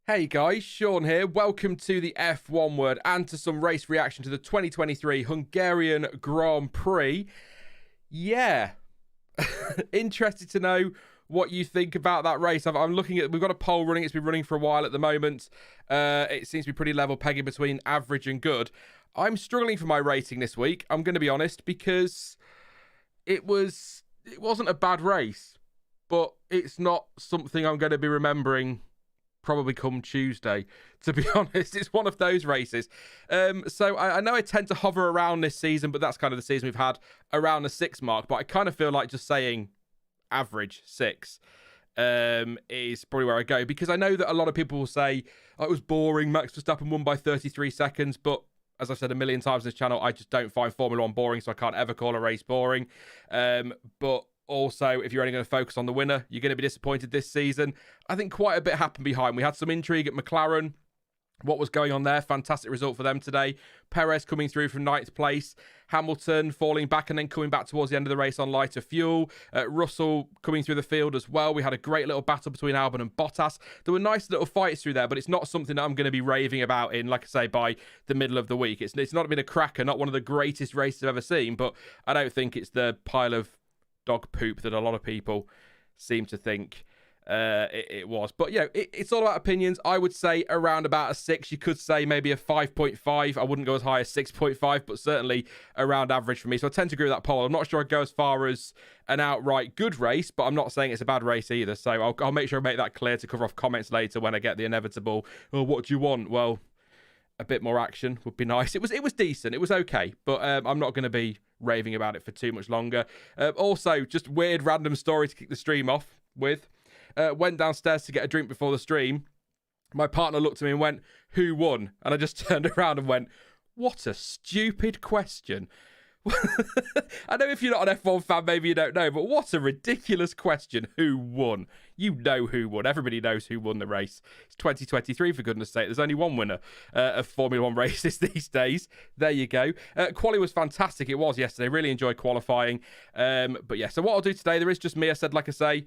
Hey guys, Sean here. Welcome to the F1 Word and to some race reaction to the 2023 Hungarian Grand Prix. Yeah, interested to know what you think about that race. I'm looking at, we've got a poll running. It's been running for a while at the moment. It seems to be pretty level pegging between average and good. I'm struggling for my rating this week, I'm going to be honest, because it wasn't a bad race, but it's not something I'm going to be remembering probably come Tuesday, to be honest. It's one of those races. So I know I tend to hover around this season, but that's kind of the season we've had, around the 6 mark. But I kind of feel like just saying average 6 is probably where I go, because I know that a lot of people will say, oh, it was boring, Max Verstappen won by 33 seconds, but as I've said a million times on this channel, I just don't find Formula One boring, so I can't ever call a race boring. But also, if you're only going to focus on the winner, you're going to be disappointed this season. I think quite a bit happened behind. We had some intrigue at McLaren. What was going on there? Fantastic result for them today. Perez coming through from 9th place. Hamilton falling back and then coming back towards the end of the race on lighter fuel. Russell coming through the field as well. We had a great little battle between Albon and Bottas. There were nice little fights through there, but it's not something that I'm going to be raving about in, like I say, by the middle of the week. It's not been a cracker, not one of the greatest races I've ever seen, but I don't think it's the pile of dog poop that a lot of people seem to think it was. But yeah, it's all about opinions. I would say around about a 6. You could say maybe a 5.5. I wouldn't go as high as 6.5, but certainly around average for me. So I tend to agree with that poll. I'm not sure I'd go as far as an outright good race, but I'm not saying it's a bad race either. So I'll make sure I make that clear to cover off comments later when I get the inevitable, oh, what do you want? Well, a bit more action would be nice. It was decent. It was okay, but I'm not going to be raving about it for too much longer. Also, just weird random story to kick the stream off with. Went downstairs to get a drink before the stream. My partner looked at me and went, who won? And I just turned around and went, what a stupid question. I know if you're not an F1 fan, maybe you don't know, but what a ridiculous question. Who won? You know who won. Everybody knows who won the race. It's 2023, for goodness sake. There's only one winner of Formula One races these days. There you go. Quali was fantastic. It was yesterday. Really enjoyed qualifying. But yeah, so what I'll do today, there is just me. I said, like I say,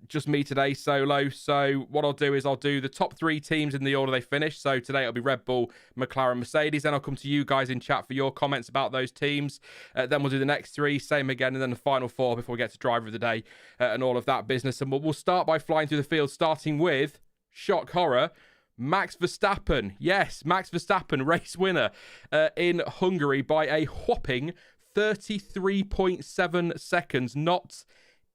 just me today, solo. So what I'll do is I'll do the top 3 teams in the order they finished. So today it'll be Red Bull, McLaren, Mercedes. Then I'll come to you guys in chat for your comments about those teams. Then we'll do the next 3, same again, and then the final 4 before we get to driver of the day and all of that business. And we'll start by flying through the field, starting with, shock horror, Max Verstappen. Yes, Max Verstappen, race winner in Hungary by a whopping 33.7 seconds. Not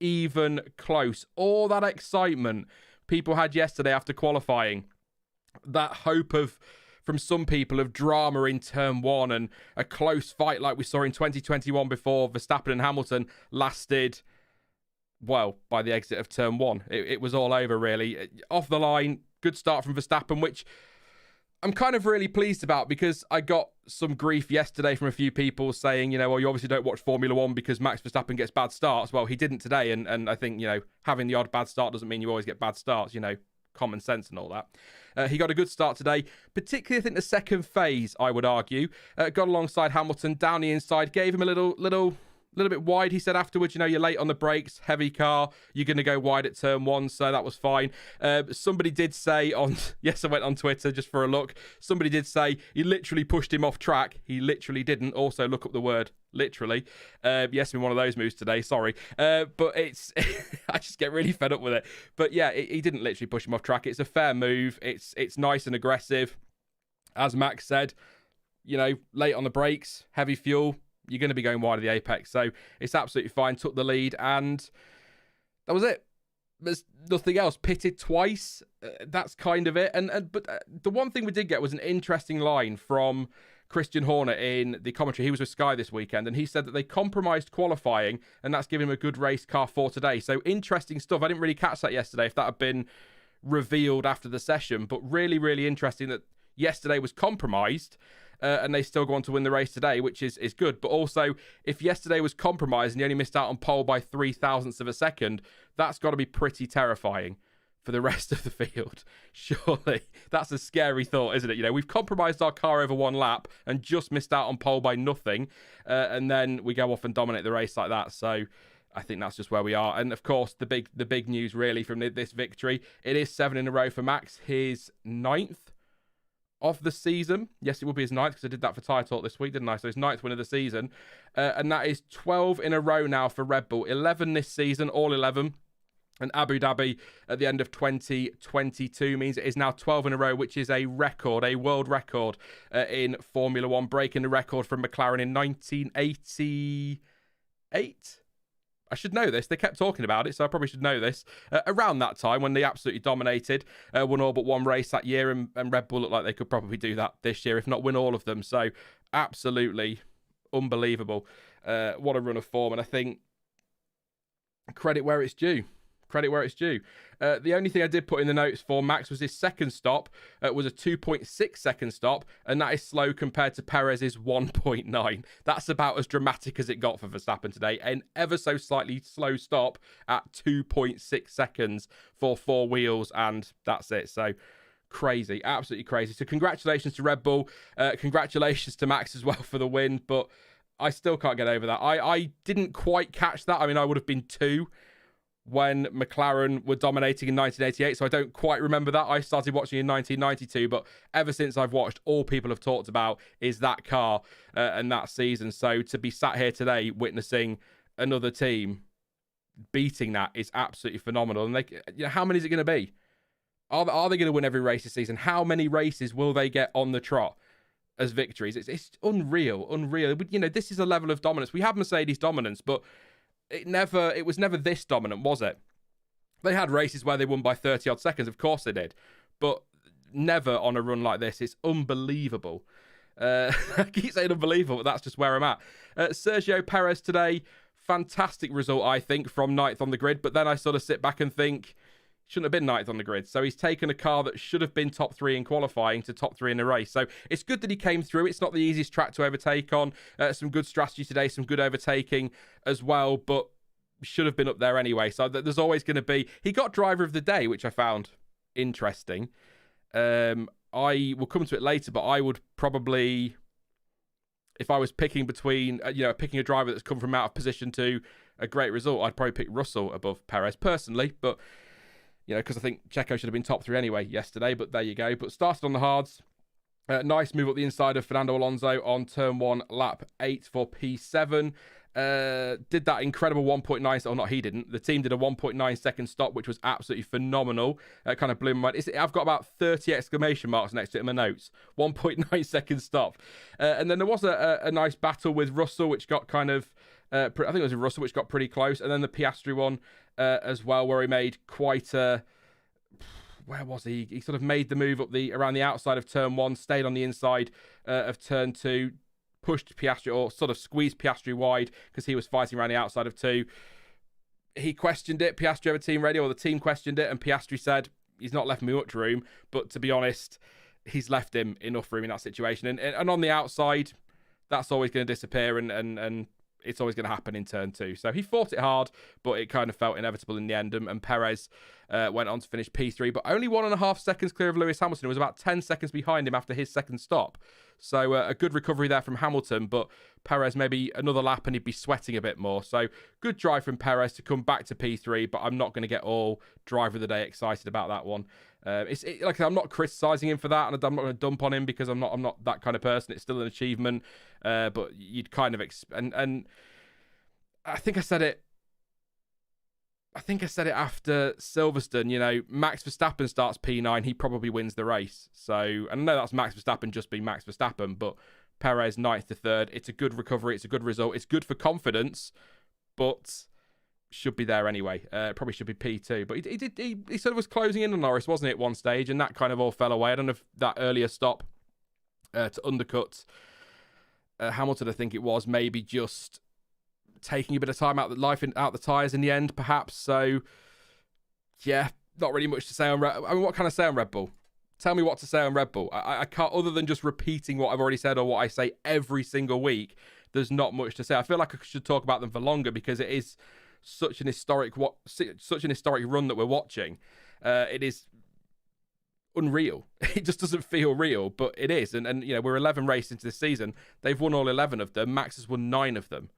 even close. All that excitement people had yesterday after qualifying, that hope from some people of drama in turn 1 and a close fight like we saw in 2021 before Verstappen and Hamilton lasted, well, by the exit of turn 1. It was all over, really. Off the line, good start from Verstappen, which I'm kind of really pleased about, because I got some grief yesterday from a few people saying, well, you obviously don't watch Formula One because Max Verstappen gets bad starts. Well, he didn't today, and I think, having the odd bad start doesn't mean you always get bad starts, common sense and all that. He got a good start today, particularly I think the second phase, I would argue. Got alongside Hamilton down the inside, gave him a little bit wide. He said afterwards, you're late on the brakes, heavy car, you're going to go wide at turn 1, so that was fine. Somebody did say yes, I went on Twitter just for a look. Somebody did say he literally pushed him off track. He literally didn't. Also, look up the word literally. Yes, I'm in one of those moods today, sorry. But it's, I just get really fed up with it. But yeah, he didn't literally push him off track. It's a fair move. It's nice and aggressive. As Max said, late on the brakes, heavy fuel, you're going to be going wide of the apex. So it's absolutely fine. Took the lead and that was it. There's nothing else. Pitted twice. That's kind of it. But the one thing we did get was an interesting line from Christian Horner in the commentary. He was with Sky this weekend, and he said that they compromised qualifying, and that's given him a good race car for today. So interesting stuff. I didn't really catch that yesterday, if that had been revealed after the session, but really, really interesting that yesterday was compromised, and they still go on to win the race today, which is good. But also, if yesterday was compromised and you only missed out on pole by 0.003 of a second, that's got to be pretty terrifying for the rest of the field. Surely that's a scary thought, isn't it? We've compromised our car over 1 lap and just missed out on pole by nothing, and then we go off and dominate the race like that. So I think that's just where we are. And of course, the big news really from this victory, it is 7 in a row for Max, his 9th of the season. Yes, it will be his 9th because I did that for Tyre Talk this week, didn't I? So his 9th win of the season. And that is 12 in a row now for Red Bull. 11 this season, all 11. And Abu Dhabi at the end of 2022 means it is now 12 in a row, which is a record, a world record in Formula One, breaking the record from McLaren in 1988. I should know this. They kept talking about it, so I probably should know this. Around that time, when they absolutely dominated, won all but one race that year, and Red Bull looked like they could probably do that this year, if not win all of them. So, absolutely unbelievable. What a run of form, and I think credit where it's due. Credit where it's due. The only thing I did put in the notes for Max was his second stop was a 2.6 second stop, and that is slow compared to Perez's 1.9. That's about as dramatic as it got for Verstappen today. An ever so slightly slow stop at 2.6 seconds for 4 wheels, and that's it. So crazy, absolutely crazy. So congratulations to Red Bull. Congratulations to Max as well for the win, but I still can't get over that. I didn't quite catch that. I mean, I would have been 2 when McLaren were dominating in 1988, so I don't quite remember that. I started watching in 1992, but ever since I've watched, all people have talked about is that car and that season. So to be sat here today witnessing another team beating that is absolutely phenomenal. And how many is it going to be? Are they going to win every race this season? How many races will they get on the trot as victories? It's unreal. This is a level of dominance. We have Mercedes dominance, but it was never this dominant, was it? They had races where they won by 30 odd seconds, of course they did, but never on a run like this. It's unbelievable. I keep saying unbelievable, but that's just where I'm at. Sergio Perez today, fantastic result, I think, from 9th on the grid, but then I sort of sit back and think, shouldn't have been 9th on the grid. So he's taken a car that should have been top 3 in qualifying to top 3 in the race. So it's good that he came through. It's not the easiest track to overtake on. Some good strategy today, some good overtaking as well, but should have been up there anyway. So there's always going to be... He got driver of the day, which I found interesting. I will come to it later, but I would probably... If I was picking between, picking a driver that's come from out of position to a great result, I'd probably pick Russell above Perez personally, but... because I think Checo should have been top 3 anyway yesterday, but there you go. But started on the hards. Nice move up the inside of Fernando Alonso on turn 1, lap 8 for P7. Did that incredible 1.9, or not, he didn't. The team did a 1.9 second stop, which was absolutely phenomenal. Kind of blew my mind. I've got about 30 exclamation marks next to it in my notes. 1.9 second stop. And then there was a nice battle with Russell, which got kind of... I think it was Russell, which got pretty close. And then the Piastri one as well, where he made quite a... Where was he? He sort of made the move around the outside of turn 1, stayed on the inside of turn 2, pushed Piastri, or sort of squeezed Piastri wide because he was fighting around the outside of 2. He questioned it. Piastri have a team radio, or the team questioned it, and Piastri said, he's not left me much room, but to be honest, he's left him enough room in that situation. And on the outside, that's always going to disappear, and it's always going to happen in turn 2. So he fought it hard, but it kind of felt inevitable in the end. And Perez went on to finish P3, but only 1.5 seconds clear of Lewis Hamilton. It was about 10 seconds behind him after his second stop. So a good recovery there from Hamilton, but Perez maybe another lap and he'd be sweating a bit more. So good drive from Perez to come back to P3, but I'm not going to get all driver of the day excited about that one. Like I'm not criticising him for that, and I'm not going to dump on him because I'm not that kind of person. It's still an achievement, but you'd kind of and I think I said it. I think I said it after Silverstone. Max Verstappen starts P9, he probably wins the race. So, and I know that's Max Verstappen just being Max Verstappen, but Perez 9th to 3rd. It's a good recovery. It's a good result. It's good for confidence, but should be there anyway. Probably should be P2, but he sort of was closing in on Norris, wasn't it, at one stage, and that kind of all fell away. I don't know if that earlier stop to undercut Hamilton, I think it was, maybe just taking a bit of time out the tyres in the end, perhaps. So, yeah, not really much to say on Red Bull. I mean, what can I say on Red Bull? Tell me what to say on Red Bull. I can't, other than just repeating what I've already said or what I say every single week, there's not much to say. I feel like I should talk about them for longer because it is such an historic run that we're watching. It is unreal. It just doesn't feel real, but it is. And we're 11 races into this season. They've won all 11 of them. Max has won 9 of them.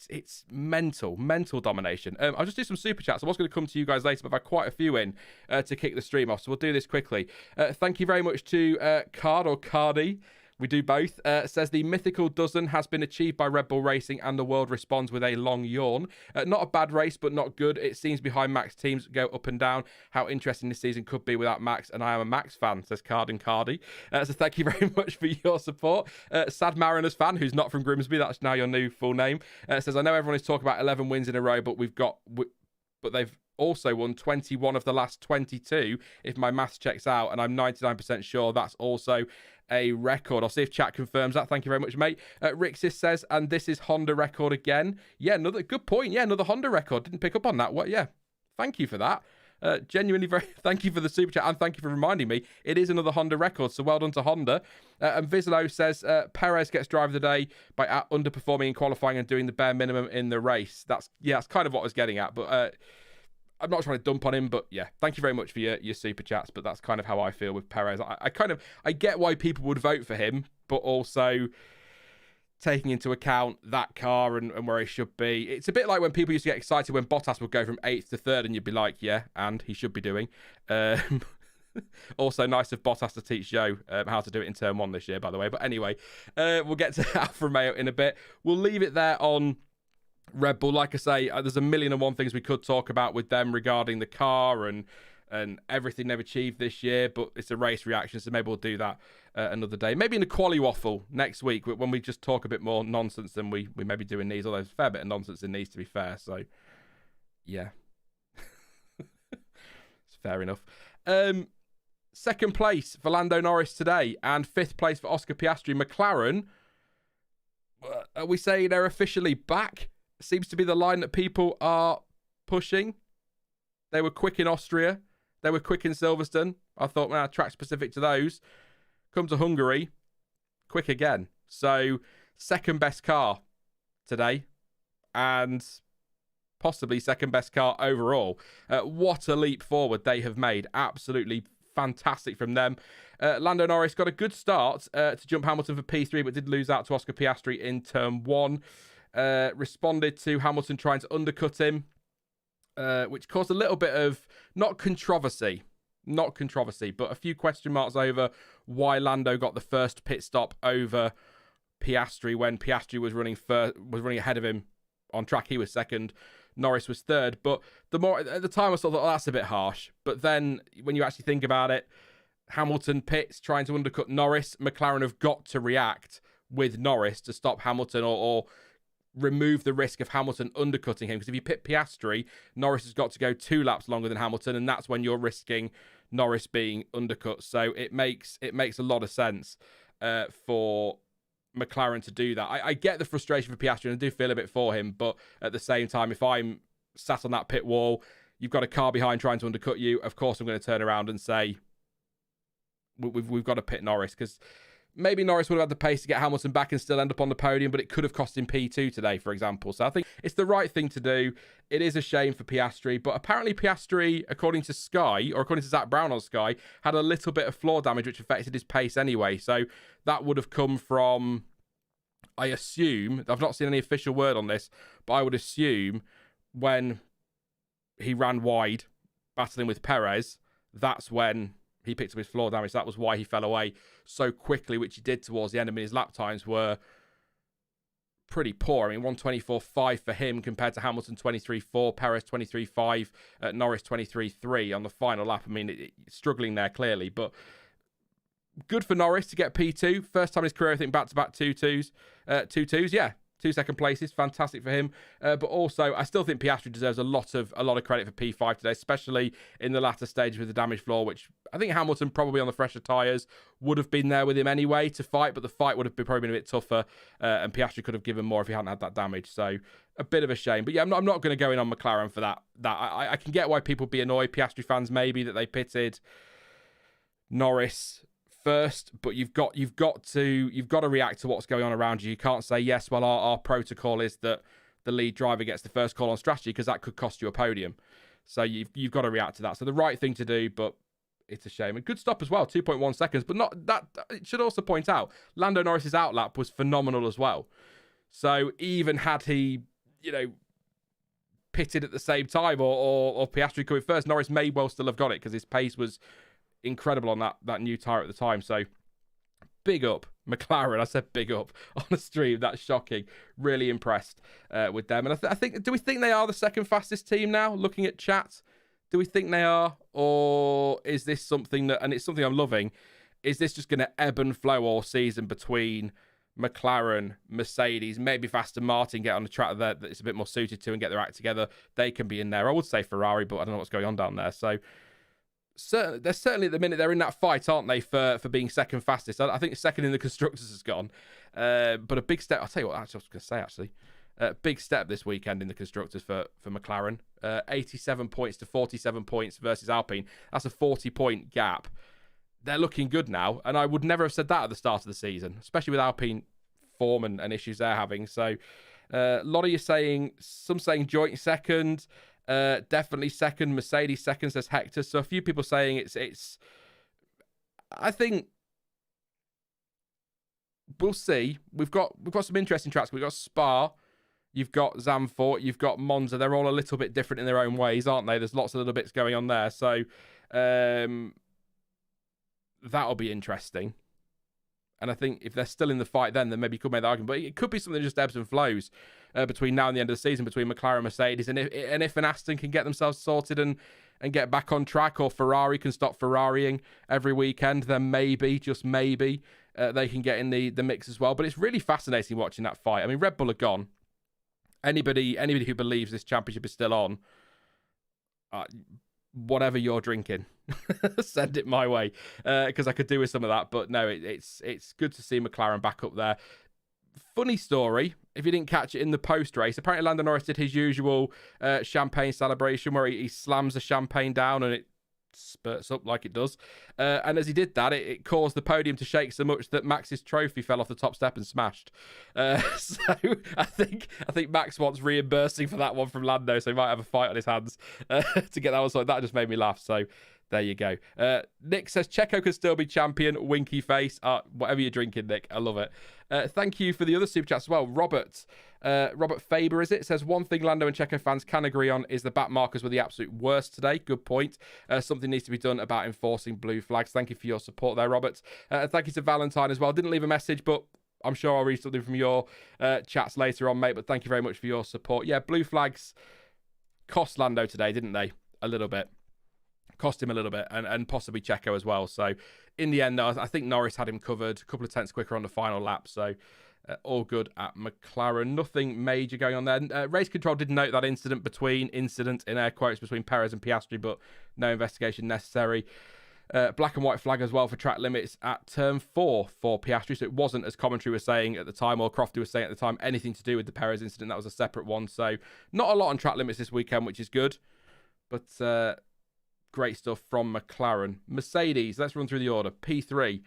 It's mental domination. I'll just do some super chats. I was going to come to you guys later, but I've had quite a few in to kick the stream off, so we'll do this quickly. Thank you very much to Card or Cardi. We do both. Says the mythical dozen has been achieved by Red Bull Racing, and the world responds with a long yawn. Not a bad race, but not good. It seems behind Max teams go up and down. How interesting this season could be without Max, and I am a Max fan, says Card and Cardi. So thank you very much for your support. Sad Mariners fan, who's not from Grimsby, that's now your new full name, says, I know everyone is talking about 11 wins in a row, but but they've also won 21 of the last 22, if my maths checks out, and I'm 99% sure that's also a record. I'll see if chat confirms that. Thank you very much, mate. Rixis says, and this is Honda record again. Yeah, another good point. Yeah, another Honda record. Didn't pick up on that. What? Yeah, thank you for that. Genuinely very thank you for the super chat, and thank you for reminding me it is another Honda record, so well done to Honda. And Vizlo says Perez gets driver of the day by underperforming in qualifying and doing the bare minimum in the race. That's kind of what I was getting at, but I'm not trying to dump on him, but yeah, thank you very much for your super chats. But that's kind of how I feel with Perez. I get why people would vote for him, but also taking into account that car and where he should be. It's a bit like when people used to get excited when Bottas would go from 8th to 3rd, and you'd be like, yeah, and he should be doing. Also nice of Bottas to teach Joe how to do it in turn 1 this year, by the way. But anyway, we'll get to Alfa Romeo in a bit. We'll leave it there on Red Bull. Like I say, there's a million and one things we could talk about with them regarding the car and everything they've achieved this year, but it's a race reaction, so maybe we'll do that another day. Maybe in the quali waffle next week when we just talk a bit more nonsense than we may be doing these, although there's a fair bit of nonsense in these, to be fair. So, yeah. It's fair enough. Second place for Lando Norris today, and 5th place for Oscar Piastri. McLaren, are we saying they're officially back? Seems to be the line that people are pushing. They were quick in Austria. They were quick in Silverstone. I thought, well, track specific to those. Come to Hungary, quick again. So, second best car today, and possibly second best car overall. What a leap forward they have made. Absolutely fantastic from them. Lando Norris got a good start to jump Hamilton for P3, but did lose out to Oscar Piastri in turn 1. Responded to Hamilton trying to undercut him, which caused a little bit of not controversy, but a few question marks over why Lando got the first pit stop over Piastri when Piastri was running ahead of him on track. He was second, Norris was third. But at the time I sort of thought, oh, that's a bit harsh. But then when you actually think about it, Hamilton pits trying to undercut Norris. McLaren have got to react with Norris to stop Hamilton or remove the risk of Hamilton undercutting him, because if you pit Piastri, Norris has got to go 2 laps longer than Hamilton, and that's when you're risking Norris being undercut. So it makes a lot of sense for McLaren to do that. I get the frustration for Piastri, and I do feel a bit for him, but at the same time, if I'm sat on that pit wall, you've got a car behind trying to undercut you, of course I'm going to turn around and say we've got to pit Norris, because maybe Norris would have had the pace to get Hamilton back and still end up on the podium, but it could have cost him P2 today, for example. So I think it's the right thing to do. It is a shame for Piastri, but apparently Piastri, according to Sky, or according to Zach Brown on Sky, had a little bit of floor damage which affected his pace anyway. So that would have come from, I assume, I've not seen any official word on this, but I would assume when he ran wide, battling with Perez, that's when he picked up his floor damage. That was why he fell away so quickly, which he did towards the end. I mean, his lap times were pretty poor. I mean, 1:24.5 for him compared to Hamilton 23.4, Perez 23.5, Norris 23.3 on the final lap. I mean, struggling there clearly, but good for Norris to get P2. First time in his career, I think, back-to-back 2-2s. 2-2s, yeah. 2 second places, fantastic for him. But also, I still think Piastri deserves a lot of credit for P5 today, especially in the latter stage with the damage floor, which I think Hamilton, probably on the fresher tyres, would have been there with him anyway to fight, but the fight would have probably been a bit tougher, and Piastri could have given more if he hadn't had that damage. So a bit of a shame. But yeah, I'm not going to go in on McLaren for that. I can get why people be annoyed, Piastri fans maybe, that they pitted Norris first, but you've got to react to what's going on around you. You can't say, yes, well, our protocol is that the lead driver gets the first call on strategy, because that could cost you a podium. So you've got to react to that. So the right thing to do, but it's a shame. A good stop as well, 2.1 seconds, but not that. It should also point out, Lando Norris's outlap was phenomenal as well. So even had he, pitted at the same time or Piastri coming first, Norris may well still have got it because his pace was incredible on that new tyre at the time. So big up McLaren. I said big up on the stream. That's shocking. Really impressed with them. And I think, do we think they are the second fastest team now? Looking at chat, do we think they are, or is this something that, and it's something I'm loving, is this just going to ebb and flow all season between McLaren, Mercedes, maybe if Aston Martin get on the track that it's a bit more suited to and get their act together, they can be in there. I would say Ferrari, but I don't know what's going on down there. So they're certainly at the minute they're in that fight, aren't they, for being second fastest? I think second in the constructors has gone, but a big step. I'll tell you what, I was going to say actually, big step this weekend in the constructors for McLaren. 87 points to 47 points versus Alpine. That's a 40-point gap. They're looking good now, and I would never have said that at the start of the season, especially with Alpine form and issues they're having. So a lot of you saying, some saying joint second, definitely second, Mercedes second, says Hector. So a few people saying it's I think we'll see. We've got some interesting tracks. We've got Spa, you've got Zandvoort, you've got Monza. They're all a little bit different in their own ways, aren't they? There's lots of little bits going on there. So that'll be interesting. And I think if they're still in the fight then maybe you could make the argument. But it could be something that just ebbs and flows between now and the end of the season between McLaren and Mercedes. And if an Aston can get themselves sorted and get back on track, or Ferrari can stop Ferrariing every weekend, then maybe, just maybe, they can get in the mix as well. But it's really fascinating watching that fight. I mean, Red Bull are gone. Anybody who believes this championship is still on, whatever you're drinking, send it my way, because I could do with some of that. But no, it's good to see McLaren back up there. Funny story, if you didn't catch it in the post race, apparently Lando Norris did his usual champagne celebration where he slams the champagne down and it spurts up like it does, and as he did that, it caused the podium to shake so much that Max's trophy fell off the top step and smashed. So I think Max wants reimbursing for that one from Lando, so he might have a fight on his hands to get that one. So that just made me laugh. So there you go. Nick says Checo can still be champion. Winky face. Whatever you're drinking, Nick. I love it. Thank you for the other super chats as well. Robert Faber, is it? Says, one thing Lando and Checo fans can agree on is the back markers were the absolute worst today. Good point. Something needs to be done about enforcing blue flags. Thank you for your support there, Robert. Thank you to Valentine as well. Didn't leave a message, but I'm sure I'll read something from your chats later on, mate. But thank you very much for your support. Yeah, blue flags cost Lando today, didn't they? A little bit. Cost him a little bit, and possibly Checo as well. So in the end, though, I think Norris had him covered, a couple of tenths quicker on the final lap. So all good at McLaren. Nothing major going on there. Race control did note that incident in air quotes between Perez and Piastri, but no investigation necessary. Black and white flag as well for track limits at turn 4 for Piastri. So it wasn't, as commentary was saying at the time, or Crofty was saying at the time, anything to do with the Perez incident. That was a separate one. So not a lot on track limits this weekend, which is good. But great stuff from McLaren. Mercedes, let's run through the order. P3.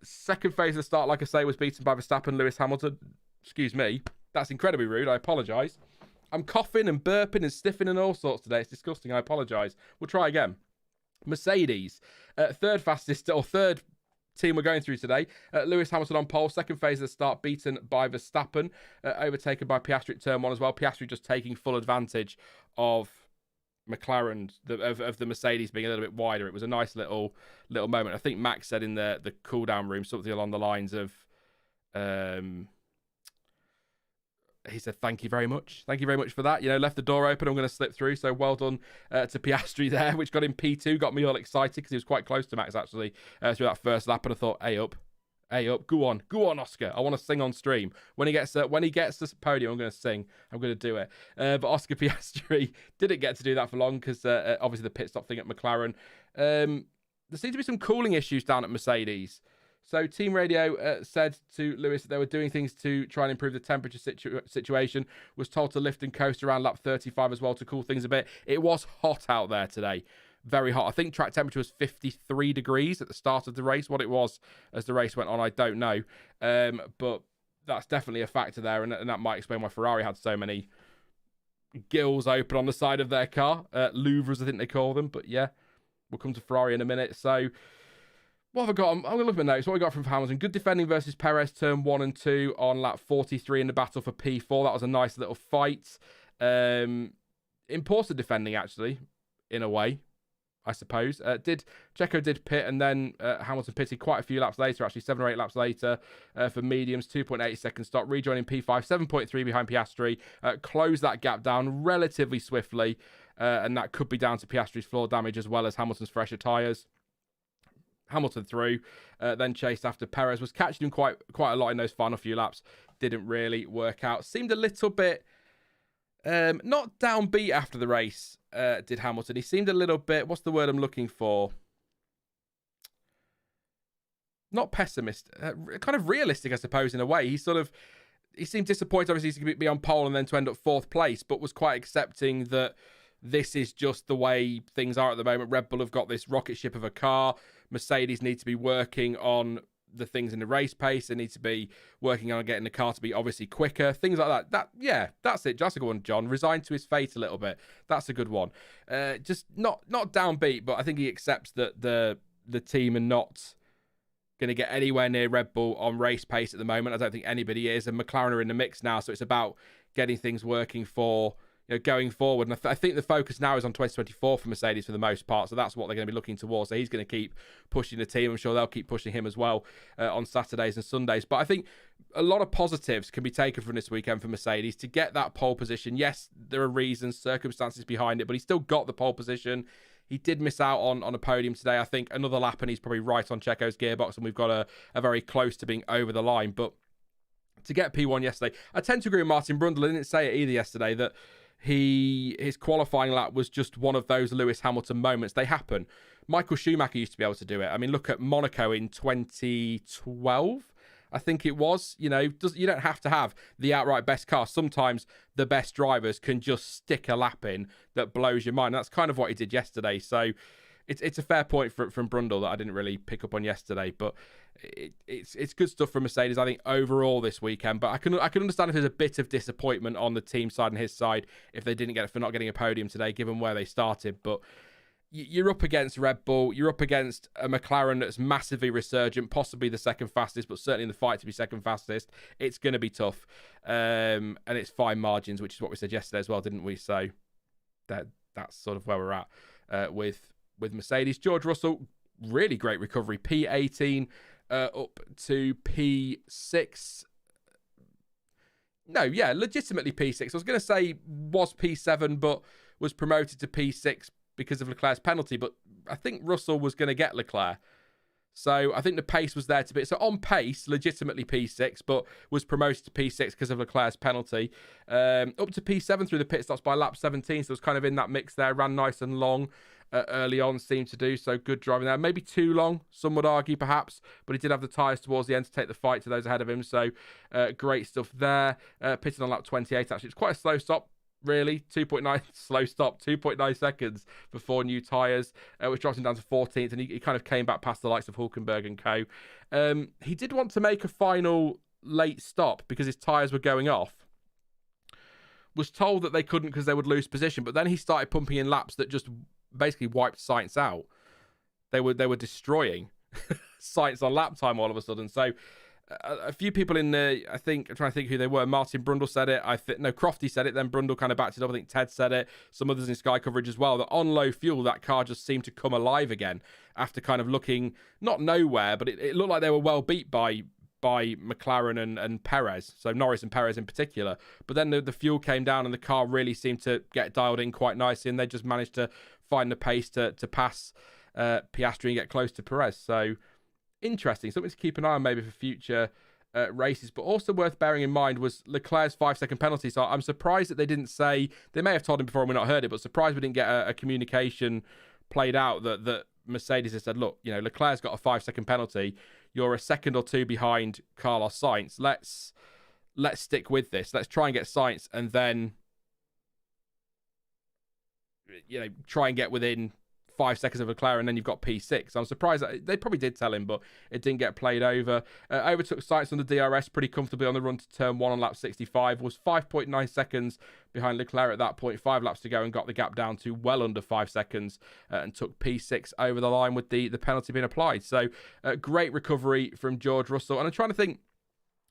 Second phase of the start, like I say, was beaten by Verstappen, Lewis Hamilton. Excuse me. That's incredibly rude. I apologise. I'm coughing and burping and sniffing and all sorts today. It's disgusting. I apologise. We'll try again. Mercedes. Third fastest, or third team we're going through today. Lewis Hamilton on pole. Second phase of the start, beaten by Verstappen. Overtaken by Piastri at turn 1 as well. Piastri just taking full advantage of McLaren, of the Mercedes being a little bit wider. It was a nice little moment. I think Max said in the cool down room something along the lines of, he said, thank you very much for that. Left the door open. I'm going to slip through. So well done to Piastri there, which got him P2. Got me all excited because he was quite close to Max actually through that first lap. And I thought, hey up, go on, Oscar. I want to sing on stream. When he gets to the podium, I'm going to sing. I'm going to do it. But Oscar Piastri didn't get to do that for long because obviously the pit stop thing at McLaren. There seemed to be some cooling issues down at Mercedes. So Team Radio said to Lewis that they were doing things to try and improve the temperature situation. Was told to lift and coast around lap 35 as well to cool things a bit. It was hot out there today. Very hot. I think track temperature was 53 degrees at the start of the race. What it was as the race went on, I don't know. But that's definitely a factor there, and that might explain why Ferrari had so many gills open on the side of their car. Louvres, I think they call them. But yeah, we'll come to Ferrari in a minute. So What have I got? I'm going to look at my notes. What we got from Hamilton? Good defending versus Perez, turn 1 and 2 on lap 43 in the battle for P4. That was a nice little fight. Important defending, actually, in a way, I suppose. Checo did pit, and then Hamilton pitted quite a few laps later, actually 7 or 8 laps later for mediums, 2.8 second stop, rejoining P5, 7.3 behind Piastri, closed that gap down relatively swiftly, and that could be down to Piastri's floor damage as well as Hamilton's fresher tyres. Hamilton through, then chased after Perez, was catching him quite a lot in those final few laps. Didn't really work out. Seemed a little bit not downbeat after the race, did Hamilton. He seemed a little bit, what's the word I'm looking for? Not pessimist, kind of realistic, I suppose, in a way. He seemed disappointed, obviously, to be on pole and then to end up 4th place, but was quite accepting that this is just the way things are at the moment. Red Bull have got this rocket ship of a car. Mercedes need to be working on the things in the race pace. They need to be working on getting the car to be obviously quicker. Things like that. That's it. That's a good one, John. Resigned to his fate a little bit. That's a good one. Just not downbeat, but I think he accepts that the team are not going to get anywhere near Red Bull on race pace at the moment. I don't think anybody is. And McLaren are in the mix now, so it's about getting things working for going forward. And I think the focus now is on 2024 for Mercedes for the most part. So that's what they're going to be looking towards. So he's going to keep pushing the team. I'm sure they'll keep pushing him as well on Saturdays and Sundays. But I think a lot of positives can be taken from this weekend for Mercedes to get that pole position. Yes, there are reasons, circumstances behind it, but he still got the pole position. He did miss out on a podium today. I think another lap and he's probably right on Checo's gearbox, and we've got a very close to being over the line. But to get P1 yesterday, I tend to agree with Martin Brundle. I didn't say it either yesterday that his qualifying lap was just one of those Lewis Hamilton moments. They happen. Michael Schumacher used to be able to do it. I mean, look at Monaco in 2012, I think it was. You don't have to have the outright best car. Sometimes the best drivers can just stick a lap in that blows your mind. That's kind of what he did yesterday. So it's a fair point from Brundle that I didn't really pick up on yesterday, but it's good stuff from Mercedes, I think, overall this weekend. But I can understand if there's a bit of disappointment on the team side and his side if they didn't get it for not getting a podium today, given where they started. But you're up against Red Bull, you're up against a McLaren that's massively resurgent, possibly the second fastest, but certainly in the fight to be second fastest. It's going to be tough, and it's fine margins, which is what we said yesterday as well, didn't we? So that's sort of where we're at with Mercedes. George Russell, really great recovery. P18 up to P6. Legitimately P6. I was going to say was P7, but was promoted to P6 because of Leclerc's penalty. But I think Russell was going to get Leclerc. So I think the pace was there to be. So on pace, legitimately P6, but was promoted to P6 because of Leclerc's penalty. Up to P7 through the pit stops by lap 17. So it was kind of in that mix there. Ran nice and long early on, seemed to do. So good driving there. Maybe too long, some would argue perhaps. But he did have the tyres towards the end to take the fight to those ahead of him. So great stuff there. Pitted on lap 28, actually. It's quite a slow stop. Really, 2.9 slow stop, 2.9 seconds before new tyres, which drops him down to 14th, and he kind of came back past the likes of Hulkenberg and co. He did want to make a final late stop because his tyres were going off. Was told that they couldn't because they would lose position, but then he started pumping in laps that just basically wiped Sainz out. They were destroying Sainz on lap time all of a sudden. So a few people in the, I'm trying to think who they were. Martin Brundle said it. Crofty said it. Then Brundle kind of backed it up. I think Ted said it. Some others in Sky coverage as well. That on low fuel, that car just seemed to come alive again after kind of looking not nowhere, but it looked like they were well beat by McLaren and Perez. So Norris and Perez in particular. But then the fuel came down and the car really seemed to get dialed in quite nicely, and they just managed to find the pace to pass Piastri and get close to Perez. So interesting, something to keep an eye on maybe for future races. But also worth bearing in mind was Leclerc's 5-second penalty. So I'm surprised that they didn't say, they may have told him before and we not heard it, but surprised we didn't get a communication played out that Mercedes has said, look, Leclerc's got a 5-second penalty. You're a second or two behind Carlos Sainz. Let's stick with this. Let's try and get Sainz and then try and get within 5 seconds of McLaren, and then you've got P6. I'm surprised that they probably did tell him, but it didn't get played over. Overtook Sainz on the DRS pretty comfortably on the run to turn 1 on lap 65. Was 5.9 seconds behind Leclerc at that point. 5 laps to go and got the gap down to well under 5 seconds and took P6 over the line with the penalty being applied. So great recovery from George Russell. And I'm trying to think,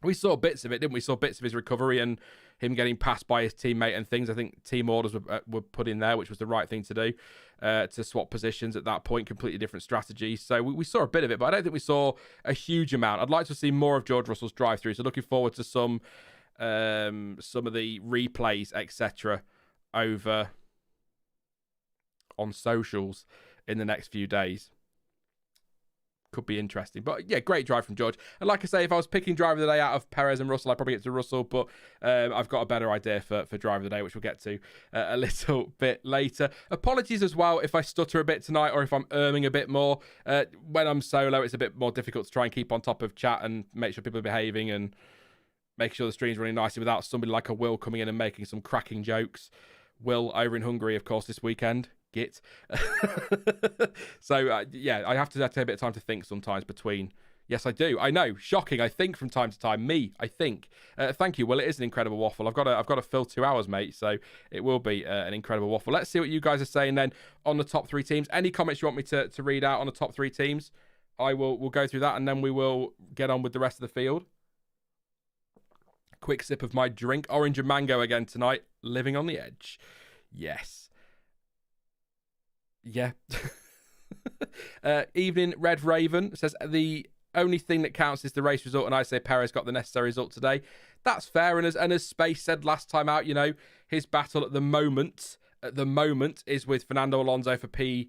we saw bits of it, didn't we? Saw bits of his recovery and him getting passed by his teammate and things. I think team orders were put in there, which was the right thing to do, to swap positions at that point. Completely different strategy. So we saw a bit of it, but I don't think we saw a huge amount. I'd like to see more of George Russell's drive-through. So looking forward to some of the replays, etc., over on socials in the next few days. Could be interesting. But yeah, great drive from George. And like I say, if I was picking driver of the day out of Perez and Russell, I'd probably get to Russell, but I've got a better idea for driver of the day, which we'll get to a little bit later. Apologies as well if I stutter a bit tonight or if I'm erming a bit more. When I'm solo, it's a bit more difficult to try and keep on top of chat and make sure people are behaving and making sure the stream's running nicely without somebody like a Will coming in and making some cracking jokes. Will over in Hungary, of course, this weekend. Git. So yeah, I have to take a bit of time to think sometimes between. Yes, I do. I know, shocking. I think from time to time. I think. Thank you. Well, it is an incredible waffle. I've got to fill 2 hours, mate. So it will be an incredible waffle. Let's see what you guys are saying then on the top 3 teams. Any comments you want me to read out on the top 3 teams? We'll go through that and then we will get on with the rest of the field. Quick sip of my drink. Orange and mango again tonight. Living on the edge. Yes. Yeah. Evening Red Raven says the only thing that counts is the race result, and I say Perez got the necessary result today. That's fair, and as Space said last time out, his battle at the moment is with Fernando Alonso for P2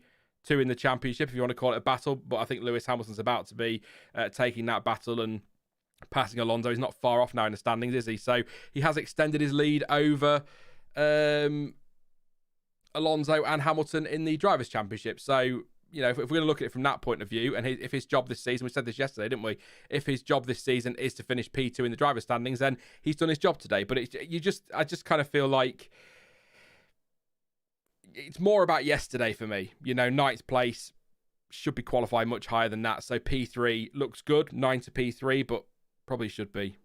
in the championship, if you want to call it a battle. But I think Lewis Hamilton's about to be taking that battle and passing Alonso. He's not far off now in the standings, is he? So he has extended his lead over Alonso and Hamilton in the Drivers' Championship. So, if we're going to look at it from that point of view, and if his job this season, we said this yesterday, didn't we? If his job this season is to finish P2 in the Drivers' standings, then he's done his job today. But I just kind of feel like it's more about yesterday for me. 9th place should be qualified much higher than that. So P3 looks good, 9 to P3, but probably should be.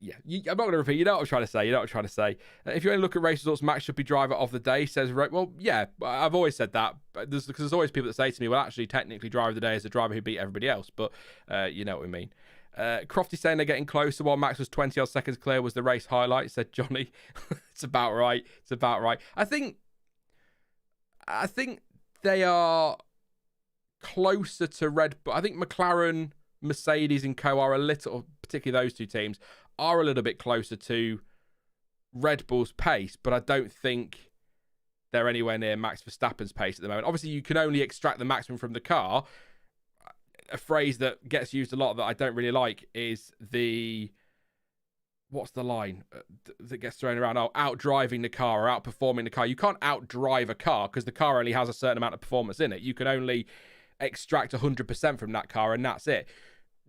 Yeah, I'm not going to repeat. You know what I'm trying to say. If you only look at race results, Max should be driver of the day, says, well, yeah, I've always said that. Because there's always people that say to me, well, actually, technically, driver of the day is the driver who beat everybody else. But you know what I mean. Crofty saying they're getting closer while Max was 20-odd seconds clear was the race highlight, said Johnny. It's about right. I think they are closer to Red Bull. I think McLaren, Mercedes and Co are a little, particularly those two teams, are a little bit closer to Red Bull's pace, but I don't think they're anywhere near Max Verstappen's pace at the moment. Obviously, you can only extract the maximum from the car. A phrase that gets used a lot that I don't really like is what's the line that gets thrown around? Oh, outdriving the car or outperforming the car. You can't outdrive a car because the car only has a certain amount of performance in it. You can only extract 100% from that car and that's it.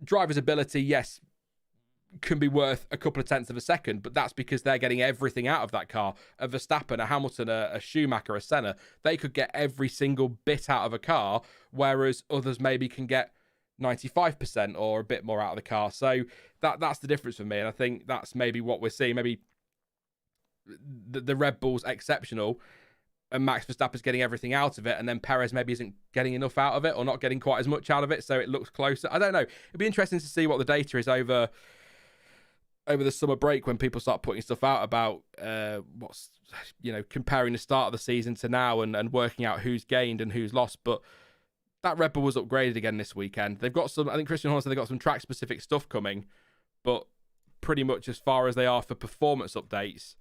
Driver's ability, yes, can be worth a couple of tenths of a second, but that's because they're getting everything out of that car. A Verstappen, a Hamilton, a Schumacher, a Senna, they could get every single bit out of a car, whereas others maybe can get 95% or a bit more out of the car. So that's the difference for me, and I think that's maybe what we're seeing. Maybe the Red Bull's exceptional, and Max Verstappen's getting everything out of it, and then Perez maybe isn't getting enough out of it or not getting quite as much out of it, so it looks closer. I don't know. It'd be interesting to see what the data is over the summer break when people start putting stuff out about what's, comparing the start of the season to now and working out who's gained and who's lost. But that Red Bull was upgraded again this weekend. They've got some, I think Christian Horner said they've got some track specific stuff coming, but pretty much as far as they are for performance updates,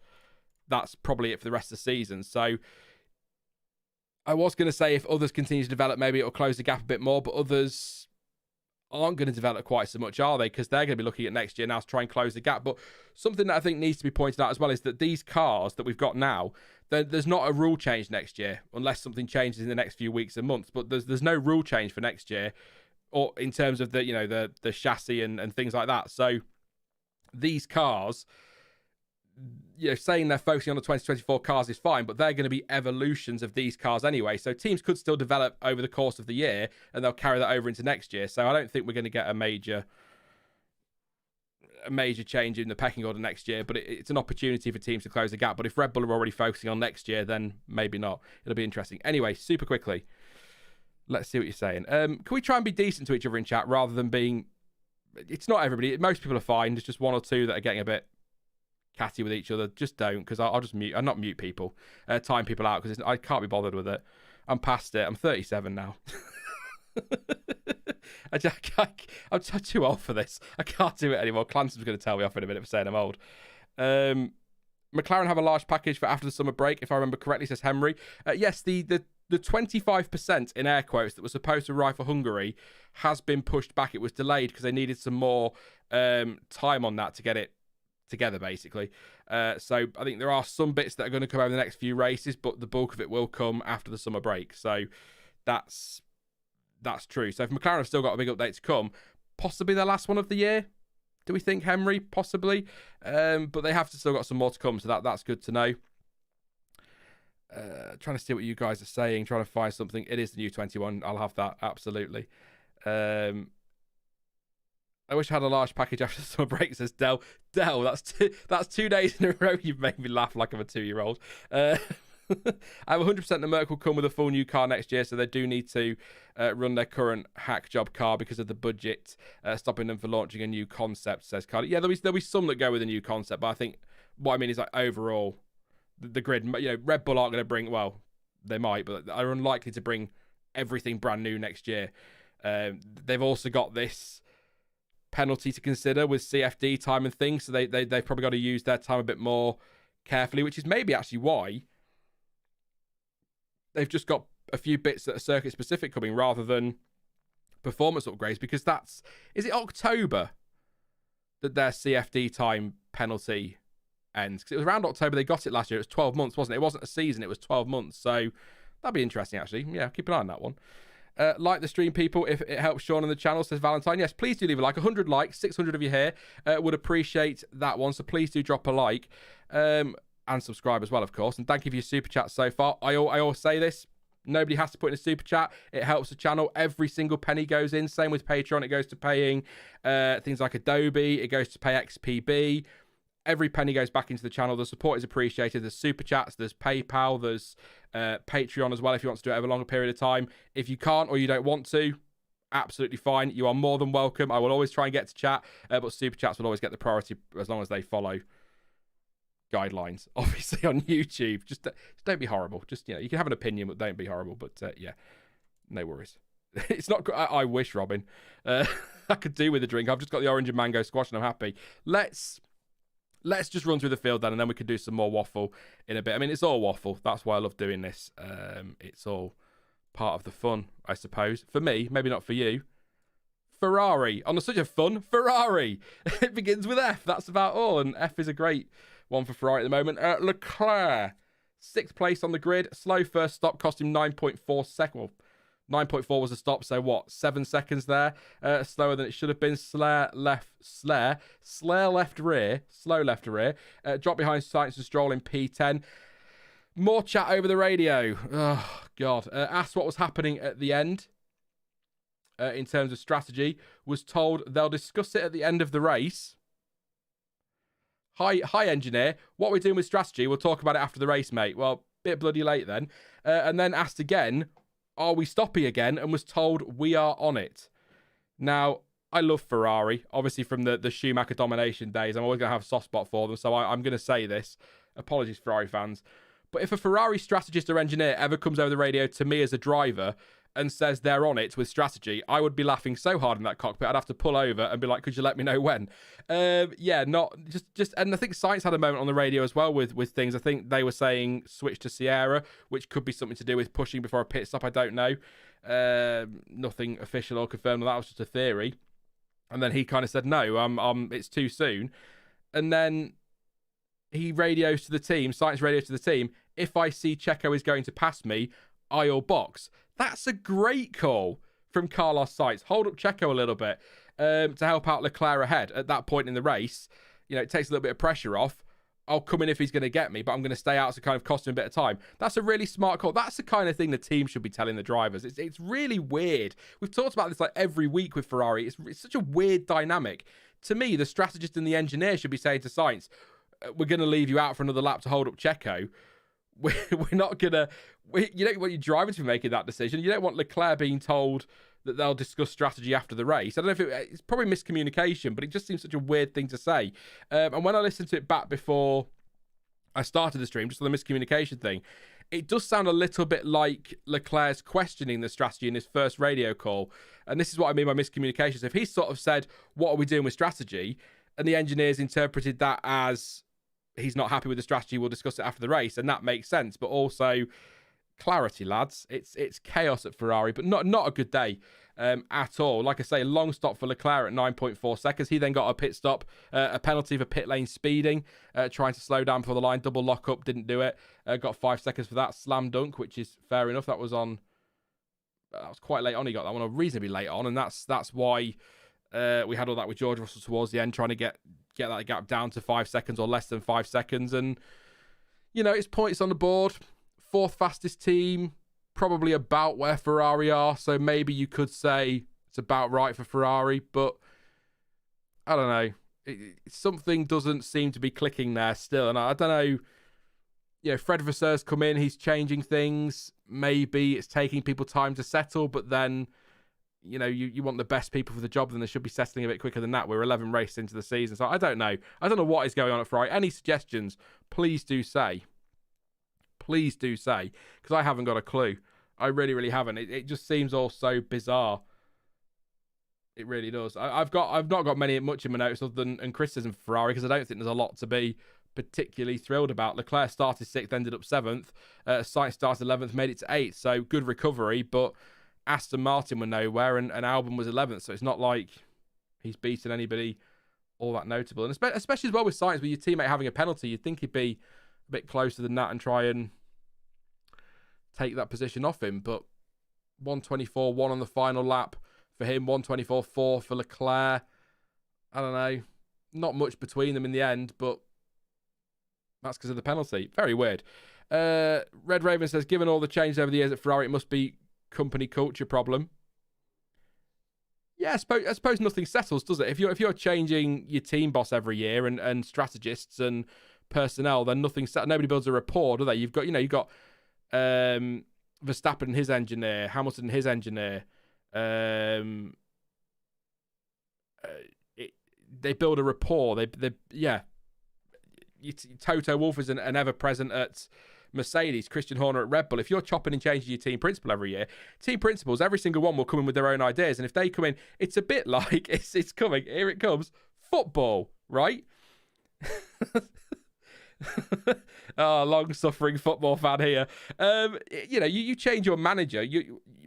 that's probably it for the rest of the season. So I was going to say if others continue to develop, maybe it'll close the gap a bit more, but others aren't going to develop quite so much, are they? Because they're going to be looking at next year now to try and close the gap. But something that I think needs to be pointed out as well is that these cars that we've got now, there's not a rule change next year unless something changes in the next few weeks and months. But there's no rule change for next year, or in terms of the chassis and things like that. So these cars, saying they're focusing on the 2024 cars is fine, but they're going to be evolutions of these cars anyway. So teams could still develop over the course of the year, and they'll carry that over into next year. So I don't think we're going to get a major change in the pecking order next year, but it's an opportunity for teams to close the gap. But if Red Bull are already focusing on next year, then maybe not. It'll be interesting. Anyway, super quickly, let's see what you're saying. Can we try and be decent to each other in chat rather than being... It's not everybody. Most people are fine. There's just one or two that are getting a bit catty with each other. Just don't, because I'll just mute. I'll not mute people. Time people out, because I can't be bothered with it. I'm past it. I'm 37 now. I'm too old for this. I can't do it anymore. Clanson's going to tell me off in a minute for saying I'm old. McLaren have a large package for after the summer break, if I remember correctly, says Henry. Yes, the 25% in air quotes that was supposed to arrive for Hungary has been pushed back. It was delayed because they needed some more time on that to get it together, basically. So I think there are some bits that are going to come over the next few races, but the bulk of it will come after the summer break. So that's true. So if McLaren have still got a big update to come, possibly their last one of the year, do we think, Henry? Possibly. But they have still got some more to come, so that's good to know. Trying to see what you guys are saying, trying to find something. It is the new 21. I'll have that, absolutely. I wish I had a large package after the summer break, says Dell. Dell, that's 2 days in a row you've made me laugh like I'm a 2-year-old. I have 100% the Merc will come with a full new car next year, so they do need to run their current hack job car because of the budget, stopping them for launching a new concept, says Carly. Yeah, there'll be some that go with a new concept, but I think what I mean is, like, overall, the grid, Red Bull aren't going to bring, well, they might, but are unlikely to bring everything brand new next year. They've also got this penalty to consider with CFD time and things, so they've probably got to use their time a bit more carefully, which is maybe actually why they've just got a few bits that are circuit specific coming rather than performance upgrades, because is it October that their CFD time penalty ends? Because it was around October they got it last year. It was 12 months, wasn't it? It wasn't a season, it was 12 months. So that'd be interesting, actually. Yeah, keep an eye on that one. Like the stream, people, if it helps Sean on the channel, says Valentine. Yes, please do leave a like. 100 likes, 600 of you here. Would appreciate that one, so please do drop a like. And subscribe as well, of course. And thank you for your super chat so far. I always say this. Nobody has to put in a super chat. It helps the channel. Every single penny goes in. Same with Patreon. It goes to paying things like Adobe. It goes to pay XPB. Every penny goes back into the channel. The support is appreciated. There's super chats. There's PayPal. There's Patreon as well if you want to do it over a longer period of time. If you can't or you don't want to, absolutely fine. You are more than welcome. I will always try and get to chat, but super chats will always get the priority as long as they follow guidelines, obviously, on YouTube. Just don't be horrible. Just, you can have an opinion, but don't be horrible. But yeah, no worries. It's not. I wish, Robin. I could do with a drink. I've just got the orange and mango squash, and I'm happy. Let's just run through the field then, and then we could do some more waffle in a bit. I mean, it's all waffle. That's why I love doing this. It's all part of the fun, I suppose. For me, maybe not for you. Ferrari. On the subject of fun, Ferrari. It begins with F. That's about all, and F is a great one for Ferrari at the moment. Leclerc, 6th place on the grid. Slow first stop, cost him 9.4 seconds. Well, 9.4 was a stop, so what? 7 seconds there. Slower than it should have been. Slow left rear. Drop behind Sainz and Stroll in P10. More chat over the radio. Oh, God. Asked what was happening at the end in terms of strategy. Was told they'll discuss it at the end of the race. Hi, engineer. What we're doing with strategy, we'll talk about it after the race, mate. Well, bit bloody late then. And then asked again, are we stopping again? And was told we are on it. Now, I love Ferrari. Obviously, from the Schumacher domination days, I'm always going to have a soft spot for them. So I'm going to say this. Apologies, Ferrari fans. But if a Ferrari strategist or engineer ever comes over the radio to me as a driver and says they're on it with strategy, I would be laughing so hard in that cockpit, I'd have to pull over and be like, could you let me know when? Not just, and I think Sainz had a moment on the radio as well with things. I think they were saying switch to Sierra, which could be something to do with pushing before a pit stop. I don't know. Nothing official or confirmed. That was just a theory. And then he kind of said, no, it's too soon. And then he radios to the team, Sainz radios to the team, if I see Checo is going to pass me, I'll box. That's a great call from Carlos Sainz. Hold up Checo a little bit to help out Leclerc ahead at that point in the race. It takes a little bit of pressure off. I'll come in if he's going to get me, but I'm going to stay out to kind of cost him a bit of time. That's a really smart call. That's the kind of thing the team should be telling the drivers. It's really weird. We've talked about this like every week with Ferrari. It's such a weird dynamic. To me, the strategist and the engineer should be saying to Sainz, we're going to leave you out for another lap to hold up Checo. We're not going to... You don't want your driver to be making that decision. You don't want Leclerc being told that they'll discuss strategy after the race. I don't know if it's probably miscommunication, but it just seems such a weird thing to say. And when I listened to it back before I started the stream, just on the miscommunication thing, it does sound a little bit like Leclerc's questioning the strategy in his first radio call. And this is what I mean by miscommunication. So if he sort of said, what are we doing with strategy? And the engineers interpreted that as he's not happy with the strategy, we'll discuss it after the race. And that makes sense. But also, clarity, lads. It's chaos at Ferrari, but not a good day at all. Like I say, long stop for Leclerc at 9.4 seconds. He then got a pit stop, a penalty for pit lane speeding, trying to slow down before the line, double lock up, didn't do it. Got 5 seconds for that slam dunk, which is fair enough. That was quite late on. He got that one reasonably late on, and that's why we had all that with George Russell towards the end, trying to get that gap down to 5 seconds or less than 5 seconds. And it's points on the board. 4th fastest team, probably about where Ferrari are. So maybe you could say it's about right for Ferrari, but I don't know. Something doesn't seem to be clicking there still. And I don't know. Fred Vasseur's come in. He's changing things. Maybe it's taking people time to settle, but then, you want the best people for the job, then they should be settling a bit quicker than that. We're 11 races into the season. So I don't know. I don't know what is going on at Ferrari. Any suggestions, please do say. Please do say, because I haven't got a clue. I really, really haven't. It just seems all so bizarre. It really does. I've not got much in my notes other than criticism for Ferrari, because I don't think there's a lot to be particularly thrilled about. Leclerc started 6th, ended up 7th. Sainz started 11th, made it to 8th. So good recovery, but Aston Martin were nowhere, and Albon was 11th. So it's not like he's beaten anybody all that notable. And especially as well with Sainz, with your teammate having a penalty, you'd think he'd be a bit closer than that and try and take that position off him. But 124.1 on the final lap for him, 124.4 for Leclerc. I don't know. Not much between them in the end, but that's because of the penalty. Very weird. Red Raven says, given all the changes over the years at Ferrari, it must be company culture problem. Yeah, I suppose nothing settles, does it? If you're changing your team boss every year and strategists and personnel, then nothing settles. Nobody builds a rapport, do they? You've got Verstappen and his engineer, Hamilton and his engineer. They build a rapport. Toto Wolff is an ever-present at Mercedes, Christian Horner at Red Bull. If you're chopping and changing your team principal every year, team principals, every single one will come in with their own ideas. And if they come in, it's a bit like, it's coming, here it comes, football, right? Long-suffering football fan here. You change your manager.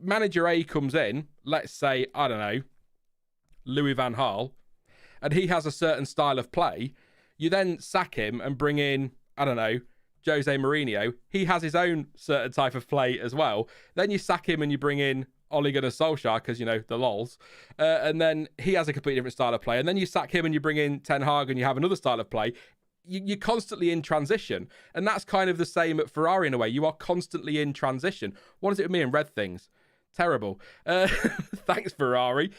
Manager A comes in, let's say, I don't know, Louis van Gaal, and he has a certain style of play. You then sack him and bring in, I don't know, Jose Mourinho. He has his own certain type of play as well. Then you sack him and you bring in Ole Gunnar Solskjaer, because, the lols. And then he has a completely different style of play. And then you sack him and you bring in Ten Hag and you have another style of play. You're constantly in transition. And that's kind of the same at Ferrari in a way. You are constantly in transition. What does it mean? Red things. Terrible. Thanks, Ferrari.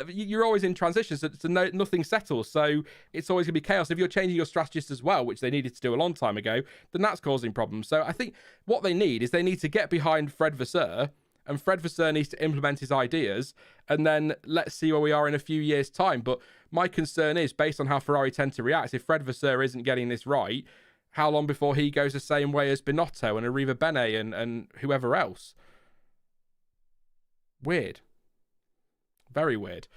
You're always in transition, so nothing settles. So it's always going to be chaos. If you're changing your strategist as well, which they needed to do a long time ago, then that's causing problems. So I think what they need is they need to get behind Fred Vasseur, and Fred Vasseur needs to implement his ideas, and then let's see where we are in a few years' time. But my concern is, based on how Ferrari tend to react, if Fred Vasseur isn't getting this right, how long before he goes the same way as Binotto and Arriva Bene and whoever else? Weird. Very weird.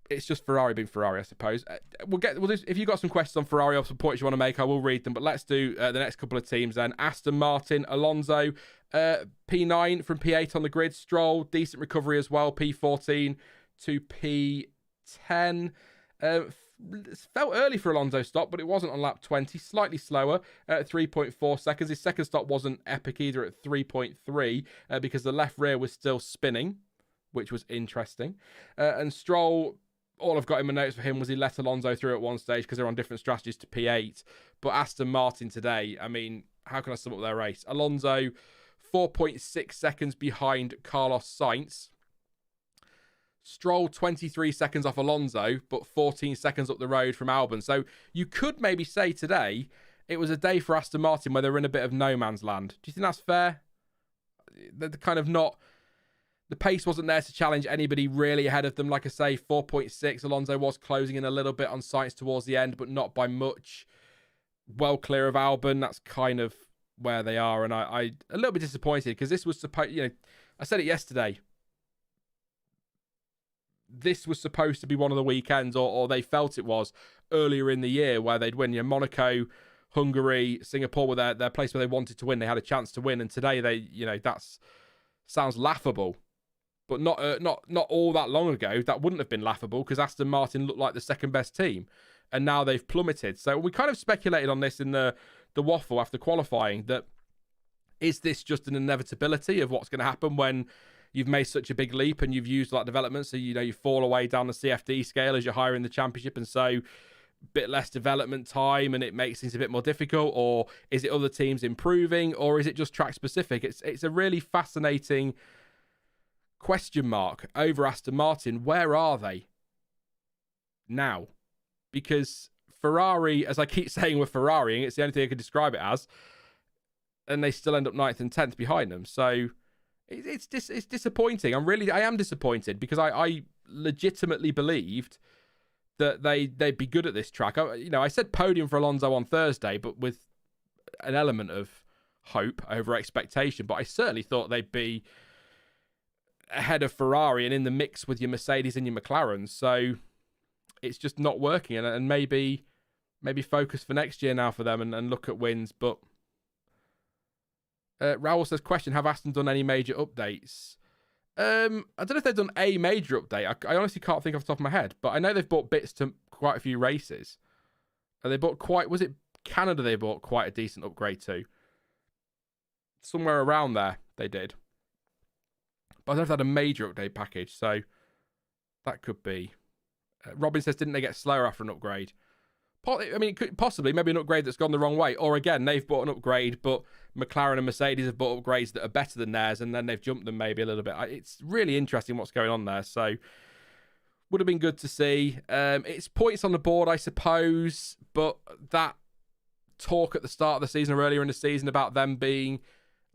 It's just Ferrari being Ferrari, I suppose. We'll do, if you've got some questions on Ferrari or some points you want to make, I will read them. But let's do the next couple of teams then. Aston Martin, Alonso, P9 from P8 on the grid. Stroll, decent recovery as well. P14 to P10. Felt early for Alonso's stop, but it wasn't on lap 20. Slightly slower at 3.4 seconds. His second stop wasn't epic either at 3.3 because the left rear was still spinning, which was interesting. And Stroll all I've got in my notes for him was he let Alonso through at one stage because they're on different strategies to P8. But Aston Martin today, I mean, how can I sum up their race? Alonso, 4.6 seconds behind Carlos Sainz. Stroll 23 seconds off Alonso, but 14 seconds up the road from Albon. So you could maybe say today it was a day for Aston Martin where they're in a bit of no man's land. Do you think that's fair? They're kind of not... The pace wasn't there to challenge anybody really ahead of them. Like I say, 4.6. Alonso was closing in a little bit on Sainz towards the end, but not by much. Well clear of Albon. That's kind of where they are. And I a little bit disappointed because this was supposed... I said it yesterday. This was supposed to be one of the weekends, or they felt it was, earlier in the year where they'd win. Monaco, Hungary, Singapore were their place where they wanted to win. They had a chance to win. And today that's sounds laughable. But not all that long ago, that wouldn't have been laughable because Aston Martin looked like the second best team. And now they've plummeted. So we kind of speculated on this in the Waffle after qualifying, that is this just an inevitability of what's going to happen when you've made such a big leap and you've used like development, so you fall away down the CFD scale as you're higher in the championship, and so a bit less development time and it makes things a bit more difficult? Or is it other teams improving, or is it just track specific? It's a really fascinating question mark over Aston Martin. Where are they now? Because Ferrari, as I keep saying, we're Ferrarying, it's the only thing I could describe it as, and they still end up 9th and 10th behind them. So it's disappointing. I am disappointed because I legitimately believed that they'd be good at this track. I said podium for Alonso on Thursday, but with an element of hope over expectation. But I certainly thought they'd be ahead of Ferrari and in the mix with your Mercedes and your McLaren. So it's just not working, and maybe focus for next year now for them and look at wins. But Raoul says, question, have Aston done any major updates? I don't know if they've done a major update. I honestly can't think off the top of my head, but I know they've bought bits to quite a few races. And they bought was it Canada they bought quite a decent upgrade to? Somewhere around there they did. But I don't know if they had a major update package, so that could be. Robin says, didn't they get slower after an upgrade? I mean, it could possibly, maybe an upgrade that's gone the wrong way. Or again, they've bought an upgrade, but McLaren and Mercedes have bought upgrades that are better than theirs, and then they've jumped them maybe a little bit. It's really interesting what's going on there. So, would have been good to see. It's points on the board, I suppose, but that talk at the start of the season or earlier in the season about them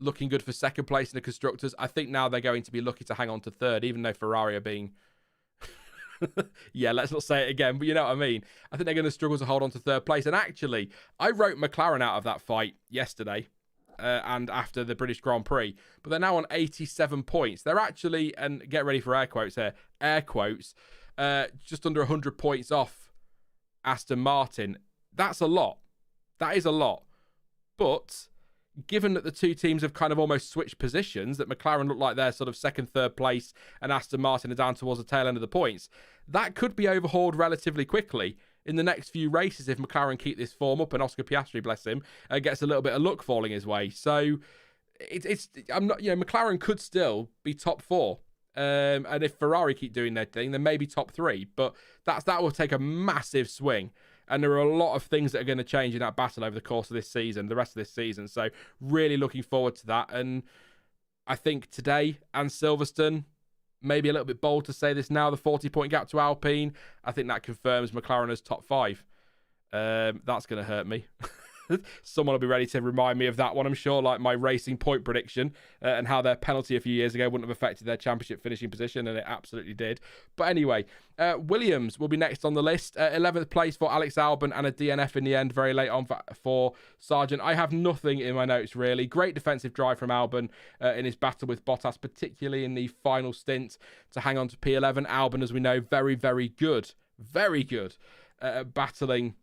looking good for second place in the Constructors, I think now they're going to be lucky to hang on to third, even though Ferrari are being... yeah, let's not say it again, but you know what I mean. I think they're going to struggle to hold on to third place. And actually, I wrote McLaren out of that fight yesterday and after the British Grand Prix, but they're now on 87 points. They're actually, and get ready for air quotes here, air quotes, just under 100 points off Aston Martin. That's a lot. That is a lot. But given that the two teams have kind of almost switched positions, that McLaren look like they're sort of second, third place, and Aston Martin are down towards the tail end of the points, that could be overhauled relatively quickly in the next few races if McLaren keep this form up and Oscar Piastri, bless him, gets a little bit of luck falling his way. So McLaren could still be top four. And if Ferrari keep doing their thing, then maybe top three. But that will take a massive swing. And there are a lot of things that are going to change in that battle over the course of this season, the rest of this season. So really looking forward to that. And I think today and Silverstone, maybe a little bit bold to say this now, the 40-point gap to Alpine, I think that confirms McLaren as top five. That's going to hurt me. Someone will be ready to remind me of that one, I'm sure, like my racing point prediction and how their penalty a few years ago wouldn't have affected their championship finishing position, and it absolutely did. But anyway, Williams will be next on the list. 11th place for Alex Albon and a DNF in the end, very late on for Sargent. I have nothing in my notes, really. Great defensive drive from Albon in his battle with Bottas, particularly in the final stint to hang on to P11. Albon, as we know, very, very good at battling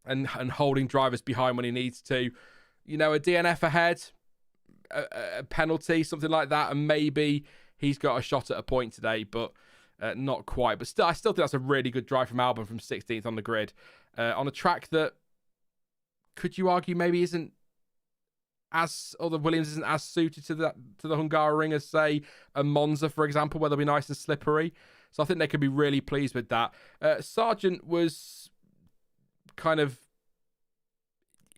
and holding drivers behind when he needs to. A DNF ahead, a penalty, something like that, and maybe he's got a shot at a point today, but not quite. But still, I still think that's a really good drive from Albon from 16th on the grid, on a track that, could you argue, maybe isn't as, or the Williams isn't as suited to the Hungaroring as, say, a Monza, for example, where they'll be nice and slippery. So I think they could be really pleased with that. Sargent was kind of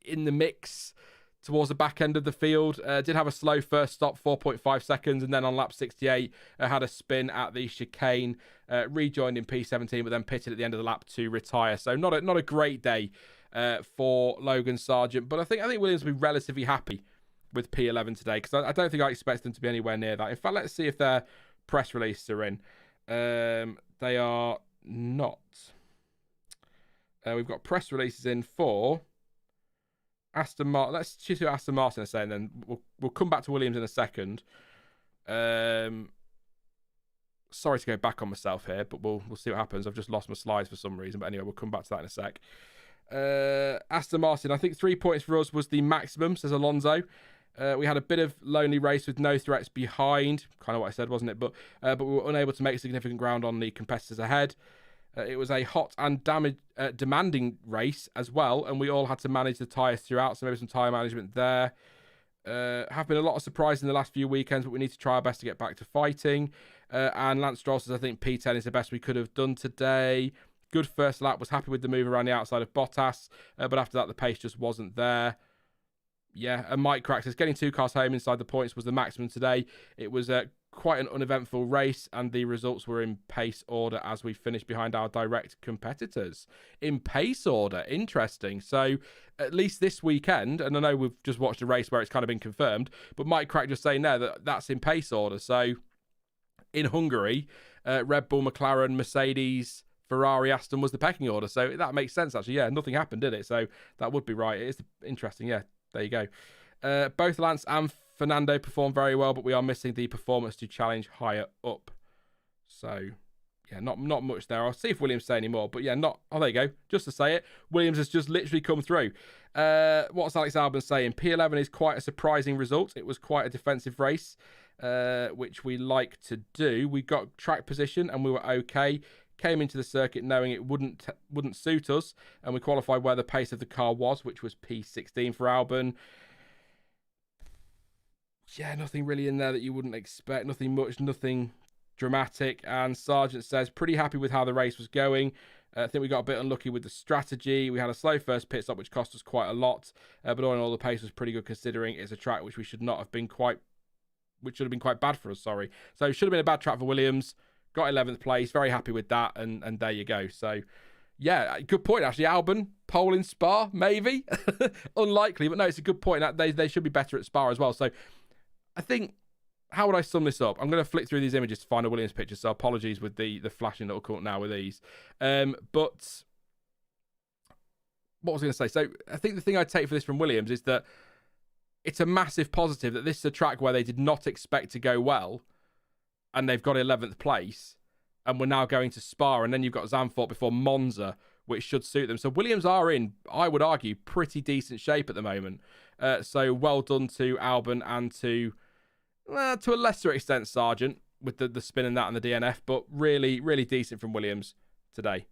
in the mix towards the back end of the field. Did have a slow first stop, 4.5 seconds, and then on lap 68 had a spin at the chicane, rejoined in P17, but then pitted at the end of the lap to retire. So not a great day for Logan Sargent, but I think Williams will be relatively happy with P11 today, because I don't think I expect them to be anywhere near that. In fact, let's see if their press releases are in. They are not. We've got press releases in for Aston Martin. Let's choose who Aston Martin are saying, then we'll come back to Williams in a second. Sorry to go back on myself here, but we'll see what happens. I've just lost my slides for some reason, but anyway, we'll come back to that in a sec. Aston Martin, I think 3 points for us was the maximum, says Alonso. We had a bit of lonely race with no threats behind, kind of what I said, wasn't it? But we were unable to make significant ground on the competitors ahead. It was a hot and demanding race as well, and we all had to manage the tyres throughout, so maybe some tyre management there. Have been a lot of surprises in the last few weekends, but we need to try our best to get back to fighting. And Lance Stroll says, I think P10 is the best we could have done today. Good first lap, was happy with the move around the outside of Bottas, but after that the pace just wasn't there. Yeah, and Mike Crack says, getting 2 cars home inside the points was the maximum today. It was quite an uneventful race, and the results were in pace order as we finished behind our direct competitors. In pace order, interesting. So at least this weekend, and I know we've just watched a race where it's kind of been confirmed, but Mike Crack just saying there that that's in pace order. So in Hungary, Red Bull, McLaren, Mercedes, Ferrari, Aston was the pecking order. So that makes sense, actually. Yeah, nothing happened, did it? So that would be right. It is interesting. Yeah, there you go. Both Lance and Fernando performed very well, but we are missing the performance to challenge higher up. So, yeah, not much there. I'll see if Williams say any more, but yeah, not. Oh, there you go. Just to say it, Williams has just literally come through. What's Alex Albon saying? P11 is quite a surprising result. It was quite a defensive race, which we like to do. We got track position and we were okay. Came into the circuit knowing it wouldn't suit us, and we qualified where the pace of the car was, which was P16 for Albon. Yeah, nothing really in there that you wouldn't expect. Nothing much, nothing dramatic. And Sargent says, pretty happy with how the race was going. I think we got a bit unlucky with the strategy. We had a slow first pit stop, which cost us quite a lot. But all in all, the pace was pretty good considering it's a track which should have been quite bad for us, sorry. So it should have been a bad track for Williams. Got 11th place. Very happy with that. And there you go. So, yeah, good point, actually. Albon, pole in Spa, maybe. Unlikely, but no, it's a good point. They should be better at Spa as well. So, I think, how would I sum this up? I'm going to flick through these images to find a Williams picture, so apologies with the flashing that will come up now with these. But what was I going to say? So I think the thing I'd take for this from Williams is that it's a massive positive that this is a track where they did not expect to go well, and they've got 11th place, and we're now going to Spa, and then you've got Zandvoort before Monza, which should suit them. So Williams are in, I would argue, pretty decent shape at the moment. So well done to Albon and to a lesser extent Sargent with the spin and that and the DNF, but really, really decent from Williams today.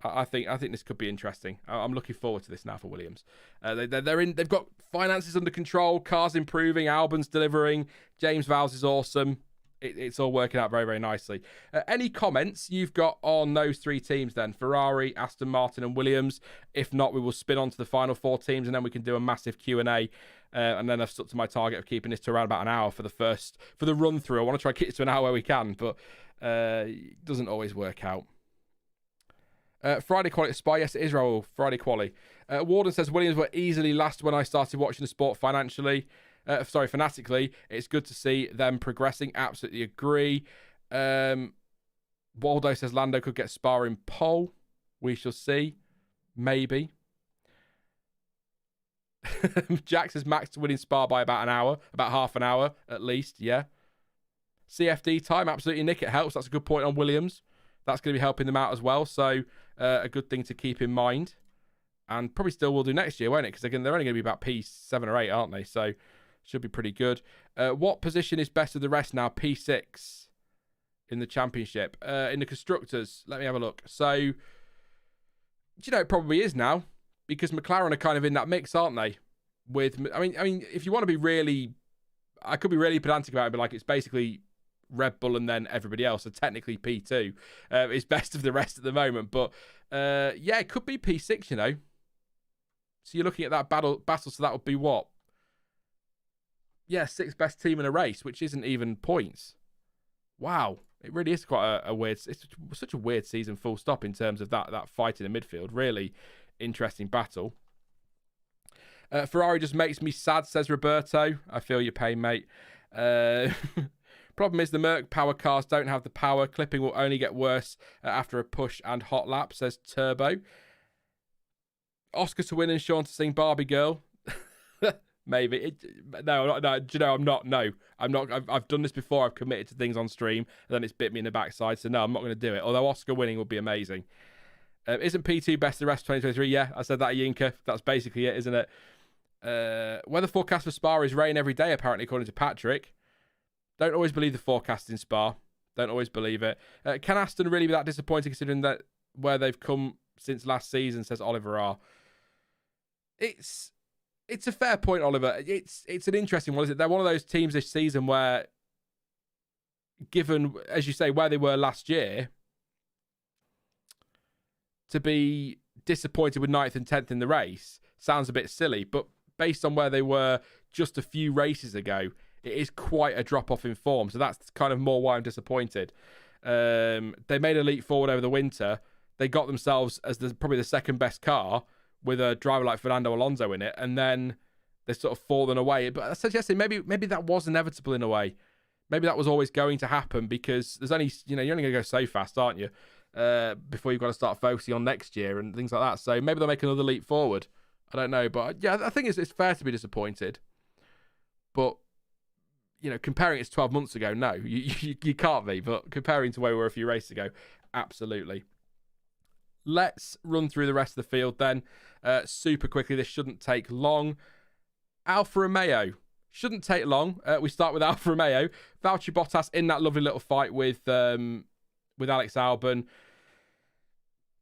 I think this could be interesting. I'm looking forward to this now for Williams. They've got finances under control, cars improving, Albon's delivering, James Vowles is awesome. It's all working out very, very nicely. Any comments you've got on those 3 teams then? Ferrari, Aston Martin and Williams. If not, we will spin on to the final 4 teams and then we can do a massive Q&A. And then I've stuck to my target of keeping this to around about an hour for the run through. I want to try to keep it to an hour where we can, but it doesn't always work out. Friday quality Spa, yes, it is Raoul. Friday quality. Warden says Williams were easily last when I started watching the sport fanatically. It's good to see them progressing. Absolutely agree. Waldo says Lando could get Spa in pole. We shall see. Maybe. Jack says Max winning Spa by about half an hour at least. Yeah. CFD time, absolutely, Nick. It helps. That's a good point on Williams. That's going to be helping them out as well. So a good thing to keep in mind. And probably still will do next year, won't it? Because again, they're only going to be about P7 or 8, aren't they? So should be pretty good. What position is best of the rest now? P6 in the championship. In the constructors, let me have a look. So, do you know, it probably is now because McLaren are kind of in that mix, aren't they? I mean, if you want to be really, I could be really pedantic about it, but like it's basically Red Bull and then everybody else. So technically P2 is best of the rest at the moment. But yeah, it could be P6, you know. So you're looking at that battle. So that would be what? Yeah, 6th best team in a race, which isn't even points. Wow. It really is quite a weird... It's such a weird season, full stop, in terms of that fight in the midfield. Really interesting battle. Ferrari just makes me sad, says Roberto. I feel your pain, mate. Problem is the Merc power cars don't have the power. Clipping will only get worse after a push and hot lap, says Turbo. Oscar to win and Sean to sing Barbie Girl. Maybe. No. Do you know, I'm not. No, I'm not. I've done this before. I've committed to things on stream, and then it's bit me in the backside. So no, I'm not going to do it. Although Oscar winning would be amazing. Isn't P2 best the rest of 2023? Yeah, I said that, Yinka. That's basically it, isn't it? Weather forecast for Spa is rain every day, apparently, according to Patrick. Don't always believe the forecast in Spa. Don't always believe it. Can Aston really be that disappointing, considering that where they've come since last season, says Oliver R. It's a fair point, Oliver. It's an interesting one, isn't it? They're one of those teams this season where, given, as you say, where they were last year, to be disappointed with 9th and 10th in the race sounds a bit silly, but based on where they were just a few races ago, it is quite a drop-off in form. So that's kind of more why I'm disappointed. They made a leap forward over the winter. They got themselves as probably the second best car with a driver like Fernando Alonso in it, and then they've sort of fallen away. But I said yesterday, maybe that was inevitable in a way. Maybe that was always going to happen, because there's only, you're only going to go so fast, aren't you? Before you've got to start focusing on next year and things like that. So maybe they'll make another leap forward. I don't know, but yeah, I think it's fair to be disappointed. But comparing it to 12 months ago, no, you can't be. But comparing to where we were a few races ago, absolutely. Let's run through the rest of the field then, super quickly. This shouldn't take long. Alfa Romeo shouldn't take long. We start with Alfa Romeo. Valtteri Bottas in that lovely little fight with Alex Albon.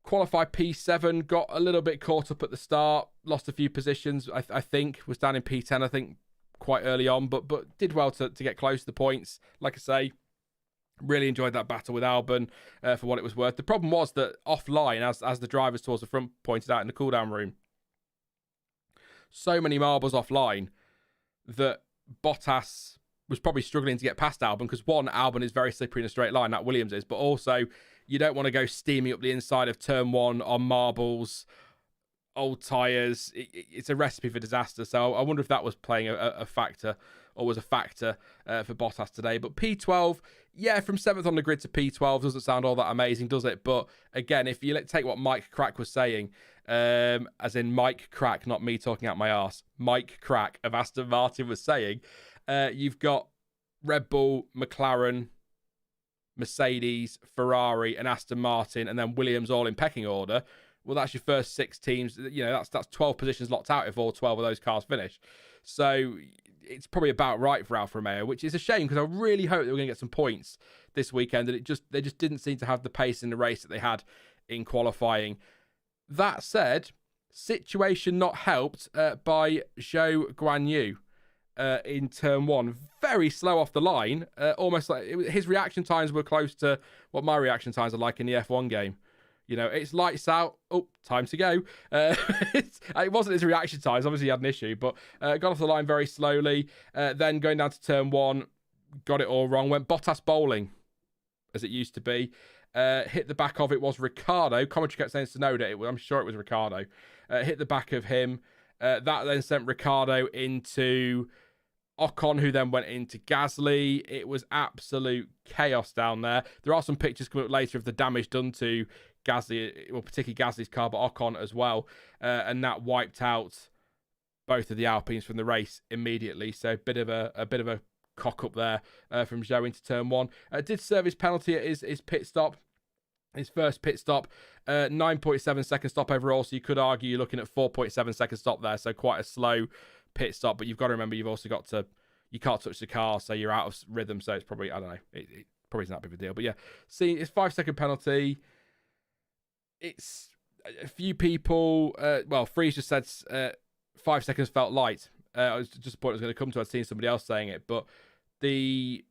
Qualified P7, got a little bit caught up at the start, lost a few positions. I think was down in P10. I think quite early on, but did well to get close to the points. Like I say, really enjoyed that battle with Albon for what it was worth. The problem was that offline, as the drivers towards the front pointed out in the cooldown room, so many marbles offline that Bottas was probably struggling to get past Albon, because one, Albon is very slippery in a straight line, that Williams is, but also you don't want to go steaming up the inside of turn 1 on marbles, old tyres. It's a recipe for disaster. So I wonder if that was playing a factor, or was a factor for Bottas today. But P12, yeah, from 7th on the grid to P12 doesn't sound all that amazing, does it? But again, if you take what Mike Crack was saying, as in Mike Crack, not me talking out my arse, Mike Crack of Aston Martin was saying, you've got Red Bull, McLaren, Mercedes, Ferrari, and Aston Martin, and then Williams all in pecking order. Well, that's your first 6 teams. That's 12 positions locked out if all 12 of those cars finish. So it's probably about right for Alfa Romeo, which is a shame, because I really hope they were going to get some points this weekend, and they just didn't seem to have the pace in the race that they had in qualifying. That said, situation not helped by Zhou Guanyu in turn 1. Very slow off the line, almost like his reaction times were close to what my reaction times are like in the F1 game. It's lights out. Oh, time to go. It wasn't his reaction times. Obviously, he had an issue, but got off the line very slowly. Then going down to turn 1, got it all wrong. Went Bottas bowling, as it used to be. Hit the back of it was Ricciardo. Commentary kept saying Tsunoda. I'm sure it was Ricciardo. Hit the back of him. That then sent Ricciardo into Ocon, who then went into Gasly. It was absolute chaos down there. There are some pictures coming up later of the damage done to Gasly, well, particularly Gasly's car, but Ocon as well. And that wiped out both of the Alpines from the race immediately. So a bit of a cock up there from Zhou into turn 1. Did serve his penalty at his pit stop. His first pit stop, 9.7 second stop overall. So you could argue you're looking at 4.7 second stop there. So quite a slow pit stop. But you've got to remember, you've also got to, you can't touch the car, so you're out of rhythm. So it's probably, I don't know, it probably isn't that big of a deal. But yeah, see, it's 5-second penalty. It's a few people, Freeze just said 5 seconds felt light. I was just a point I was going to come to. I'd seen somebody else saying it, but the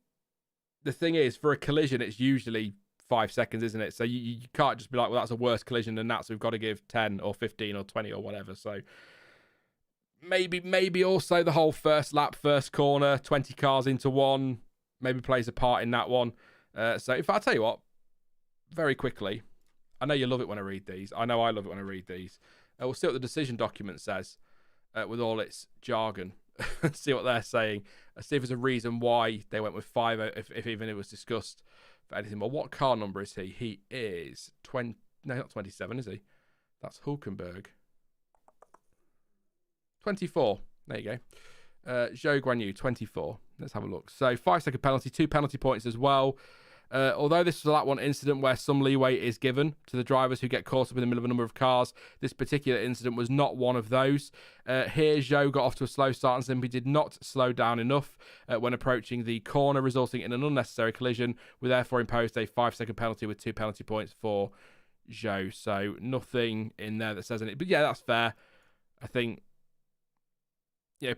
the thing is, for a collision, it's usually 5 seconds, isn't it? So you can't just be like, well, that's a worse collision than that, so we've got to give 10 or 15 or 20 or whatever. So maybe also the whole first lap, first corner, 20 cars into one, maybe plays a part in that one. So if I tell you what, very quickly, I know you love it when I read these. I know I love it when I read these. We'll see what the decision document says with all its jargon. See what they're saying. See if there's a reason why they went with 5, if even it was discussed for anything. Well, what car number is he? He is 20. No, not 27, is he? That's Hulkenberg. 24. There you go. Zhou Guanyu, 24. Let's have a look. So 5-second penalty, 2 penalty points as well. Although this was that one incident where some leeway is given to the drivers who get caught up in the middle of a number of cars, this particular incident was not one of those. Here, Zhou got off to a slow start and simply did not slow down enough when approaching the corner, resulting in an unnecessary collision. We therefore imposed a 5-second penalty with 2 penalty points for Zhou. So nothing in there that says anything. But yeah, that's fair. I think,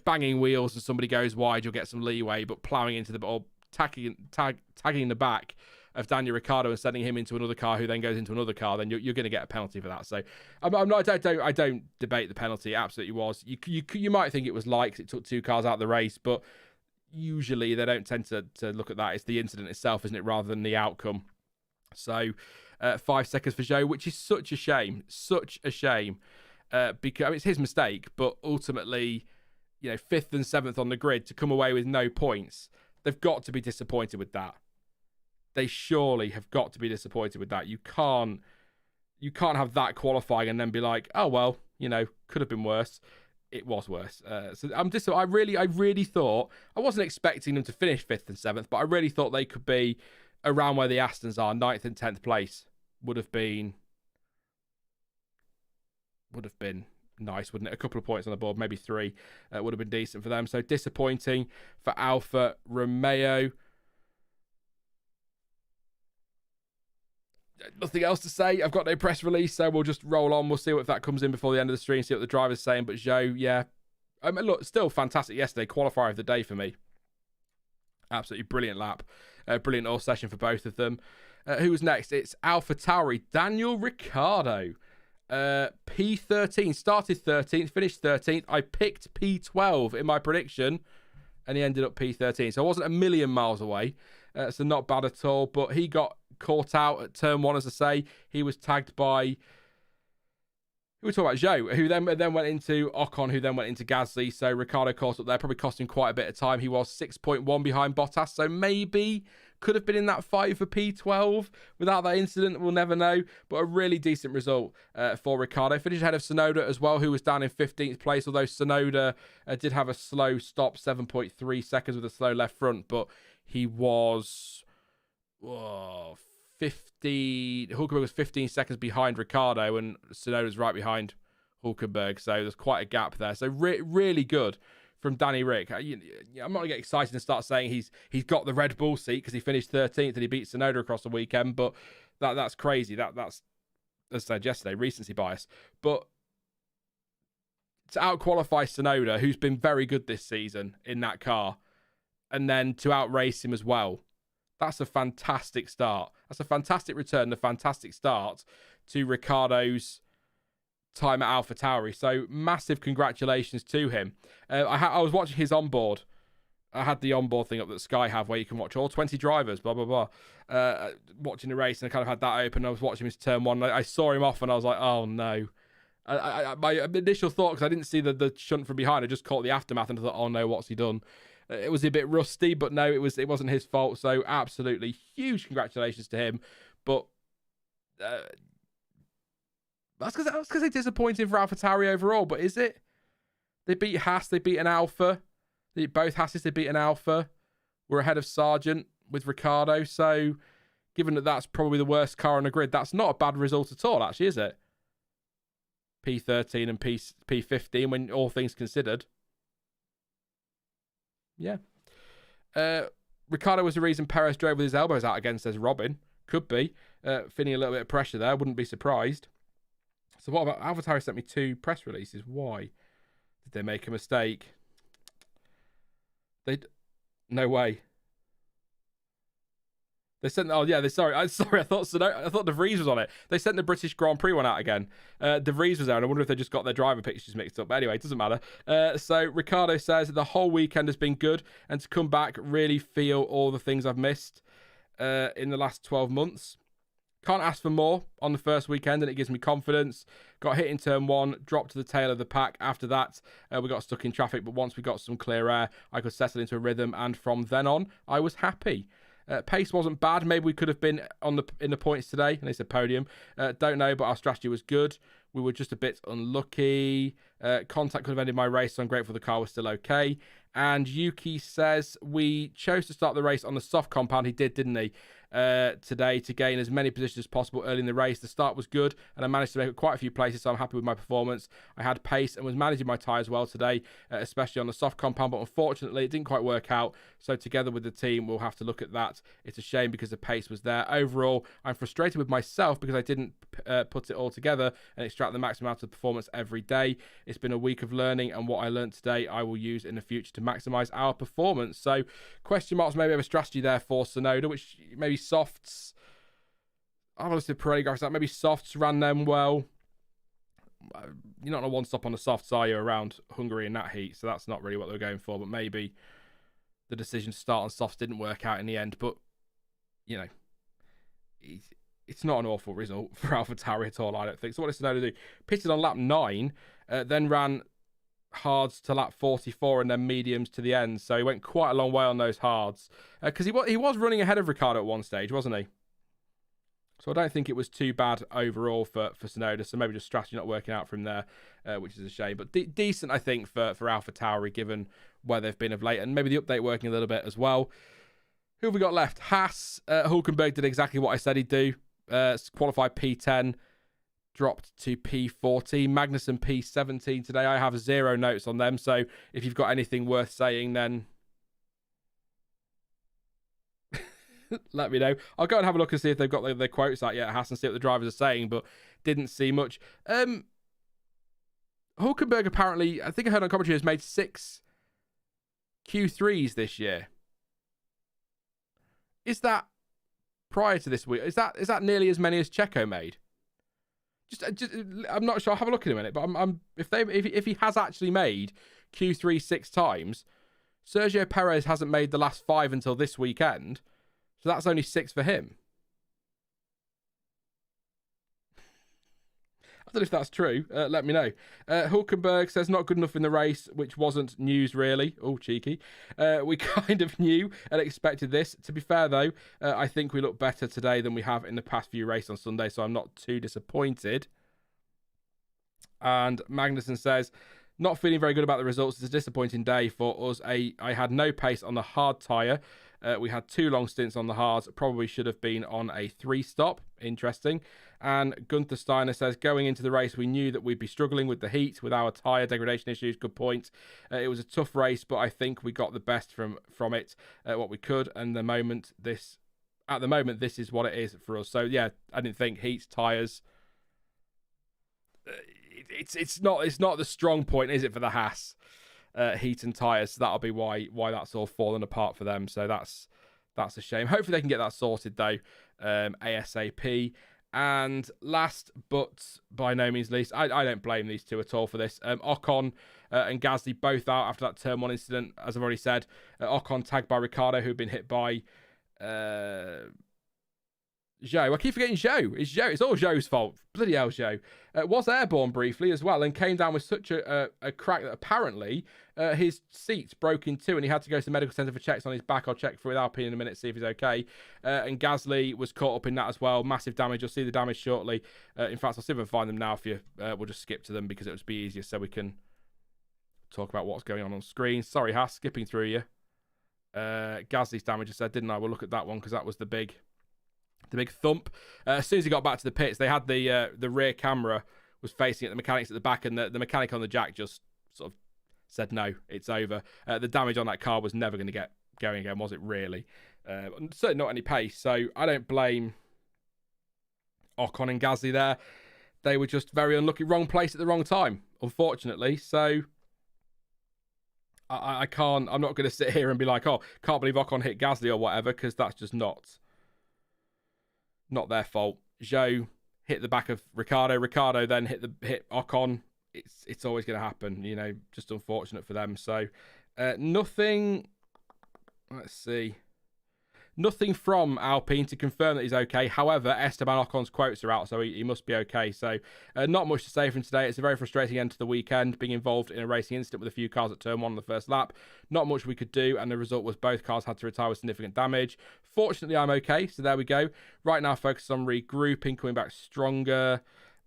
banging wheels and somebody goes wide, you'll get some leeway, but ploughing into the or tagging the back of Daniel Ricciardo and sending him into another car who then goes into another car, then you're going to get a penalty for that. So I don't debate the penalty. It absolutely was. You might think it was light 'cause it took 2 cars out of the race, but usually they don't tend to look at that. It's the incident itself, isn't it, rather than the outcome. So 5 seconds for Zhou, which is such a shame, because it's his mistake, but ultimately, 5th and 7th on the grid to come away with no points. They've got to be disappointed with that. They surely have got to be disappointed with that. You can't have that qualifying and then be like, oh well, could have been worse. It was worse. So I really thought, I wasn't expecting them to finish 5th and 7th, but I really thought they could be around where the Astons are. 9th and 10th place would have been nice, wouldn't it? A couple of points on the board, maybe 3, would have been decent for them. So disappointing for Alfa Romeo. Nothing else to say. I've got no press release, so we'll just roll on. We'll see if that comes in before the end of the stream, see what the driver's saying. But Zhou, yeah. Look, still fantastic yesterday. Qualifier of the day for me. Absolutely brilliant lap. Brilliant all session for both of them. Who was next? It's AlphaTauri. Daniel Ricciardo. P13, started 13th, finished 13th. I picked P12 in my prediction, and he ended up P13. So I wasn't a million miles away. So not bad at all. But he got caught out at turn 1, as I say. He was tagged by... We're talking about Zhou, who then went into Ocon, who then went into Gasly. So Ricciardo caught up there, probably cost him quite a bit of time. He was 6.1 behind Bottas, so maybe could have been in that fight for P12 without that incident. We'll never know, but a really decent result for Ricciardo. Finished ahead of Tsunoda as well, who was down in 15th place, although Tsunoda did have a slow stop, 7.3 seconds with a slow left front, but he was Hulkenberg was 15 seconds behind Ricciardo, and Tsunoda's right behind Hulkenberg, so there's quite a gap there. So really good from Danny Rick. I'm not going to get excited and start saying he's got the Red Bull seat because he finished 13th and he beat Tsunoda across the weekend, but that's crazy. That's, as I said yesterday, recency bias. But to out-qualify Tsunoda, who's been very good this season in that car, and then to outrace him as well, that's a fantastic start. That's a fantastic return, a fantastic start to Ricciardo's time at AlphaTauri. So massive congratulations to him. I was watching his onboard. I had the onboard thing up that Sky have where you can watch all 20 drivers, blah, blah, blah. Watching the race, and I kind of had that open. I was watching his turn 1. I saw him off and I was like, oh no. My initial thought, because I didn't see the shunt from behind, I just caught the aftermath and I thought, oh no, what's he done? It was a bit rusty, but no, it wasn't his fault. So absolutely huge congratulations to him. But that's because they're disappointing for AlphaTauri overall. But is it? They beat Haas. They beat an Alfa. Both Haas's. They beat an Alfa. We're ahead of Sargent with Ricciardo. So given that that's probably the worst car on the grid, that's not a bad result at all, actually, is it? P13 and P15 when all things considered. Yeah. Ricciardo was the reason Perez drove with his elbows out again, says Robin. Could be. Feeling a little bit of pressure there. Wouldn't be surprised. So what about AlphaTauri sent me 2 press releases. Why? Did they make a mistake? No way. They sent. Oh yeah, sorry. I thought De Vries was on it. They sent the British Grand Prix one out again. De Vries was there, and I wonder if they just got their driver pictures mixed up. But anyway, it doesn't matter. So Ricardo says the whole weekend has been good, and to come back, really feel all the things I've missed in the last 12 months. Can't ask for more on the first weekend, and it gives me confidence. Got hit in turn 1, dropped to the tail of the pack. After that, we got stuck in traffic, but once we got some clear air, I could settle into a rhythm, and from then on, I was happy. Pace wasn't bad. Maybe we could have been in the points today, and they said podium. Don't know, but our strategy was good. We were just a bit unlucky. Contact could have ended my race, so I'm grateful the car was still okay. And Yuki says we chose to start the race on the soft compound. He did, didn't he? Today to gain as many positions as possible early in the race. The start was good, and I managed to make it quite a few places, so I'm happy with my performance. I had pace and was managing my tyres well today, especially on the soft compound, but unfortunately it didn't quite work out. So together with the team, we'll have to look at that. It's a shame because the pace was there. Overall, I'm frustrated with myself because I didn't put it all together and extract the maximum out of performance every day. It's been a week of learning, and what I learned today I will use in the future to maximise our performance. So question marks, maybe have a strategy there for Tsunoda, which maybe softs. I've obviously Pirelli graphics that maybe softs ran them well. You're not on a one stop on the softs, are you, around Hungary in that heat? So that's not really what they're going for. But maybe the decision to start on softs didn't work out in the end. But you know, it's not an awful result for AlphaTauri at all, I don't think. So what does Tsunoda do? Pitted on lap 9, then ran hards to lap 44 and then mediums to the end. So he went quite a long way on those hards. Because he was running ahead of Ricciardo at one stage, wasn't he? So I don't think it was too bad overall for Tsunoda. So maybe just strategy not working out from there, which is a shame. But decent, I think, for AlphaTauri, given where they've been of late. And maybe the update working a little bit as well. Who have we got left? Haas. Hülkenberg did exactly what I said he'd do. Qualified P10. Dropped to P14. Magnussen P17 today. I have 0 notes on them. So if you've got anything worth saying, then let me know. I'll go and have a look and see if they've got their quotes out yet. Haas and see what the drivers are saying, but didn't see much. Hülkenberg apparently, I think I heard on commentary, has made 6 Q3s this year. Is that prior to this week? Is that nearly as many as Checo made? Just, I'm not sure. I'll have a look in a minute. But if he has actually made Q3 6 times, Sergio Perez hasn't made the last 5 until this weekend, so that's only 6 for him. I don't know if that's true. Let me know. Hülkenberg says not good enough in the race, which wasn't news really. Oh, cheeky. We kind of knew and expected this. To be fair, though, I think we look better today than we have in the past few races on Sunday, so I'm not too disappointed. And Magnussen says, not feeling very good about the results. It's a disappointing day for us. I had no pace on the hard tyre. We had 2 long stints on the hards. Probably should have been on a 3-stop. Interesting. And Gunther Steiner says, going into the race, we knew that we'd be struggling with the heat, with our tyre degradation issues. Good point. It was a tough race, but I think we got the best from it, what we could. And at the moment, this is what it is for us. So yeah, I didn't think heat, tyres. It's not the strong point, is it, for the Haas? Heat and tyres. So that'll be why that's all fallen apart for them. So that's a shame. Hopefully they can get that sorted though, ASAP. And last but by no means least, I don't blame these two at all for this. Ocon and Gasly both out after that turn 1 incident, as I've already said. Ocon tagged by Ricciardo, who'd been hit by Zhou. I keep forgetting Zhou. It's all Zhou's fault. Bloody hell, Zhou. Was airborne briefly as well and came down with such a crack that apparently his seat broke in 2 and he had to go to the medical centre for checks on his back. I'll check with Alpine in a minute, see if he's okay. And Gasly was caught up in that as well. Massive damage. You'll see the damage shortly. In fact, I'll see if I can find them now for you. We'll just skip to them because it would be easier so we can talk about what's going on screen. Sorry, Haas, skipping through you. Gasly's damage, I said, didn't I? We'll look at that one because that was the big thump. As soon as he got back to the pits, they had the rear camera was facing at the mechanics at the back, and the mechanic on the jack just sort of said, no, it's over. The damage on that car was never going to get going again, was it really? Certainly not any pace, so I don't blame Ocon and Gasly there. They were just very unlucky. Wrong place at the wrong time, unfortunately. So I'm not going to sit here and be like, oh, can't believe Ocon hit Gasly or whatever, because that's just not not their fault. Zhou hit the back of Ricardo. Ricardo then hit Ocon. It's always going to happen, you know, just unfortunate for them. So nothing, let's see. Nothing from Alpine to confirm that he's okay. However, Esteban Ocon's quotes are out, so he must be okay. So not much to say from today. It's a very frustrating end to the weekend, being involved in a racing incident with a few cars at turn 1 on the first lap. Not much we could do, and the result was both cars had to retire with significant damage. Fortunately, I'm okay, so there we go. Right now, focus on regrouping, coming back stronger.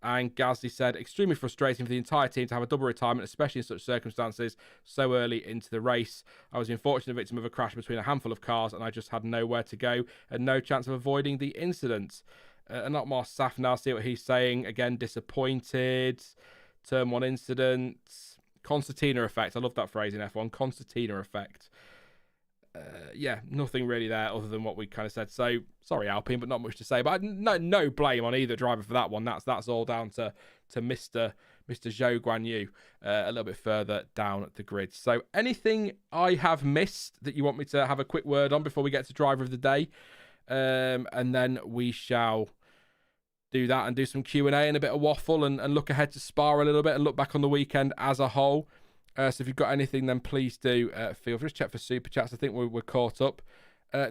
And Gasly said, extremely frustrating for the entire team to have a double retirement, especially in such circumstances, so early into the race. I was the unfortunate victim of a crash between a handful of cars, and I just had nowhere to go and no chance of avoiding the incident. And not more Saf now, see what he's saying. Again, disappointed. Turn 1 incident. Concertina effect. I love that phrase in F1. Concertina effect. Yeah, nothing really there other than what we kind of said. So, sorry, Alpine, but not much to say. But no blame on either driver for that one. That's all down to Mr. Zhou Guanyu a little bit further down the grid. So, anything I have missed that you want me to have a quick word on before we get to driver of the day? And then we shall do that and do some Q&A and a bit of waffle and look ahead to Spa a little bit and look back on the weekend as a whole. So if you've got anything, then please do feel free to check for super chats. I think we're caught up.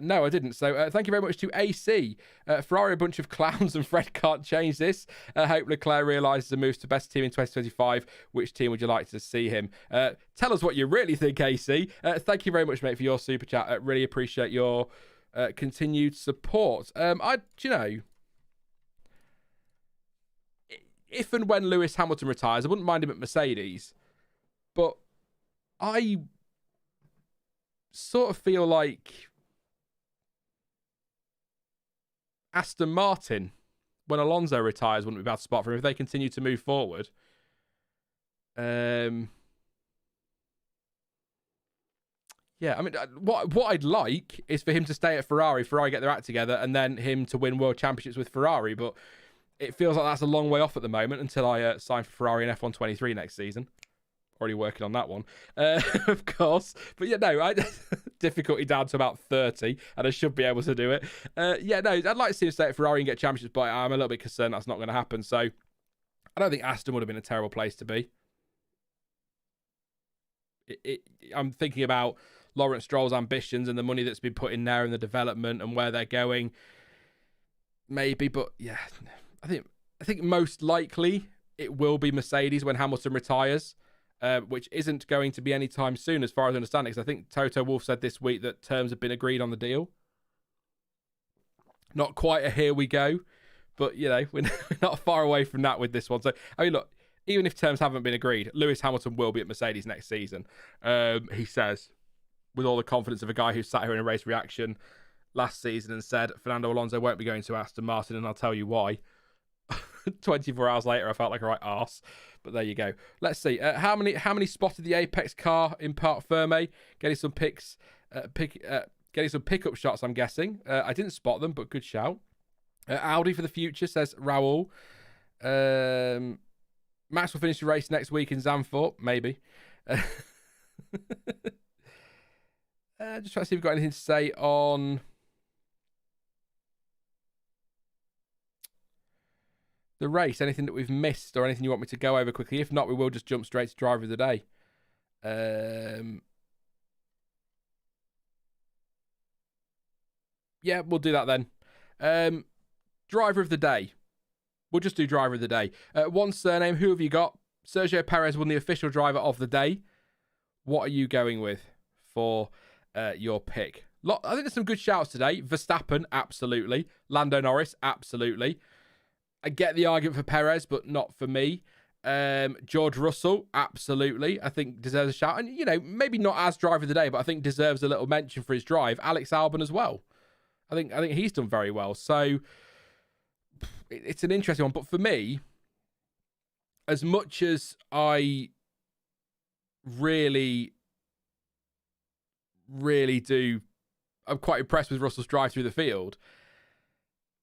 No, I didn't. So thank you very much to AC. Ferrari, a bunch of clowns, and Fred can't change this. Hope Leclerc realises and moves to best team in 2025. Which team would you like to see him? Tell us what you really think, AC. Thank you very much, mate, for your super chat. Really appreciate your continued support. You know, if and when Lewis Hamilton retires, I wouldn't mind him at Mercedes. But I sort of feel like Aston Martin, when Alonso retires, wouldn't be a bad spot for him if they continue to move forward. Yeah, I mean, what I'd like is for him to stay at Ferrari get their act together, and then him to win world championships with Ferrari. But it feels like that's a long way off at the moment until I sign for Ferrari in F1 23 next season. Already working on that one, of course. But yeah, no, difficulty down to about 30, and I should be able to do it. Yeah, no, I'd like to see him stay at Ferrari and get championships, but I'm a little bit concerned that's not going to happen. So I don't think Aston would have been a terrible place to be. I'm thinking about Lawrence Stroll's ambitions and the money that's been put in there and the development and where they're going. Maybe, but yeah, I think most likely it will be Mercedes when Hamilton retires. Which isn't going to be anytime soon, as far as I understand it, because I think Toto Wolff said this week that terms have been agreed on the deal. Not quite a here we go, but, you know, we're not far away from that with this one. So, I mean, look, even if terms haven't been agreed, Lewis Hamilton will be at Mercedes next season, he says, with all the confidence of a guy who sat here in a race reaction last season and said, Fernando Alonso won't be going to Aston Martin, and I'll tell you why. 24 hours later, I felt like a right arse. But there you go. Let's see. How many spotted the Apex car in Parc Ferme? Getting some pics, getting some pickup shots, I'm guessing. I didn't spot them, but good shout. Audi for the future, says Raoul. Max will finish the race next week in Zandvoort, maybe. Just trying to see if we've got anything to say on the race, anything that we've missed or anything you want me to go over quickly. If not, we will just jump straight to driver of the day. Yeah, we'll do that then. Driver of the day. We'll just do driver of the day. One surname. Who have you got? Sergio Perez won the official driver of the day. What are you going with for your pick? I think there's some good shouts today. Verstappen, absolutely. Lando Norris, absolutely. I get the argument for Perez, but not for me. George Russell, absolutely. I think deserves a shout. And, you know, maybe not as driver of the day, but I think deserves a little mention for his drive. Alex Albon as well. I think he's done very well. So it's an interesting one. But for me, as much as I really do, I'm quite impressed with Russell's drive through the field.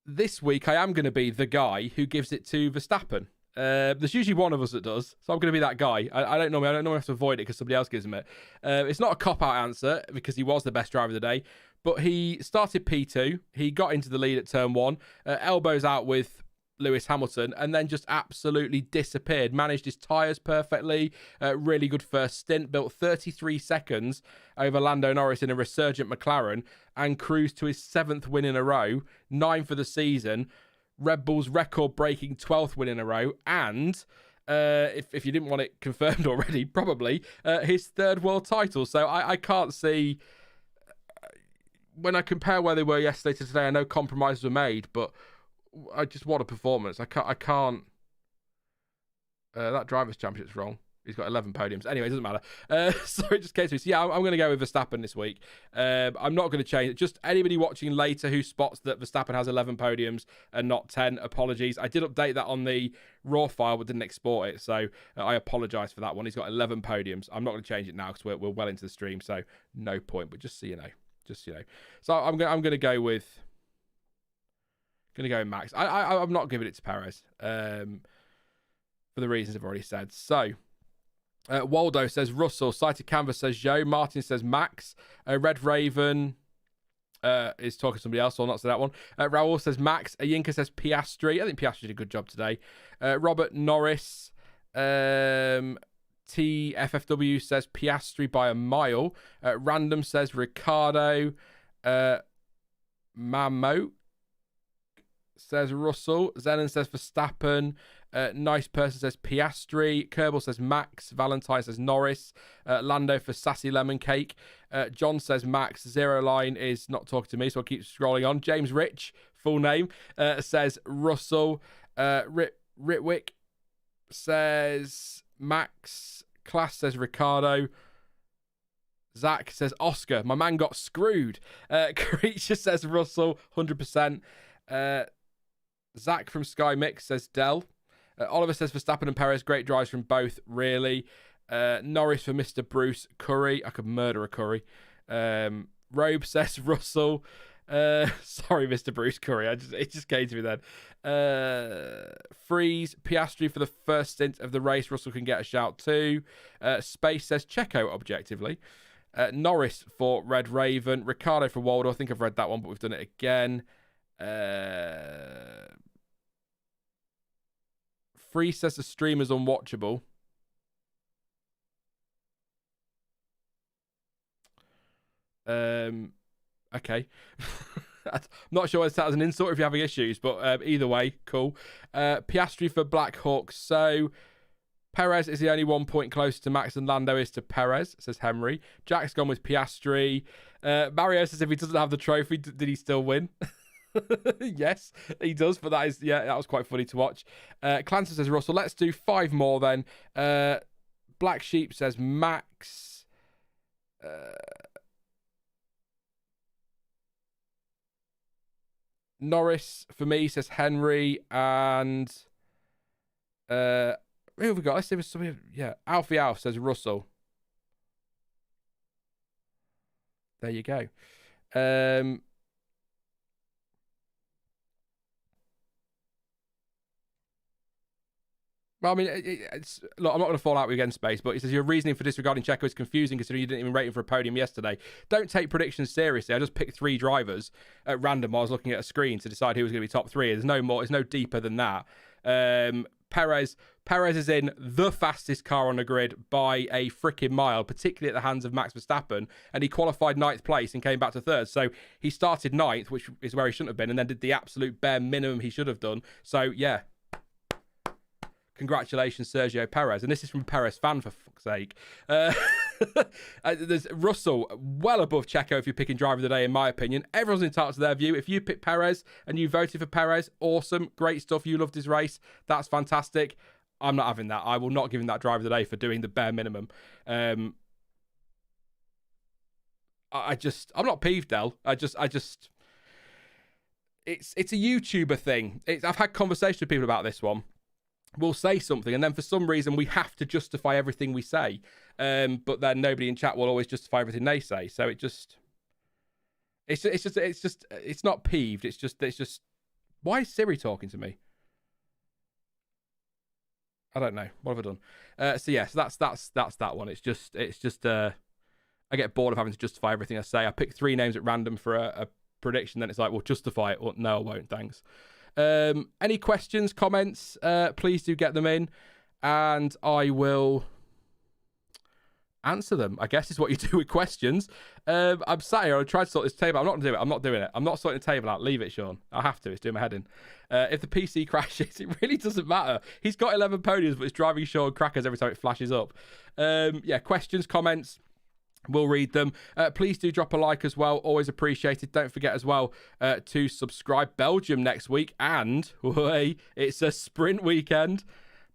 This week, I am going to be the guy who gives it to Verstappen. There's usually one of us that does, so I'm going to be that guy. I don't normally have to avoid it because somebody else gives him it. It's not a cop-out answer because he was the best driver of the day, but he started P2. He got into the lead at turn 1, elbows out with Lewis Hamilton, and then just absolutely disappeared. Managed his tyres perfectly. Really good first stint. Built 33 seconds over Lando Norris in a resurgent McLaren and cruised to his 7th win in a row, 9 for the season. Red Bull's record-breaking 12th win in a row, and if you didn't want it confirmed already, probably his 3rd world title. So I can't see, when I compare where they were yesterday to today, I know compromises were made, but what a performance. I can't. That driver's championship's wrong. He's got 11 podiums. Anyway, it doesn't matter. So it just came to me. So yeah, I'm going to go with Verstappen this week. I'm not going to change it. Just anybody watching later who spots that Verstappen has 11 podiums and not 10, apologies. I did update that on the raw file, but didn't export it. So I apologise for that one. He's got 11 podiums. I'm not going to change it now because we're well into the stream. So no point. But just so you know. So I'm going to go with. Going to go with Max. I'm not giving it to Perez for the reasons I've already said. So. Waldo says Russell. Cited Canvas says Joe. Martin says Max. Red Raven is talking to somebody else, so I'll not say that one. Raul says Max. Yinka says Piastri. I think Piastri did a good job today. Robert Norris. TFFW says Piastri by a mile. Random says Ricardo. Mamo says Russell. Zenon says Verstappen. Nice Person says Piastri. Kerbal says Max. Valentine says Norris. Lando for Sassy Lemon Cake. John says Max. Zero Line is not talking to me, so I'll keep scrolling on. James Rich, full name, says Russell. Ritwick says Max. Class says Ricardo. Zach says Oscar. My man got screwed. Creature says Russell, 100%. Zach from Sky Mix says Dell. Oliver says Verstappen and Perez, great drives from both, really. Norris for Mr. Bruce Curry. I could murder a Curry. Robe says Russell. Sorry, Mr. Bruce Curry. It just came to me then. Freeze. Piastri for the first stint of the race. Russell can get a shout too. Space says Checo, objectively. Norris for Red Raven. Ricardo for Waldo. I think I've read that one, but we've done it again. Free says the stream is unwatchable. Okay. I'm not sure whether that as an insult if you're having issues, but either way, cool. Piastri for Black Hawk. So Perez is the only 1 point closer to Max than Lando is to Perez, says Henry. Jack's gone with Piastri. Mario says if he doesn't have the trophy, did he still win? Yes, he does, but that was quite funny to watch. Clancy says Russell. Let's do 5 more then. Black Sheep says Max. Norris for me says Henry, and who have we got? Let's see if somebody. Yeah, Alfie Alf says Russell. There you go. Well, I mean, look, I'm not going to fall out with you again, Space, but he says your reasoning for disregarding Checo is confusing considering you didn't even rate him for a podium yesterday. Don't take predictions seriously. I just picked 3 drivers at random while I was looking at a screen to decide who was going to be top 3. There's no more. It's no deeper than that. Perez is in the fastest car on the grid by a freaking mile, particularly at the hands of Max Verstappen, and he qualified 9th place and came back to 3rd. So he started 9th, which is where he shouldn't have been, and then did the absolute bare minimum he should have done. So, yeah. Congratulations, Sergio Perez. And this is from a Perez fan, for fuck's sake. There's Russell, well above Checo if you're picking driver of the day, in my opinion. Everyone's entitled to their view. If you pick Perez and you voted for Perez, awesome, great stuff. You loved his race. That's fantastic. I'm not having that. I will not give him that driver of the day for doing the bare minimum. I'm not peeved, Del. It's a YouTuber thing. I've had conversations with people about this one. We'll say something, and then for some reason we have to justify everything we say. But then nobody in chat will always justify everything they say. So it's not peeved. It's just. Why is Siri talking to me? I don't know. What have I done? So that's that one. It's just I get bored of having to justify everything I say. I pick 3 names at random for a prediction, then it's like, well, justify it. Or no, I won't. Thanks. Any questions, comments? Please do get them in, and I will answer them, I guess, is what you do with questions. I'm sat here. I tried to sort this table. I'm not going to do it. I'm not doing it. I'm not sorting the table out. Leave it, Sean. I have to. It's doing my head in. If the PC crashes, it really doesn't matter. He's got 11 podiums, but it's driving Sean crackers every time it flashes up. Yeah, questions, comments. We'll read them. Please do drop a like as well. Always appreciated. Don't forget as well to subscribe. Belgium next week. And it's a sprint weekend.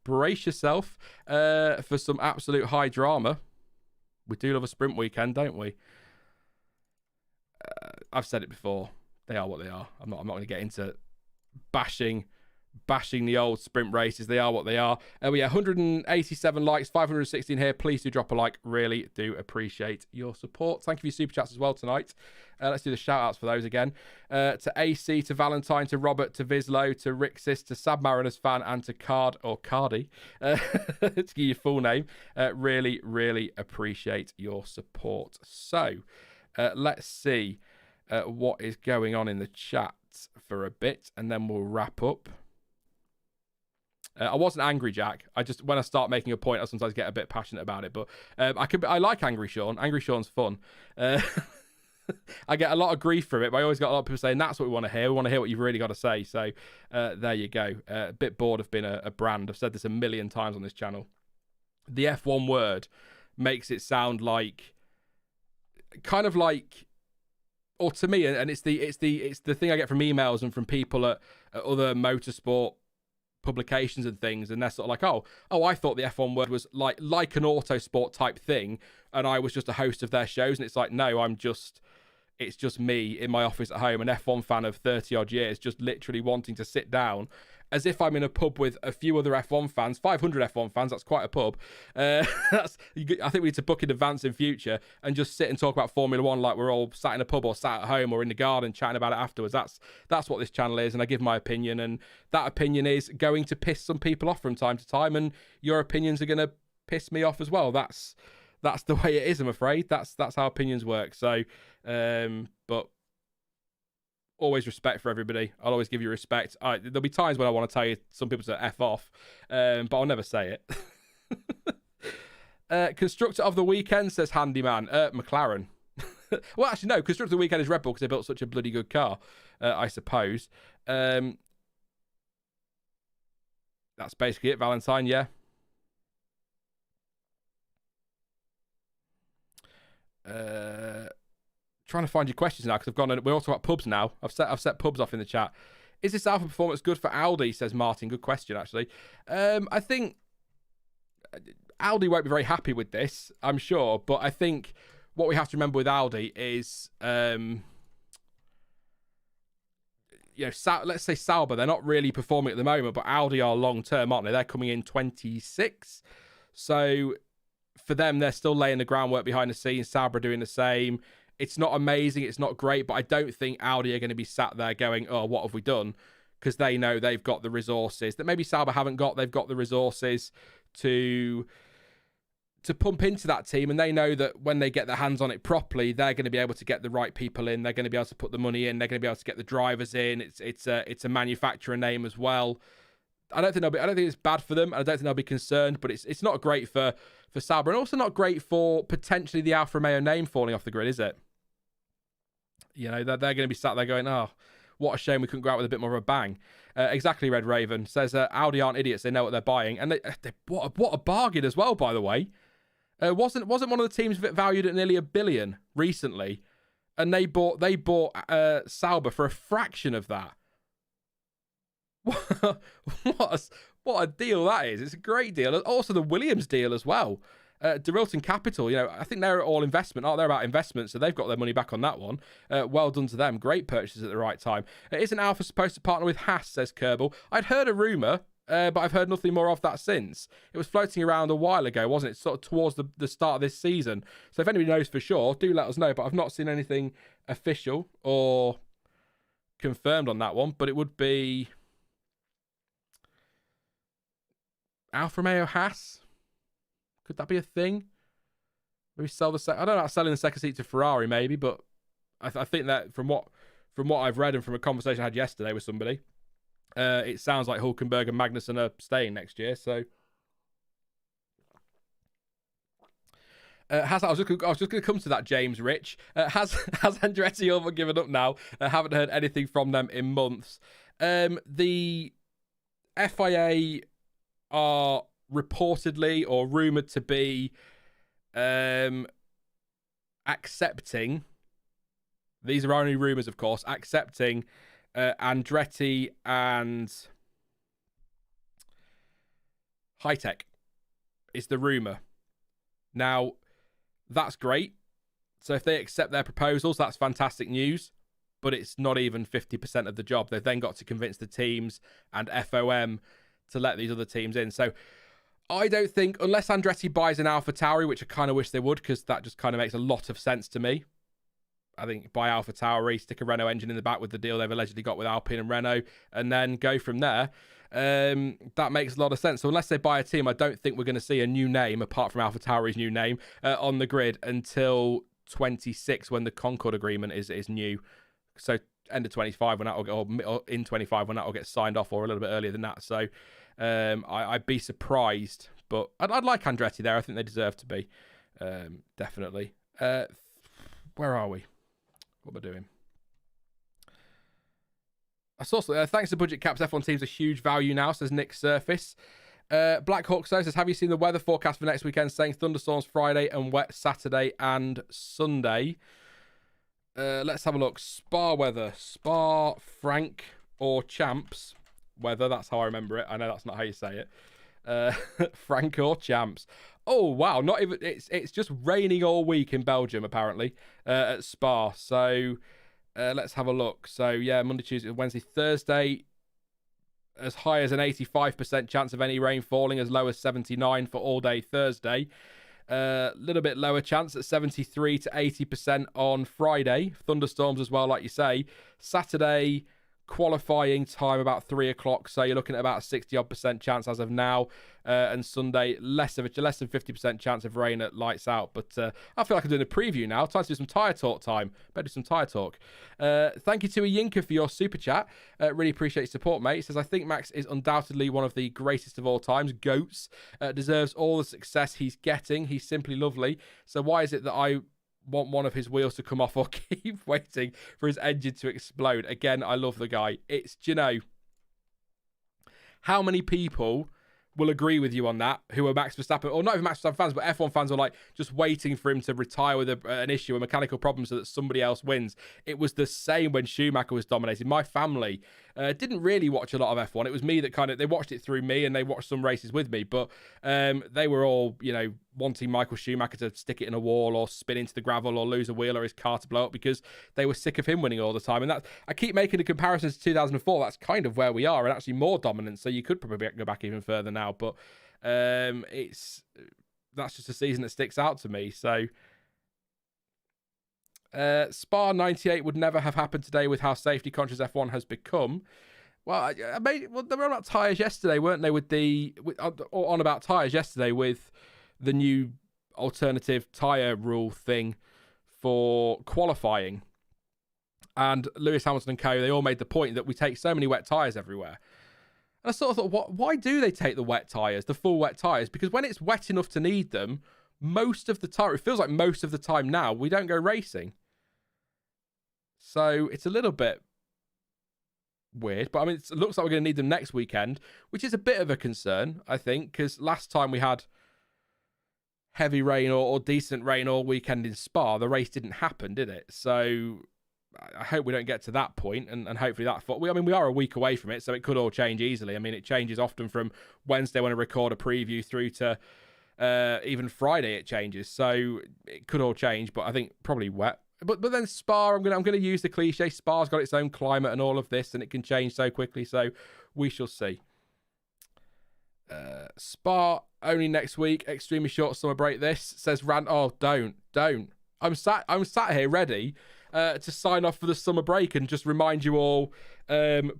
Brace yourself for some absolute high drama. We do love a sprint weekend, don't we? I've said it before. They are what they are. I'm not going to get into bashing the old sprint races. They are what they are. We have 187 likes, 516 here. Please do drop a like. Really do appreciate your support. Thank you for your super chats as well tonight. Let's do the shout outs for those again. To AC, to Valentine, to Robert, to Vislo, to Rixis, to Sab Mariners fan, and to Card or Cardi. To give you your full name. Really, really appreciate your support. So let's see what is going on in the chat for a bit, and then we'll wrap up. I wasn't angry, Jack. I just, when I start making a point, I sometimes get a bit passionate about it. But I like Angry Sean. Angry Sean's fun. I get a lot of grief from it, but I always got a lot of people saying that's what we want to hear. We want to hear what you've really got to say. So there you go. A bit bored of being a brand. I've said this a million times on this channel. The F1 word makes it sound like, kind of like, or to me, and it's the thing I get from emails and from people at other motorsport publications and things, and they're sort of like, oh, I thought the F1 word was like an autosport type thing, and I was just a host of their shows. And it's like, no, it's just me in my office at home, an F1 fan of 30 odd years, just literally wanting to sit down as if I'm in a pub with a few other F1 fans, 500 F1 fans. That's quite a pub. I think we need to book in advance in future and just sit and talk about Formula One like we're all sat in a pub or sat at home or in the garden chatting about it afterwards. That's what this channel is, and I give my opinion, and that opinion is going to piss some people off from time to time, and your opinions are going to piss me off as well. That's the way it is, I'm afraid. That's how opinions work. So, but always respect for everybody. I'll always give you respect. There'll be times when I want to tell you some people to F off, but I'll never say it. Constructor of the weekend, says Handyman. McLaren. Well, actually, no. Constructor of the weekend is Red Bull because they built such a bloody good car, I suppose. That's basically it, Valentine, yeah. Trying to find your questions now because I've gone. We're also about pubs now. I've set pubs off in the chat. Is this Alpha performance good for Audi? Says Martin. Good question, actually. I think Audi won't be very happy with this, I'm sure. But I think what we have to remember with Audi is, let's say Sauber. They're not really performing at the moment, but Audi are long term, aren't they? They're coming in 26. So for them, they're still laying the groundwork behind the scenes. Sauber are doing the same. It's not amazing, it's not great, but I don't think Audi are going to be sat there going, oh, what have we done? Because they know they've got the resources that maybe Sauber haven't got. They've got the resources to pump into that team, and they know that when they get their hands on it properly, they're going to be able to get the right people in. They're going to be able to put the money in. They're going to be able to get the drivers in. It's a manufacturer name as well. I don't think it's bad for them. I don't think they'll be concerned, but it's not great for Sauber, and also not great for potentially the Alfa Romeo name falling off the grid, is it? You know, they're going to be sat there going, oh, what a shame we couldn't go out with a bit more of a bang. Exactly, Red Raven says Audi aren't idiots. They know what they're buying, and what a bargain as well. By the way, wasn't one of the teams valued at nearly $1 billion recently, and they bought Sauber for a fraction of that. What a deal that is! It's a great deal. Also, the Williams deal as well. DeRilton Capital, I think they're all investment, aren't they? About investment, so they've got their money back on that one. Well done to them. Great purchases at the right time. Isn't Alfa supposed to partner with Haas, says Kerbal? I'd heard a rumour, but I've heard nothing more of that since. It was floating around a while ago, wasn't it? Sort of towards the start of this season. So if anybody knows for sure, do let us know. But I've not seen anything official or confirmed on that one. But it would be Alfa Romeo Haas? Could that be a thing? Maybe sell the I don't know about selling the second seat to Ferrari, maybe, but I think that from what I've read and from a conversation I had yesterday with somebody, it sounds like Hülkenberg and Magnussen are staying next year. So, I was just going to come to that, James Rich. Has Andretti all given up now? I haven't heard anything from them in months. The FIA are reportedly or rumoured to be accepting, these are only rumours of course, accepting Andretti and High-Tech is the rumour. Now, that's great. So if they accept their proposals, that's fantastic news. But it's not even 50% of the job. They've then got to convince the teams and FOM to let these other teams in. So I don't think, unless Andretti buys an AlphaTauri, which I kind of wish they would, because that just kind of makes a lot of sense to me. I think buy AlphaTauri, stick a Renault engine in the back with the deal they've allegedly got with Alpine and Renault, and then go from there. That makes a lot of sense. So unless they buy a team, I don't think we're going to see a new name, apart from AlphaTauri's new name, on the grid until 26, when the Concord agreement is new. So end of 25 when that will get, or in 25 when that will get signed off, or a little bit earlier than that. So I'd be surprised, but I'd like Andretti there. I think they deserve to be, definitely. Where are we? What am I doing? I saw thanks to budget caps, F1 teams are huge value now, says Nick Surface. Black Hawk says, have you seen the weather forecast for next weekend, saying thunderstorms Friday and wet Saturday and Sunday? Let's have a look. Spa weather. Spa, Frank, or Champs weather. That's how I remember it. I know that's not how you say it. Frank or Champs. Oh, wow. Not even. It's just raining all week in Belgium, apparently, at Spa. So let's have a look. So, yeah, Monday, Tuesday, Wednesday, Thursday, as high as an 85% chance of any rain falling, as low as 79 for all day Thursday. A little bit lower chance at 73 to 80% on Friday. Thunderstorms as well, like you say. Saturday, qualifying time about 3 o'clock, so you're looking at about a 60-odd% chance as of now. And Sunday, less than 50% chance of rain at lights out. But I feel like I'm doing a preview now. Time to do some tyre talk time. Better do some tyre talk. Thank you to Yinka for your super chat. Really appreciate your support, mate. He says, I think Max is undoubtedly one of the greatest of all times. Goats. Deserves all the success he's getting. He's simply lovely. So why is it that I want one of his wheels to come off or keep waiting for his engine to explode? Again, I love the guy. It's, you know, how many people will agree with you on that, who are Max Verstappen, or not even Max Verstappen fans, but F1 fans are like just waiting for him to retire with an issue, a mechanical problem, so that somebody else wins. It was the same when Schumacher was dominating. My family didn't really watch a lot of F1. It was me that they watched it through me, and they watched some races with me, but they were all, you know, wanting Michael Schumacher to stick it in a wall or spin into the gravel or lose a wheel or his car to blow up, because they were sick of him winning all the time. And that, I keep making the comparisons to 2004. That's kind of where we are, and actually more dominant. So you could probably go back even further now, but that's just a season that sticks out to me. So Spa 98 would never have happened today with how safety conscious F1 has become. Well, they were on about tyres yesterday, weren't they? On about tyres yesterday with the new alternative tyre rule thing for qualifying. And Lewis Hamilton and co, they all made the point that we take so many wet tyres everywhere. And I sort of thought, why do they take the wet tyres, the full wet tyres? Because when it's wet enough to need them, most of the time, it feels like most of the time now, we don't go racing. So it's a little bit weird, but I mean, it looks like we're going to need them next weekend, which is a bit of a concern, I think, because last time we had heavy rain or decent rain all weekend in Spa, the race didn't happen, did it? So I hope we don't get to that point, and hopefully we are a week away from it, so it could all change easily. I mean, it changes often from Wednesday when I record a preview through to even Friday it changes, so it could all change, but I think probably wet. But then Spa, I'm gonna use the cliche. Spa's got its own climate and all of this, and it can change so quickly. So we shall see. Spa only next week. Extremely short summer break. This says Rand. Oh, don't. I'm sat here ready to sign off for the summer break and just remind you all,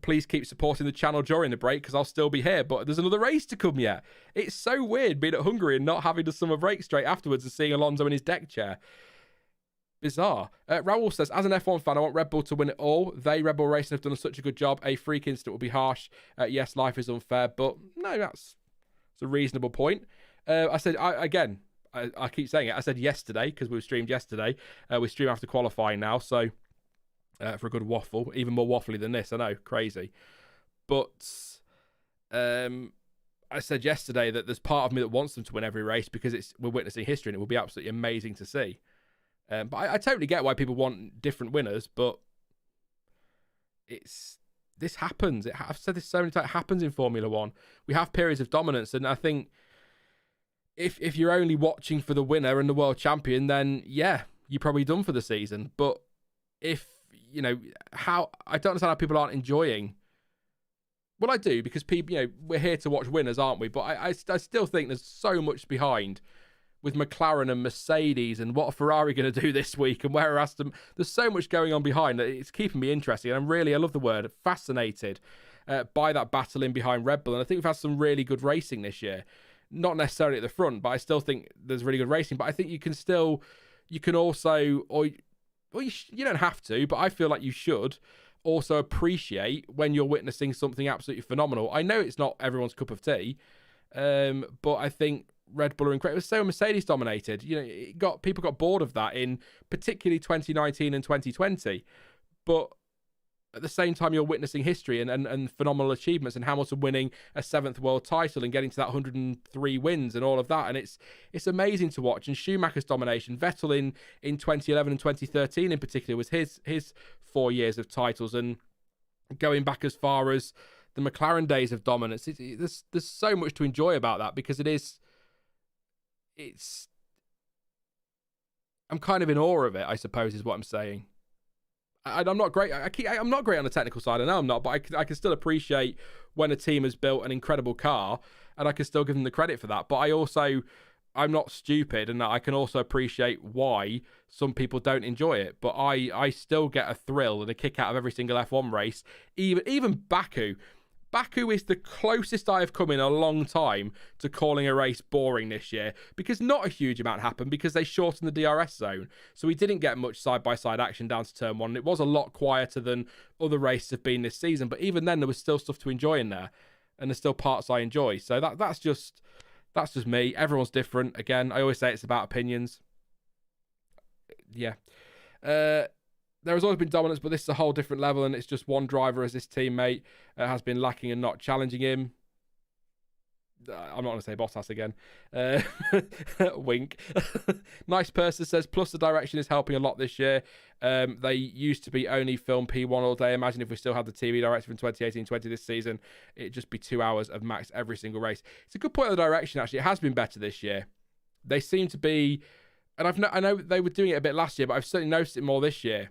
please keep supporting the channel during the break because I'll still be here. But there's another race to come yet. It's so weird being at Hungary and not having the summer break straight afterwards and seeing Alonso in his deck chair. Bizarre. Raul says, as an F1 fan, I want Red Bull to win it all. Red Bull Racing have done such a good job. A freak incident will be harsh. Yes, life is unfair, but no, that's a reasonable point. I said, I keep saying it. I said yesterday, because we streamed yesterday. We stream after qualifying now, so for a good waffle. Even more waffly than this, I know. Crazy. But I said yesterday that there's part of me that wants them to win every race because we're witnessing history and it will be absolutely amazing to see. But I totally get why people want different winners, but this happens. I've said this so many times. It happens in Formula One. We have periods of dominance, and I think if you're only watching for the winner and the world champion, then yeah, you're probably done for the season. But if I don't understand how people aren't enjoying. Well, I do, because people, we're here to watch winners, aren't we? But I still think there's so much behind with McLaren and Mercedes and what are Ferrari going to do this week and where are Aston. There's so much going on behind that it's keeping me interested. And I love the word, fascinated by that battle in behind Red Bull. And I think we've had some really good racing this year. Not necessarily at the front, but I still think there's really good racing. But I think you can also, or you don't have to, but I feel like you should also appreciate when you're witnessing something absolutely phenomenal. I know it's not everyone's cup of tea, but I think Red Bull are incredible. It was so Mercedes dominated. People got bored of that in particularly 2019 and 2020. But at the same time, you're witnessing history and phenomenal achievements, and Hamilton winning a 7th world title and getting to that 103 wins and all of that. And it's amazing to watch. And Schumacher's domination, Vettel in 2011 and 2013 in particular, was his 4 years of titles, and going back as far as the McLaren days of dominance. There's so much to enjoy about that, because I'm kind of in awe of it, I suppose, is what I'm saying. I'm not great. I'm not great on the technical side. I know I'm not, but I can still appreciate when a team has built an incredible car, and I can still give them the credit for that. But I'm not stupid, and I can also appreciate why some people don't enjoy it. But I still get a thrill and a kick out of every single F1 race. Even Baku. Baku is the closest I have come in a long time to calling a race boring this year, because not a huge amount happened because they shortened the DRS zone. So we didn't get much side-by-side action down to turn one. And it was a lot quieter than other races have been this season. But even then, there was still stuff to enjoy in there. And there's still parts I enjoy. So that's just me. Everyone's different. Again, I always say it's about opinions. Yeah. There has always been dominance, but this is a whole different level, and it's just one driver as this teammate has been lacking and not challenging him. I'm not going to say Bottas again. Wink. Nice person says, plus the direction is helping a lot this year. They used to be only film P1 all day. Imagine if we still had the TV directive in 2018-20 this season. It'd just be 2 hours of Max every single race. It's a good point of the direction, actually. It has been better this year. They seem to be, and I know they were doing it a bit last year, but I've certainly noticed it more this year.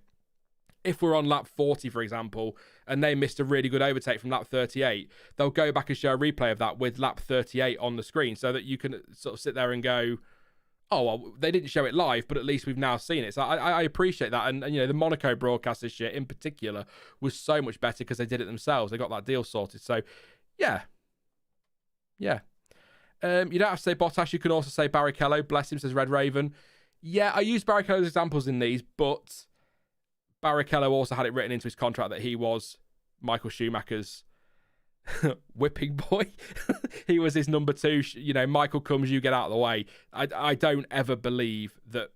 If we're on lap 40, for example, and they missed a really good overtake from lap 38, they'll go back and show a replay of that with lap 38 on the screen, so that you can sort of sit there and go, oh, well, they didn't show it live, but at least we've now seen it. So I appreciate that. And the Monaco broadcast this year in particular was so much better because they did it themselves. They got that deal sorted. So, yeah. You don't have to say Bottas. You can also say Barrichello. Bless him, says Red Raven. Yeah, I used Barrichello's examples in these, but Barrichello also had it written into his contract that he was Michael Schumacher's whipping boy. He was his number two. Michael comes, you get out of the way. I don't ever believe that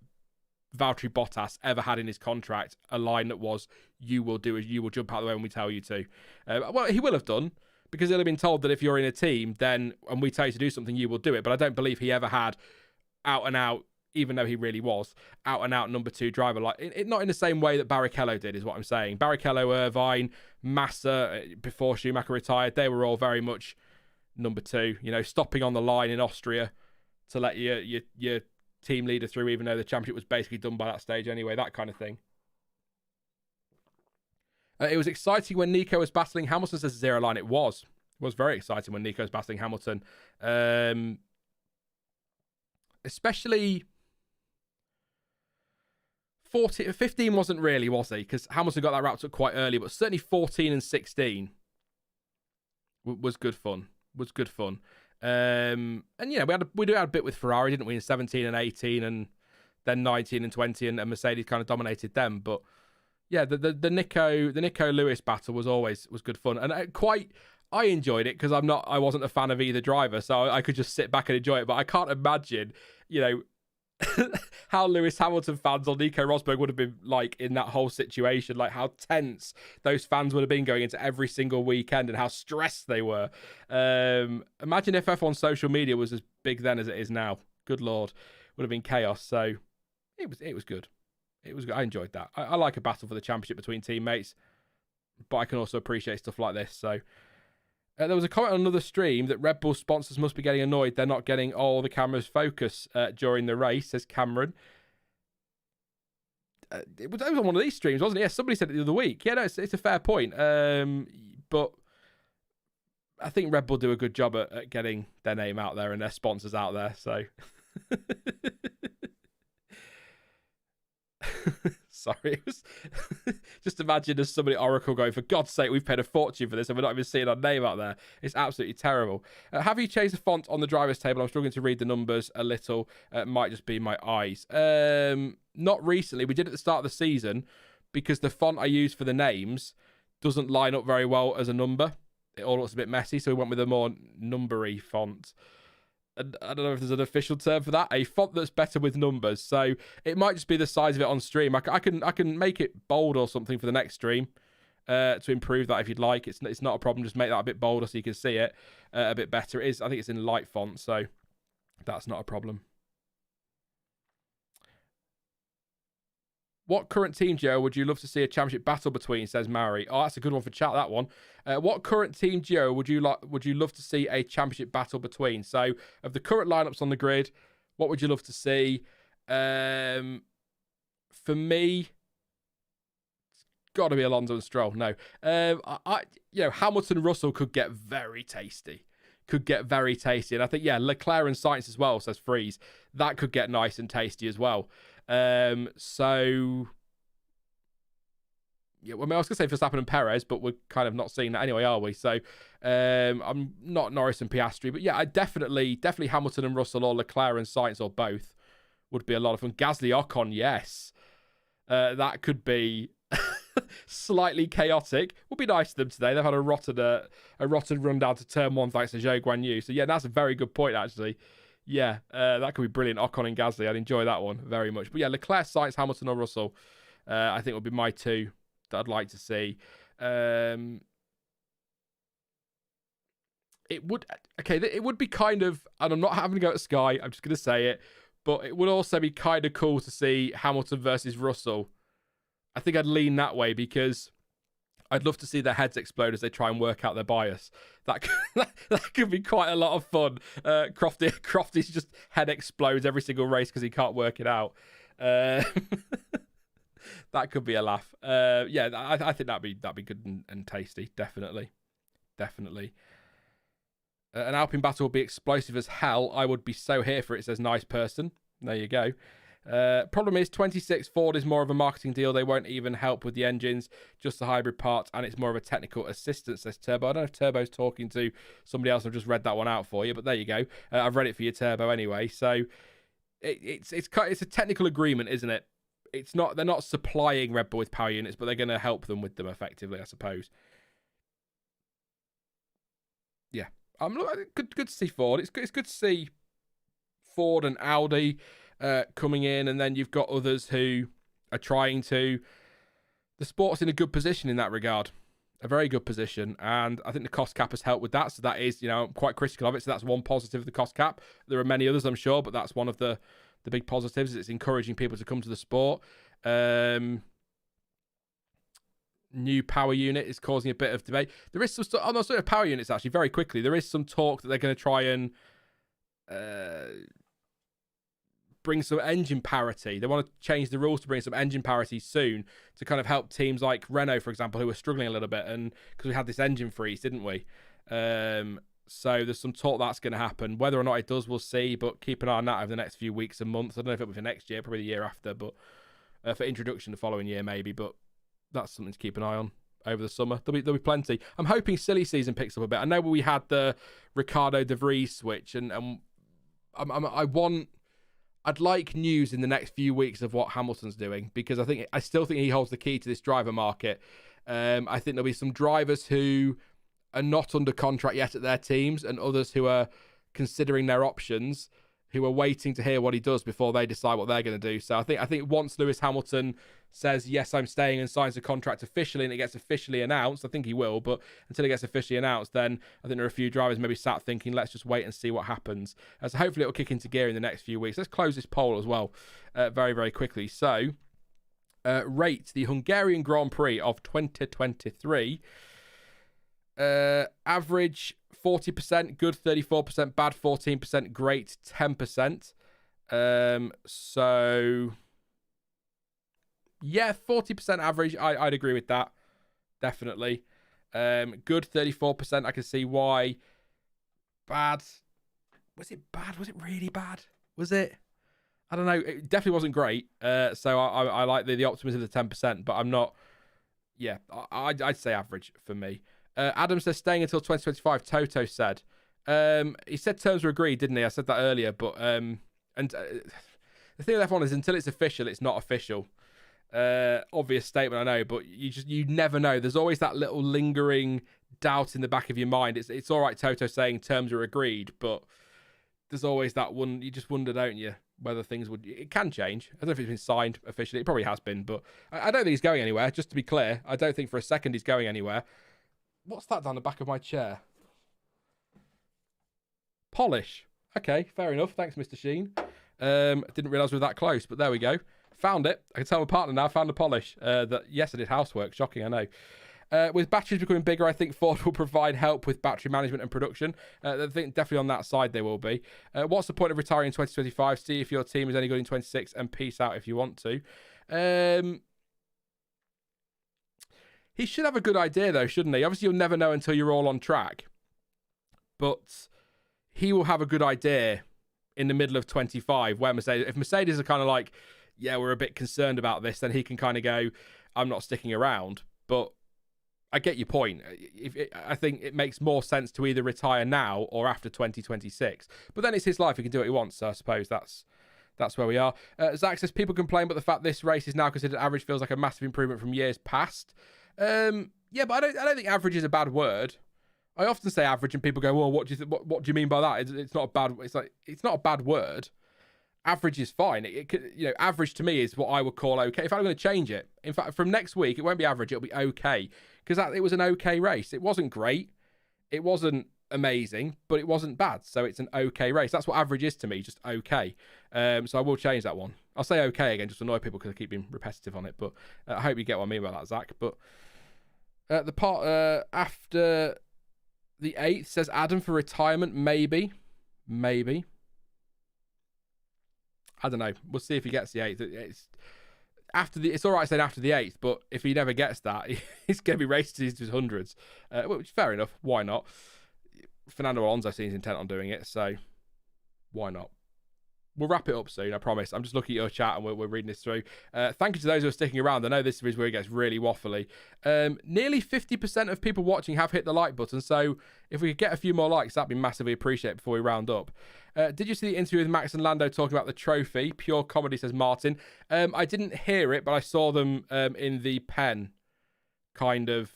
Valtteri Bottas ever had in his contract a line that was, you will jump out of the way when we tell you to. Well, he will have done, because he'll have been told that if you're in a team, then, and we tell you to do something, you will do it. But I don't believe he ever had out and out, even though he really was out and out number two driver, like not in the same way that Barrichello did, is what I'm saying. Barrichello, Irvine, Massa, before Schumacher retired, they were all very much number two, stopping on the line in Austria to let your team leader through, even though the championship was basically done by that stage anyway, that kind of thing. It was exciting when Nico was battling Hamilton, says Zero Line. It was very exciting when Nico was battling Hamilton. Especially 14, 15 wasn't really, was he? Because Hamilton got that wrapped up quite early, but certainly 14 and 16 was good fun. And yeah, we had a bit with Ferrari, didn't we? In 17 and 18, and then 19 and 20, and Mercedes kind of dominated them. But yeah, the Nico Lewis battle was good fun, and I enjoyed it because I wasn't a fan of either driver, so I could just sit back and enjoy it. But I can't imagine, how Lewis Hamilton fans or Nico Rosberg would have been like in that whole situation, like how tense those fans would have been going into every single weekend and how stressed they were. Imagine if F1 social media was as big then as it is now. Good Lord, would have been chaos. So it was good. It was good. I enjoyed that. I like a battle for the championship between teammates, but I can also appreciate stuff like this. So there was a comment on another stream that Red Bull sponsors must be getting annoyed they're not getting all the cameras focus during the race, says Cameron. It was on one of these streams, wasn't it? Yeah, somebody said it the other week. Yeah, no, it's a fair point. But I think Red Bull do a good job at getting their name out there and their sponsors out there. So, sorry, it was just imagine as somebody at Oracle going, for God's sake, we've paid a fortune for this and we're not even seeing our name out there. It's absolutely terrible. Have you changed the font on the driver's table? I'm struggling to read the numbers a little. It might just be my eyes. Not recently. We did at the start of the season because the font I use for the names doesn't line up very well as a number. It all looks a bit messy, so we went with a more numbery font. And I don't know if there's an official term for that. A font that's better with numbers. So it might just be the size of it on stream. I can make it bold or something for the next stream to improve that if you'd like. It's not a problem. Just make that a bit bolder so you can see it a bit better. I think it's in light font, so that's not a problem. What current team, Joe, would you love to see a championship battle between, says Maori. Oh, that's a good one for chat, that one. What current team, Joe, would you love to see a championship battle between? So, of the current lineups on the grid, what would you love to see? For me, it's got to be Alonso and Stroll. No. Hamilton and Russell could get very tasty. And I think, Leclerc and Sainz as well, says Freeze. That could get nice and tasty as well. I was going to say Verstappen and Perez, but we're kind of not seeing that anyway, are we? So, I'm not Norris and Piastri, but yeah, I definitely Hamilton and Russell or Leclerc and Sainz or both would be a lot of fun. Gasly Ocon, yes. That could be slightly chaotic. Would be nice to them today. They've had a rotten run down to turn one thanks to Zhou Guan Yu. So yeah, that's a very good point actually. Yeah, that could be brilliant. Ocon and Gasly, I'd enjoy that one very much. But yeah, Leclerc, Sainz, Hamilton or Russell, I think would be my two that I'd like to see. It would be kind of, and I'm not having to go at Sky, I'm just going to say it, but it would also be kind of cool to see Hamilton versus Russell. I think I'd lean that way because I'd love to see their heads explode as they try and work out their bias. That could be quite a lot of fun. Crofty's just head explodes every single race because he can't work it out. That could be a laugh. I think that'd be good and tasty. Definitely. An Alpine battle would be explosive as hell. I would be so here for it, says Nice Person. There you go. Problem is 26 Ford is more of a marketing deal. They won't even help with the engines, just the hybrid parts, and it's more of a technical assistance, says Turbo. I don't know if Turbo's talking to somebody else. I've just read that one out for you, but there you go. I've read it for you, Turbo, anyway. So it's a technical agreement, isn't it? They're not supplying Red Bull with power units, but they're going to help them with them effectively, I suppose. Yeah, good to see Ford. It's good to see Ford and Audi coming in, and then you've got others who are trying to. The sport's in a good position in that regard, a very good position, and I think the cost cap has helped with that. So that is, I'm quite critical of it. So that's one positive of the cost cap. There are many others, I'm sure, but that's one of the big positives. It's encouraging people to come to the sport. New power unit is causing a bit of debate. There is some stuff on those power units actually. Very quickly, there is some talk that they're going to try and bring some engine parity. They want to change the rules to bring some engine parity soon to kind of help teams like Renault, for example, who are struggling a little bit, and because we had this engine freeze, didn't we? So there's some talk that's going to happen. Whether or not it does, we'll see, but keep an eye on that over the next few weeks and months. I don't know if it'll be for next year, probably the year after, but for introduction the following year, maybe. But that's something to keep an eye on over the summer. There'll be plenty. I'm hoping silly season picks up a bit. I know we had the Ricardo De Vries switch, and I'd like news in the next few weeks of what Hamilton's doing, because I still think he holds the key to this driver market. I think there'll be some drivers who are not under contract yet at their teams, and others who are considering their options, who are waiting to hear what he does before they decide what they're going to do. So I think once Lewis Hamilton says, yes, I'm staying, and signs the contract officially, and it gets officially announced, I think he will, but until it gets officially announced, then I think there are a few drivers maybe sat thinking, let's just wait and see what happens. So hopefully it'll kick into gear in the next few weeks. Let's close this poll as well very, very quickly. So rate the Hungarian Grand Prix of 2023. Average 40%, good 34%, bad 14%, great 10%. So yeah, 40% average. I'd agree with that, definitely. Good 34%. I can see why. Bad. Was it bad? Was it really bad? Was it? I don't know. It definitely wasn't great. So I like the optimism of the 10%, but I'm not. Yeah, I'd say average for me. Adam says staying until 2025. Toto said. He said terms were agreed, didn't he? I said that earlier, but the thing with F1 is until it's official, it's not official. Obvious statement, I know, but you never know. There's always that little lingering doubt in the back of your mind. It's all right, Toto saying terms are agreed, but there's always that one. You just wonder, don't you, whether things would. It can change. I don't know if it's been signed officially. It probably has been, but I don't think he's going anywhere. Just to be clear, I don't think for a second he's going anywhere. What's that down the back of my chair? Polish. Okay, fair enough. Thanks, Mr. Sheen. Didn't realise we were that close, but there we go. Found it. I can tell my partner now. Found the polish. Yes, I did housework. Shocking, I know. With batteries becoming bigger, I think Ford will provide help with battery management and production. I think definitely on that side they will be. What's the point of retiring in 2025? See if your team is any good in 26 and peace out if you want to. He should have a good idea, though, shouldn't he? Obviously, you'll never know until you're all on track. But he will have a good idea in the middle of 25, where if Mercedes are kind of like, yeah, we're a bit concerned about this, then he can kind of go, I'm not sticking around. But I get your point. I think it makes more sense to either retire now or after 2026. But then it's his life. He can do what he wants. So I suppose that's where we are. Zach says, people complain, but the fact this race is now considered average feels like a massive improvement from years past. Yeah, but I don't think average is a bad word. I often say average, and people go, "Well, what do you mean by that?" It's not a bad. It's not a bad word. Average is fine. Average to me is what I would call okay. If I'm going to change it, in fact, from next week it won't be average. It'll be okay, because it was an okay race. It wasn't great. It wasn't amazing, but it wasn't bad. So it's an okay race. That's what average is to me, just okay. So I will change that one. I'll say okay again, just to annoy people because I keep being repetitive on it. But I hope you get what I mean by that, Zach. But the part after the 8th says Adam for retirement, maybe. I don't know. We'll see if he gets the 8th. It's all right saying after the 8th, but if he never gets that, he's going to be racing into his hundreds. Which fair enough. Why not? Fernando Alonso seems intent on doing it, so why not? We'll wrap it up soon, I promise. I'm just looking at your chat and we're reading this through. Thank you to those who are sticking around. I know this is where it gets really waffly. Nearly 50% of people watching have hit the like button, so if we could get a few more likes, that'd be massively appreciated before we round up. Did you see the interview with Max and Lando talking about the trophy? Pure comedy, says Martin. I didn't hear it, but I saw them in the pen kind of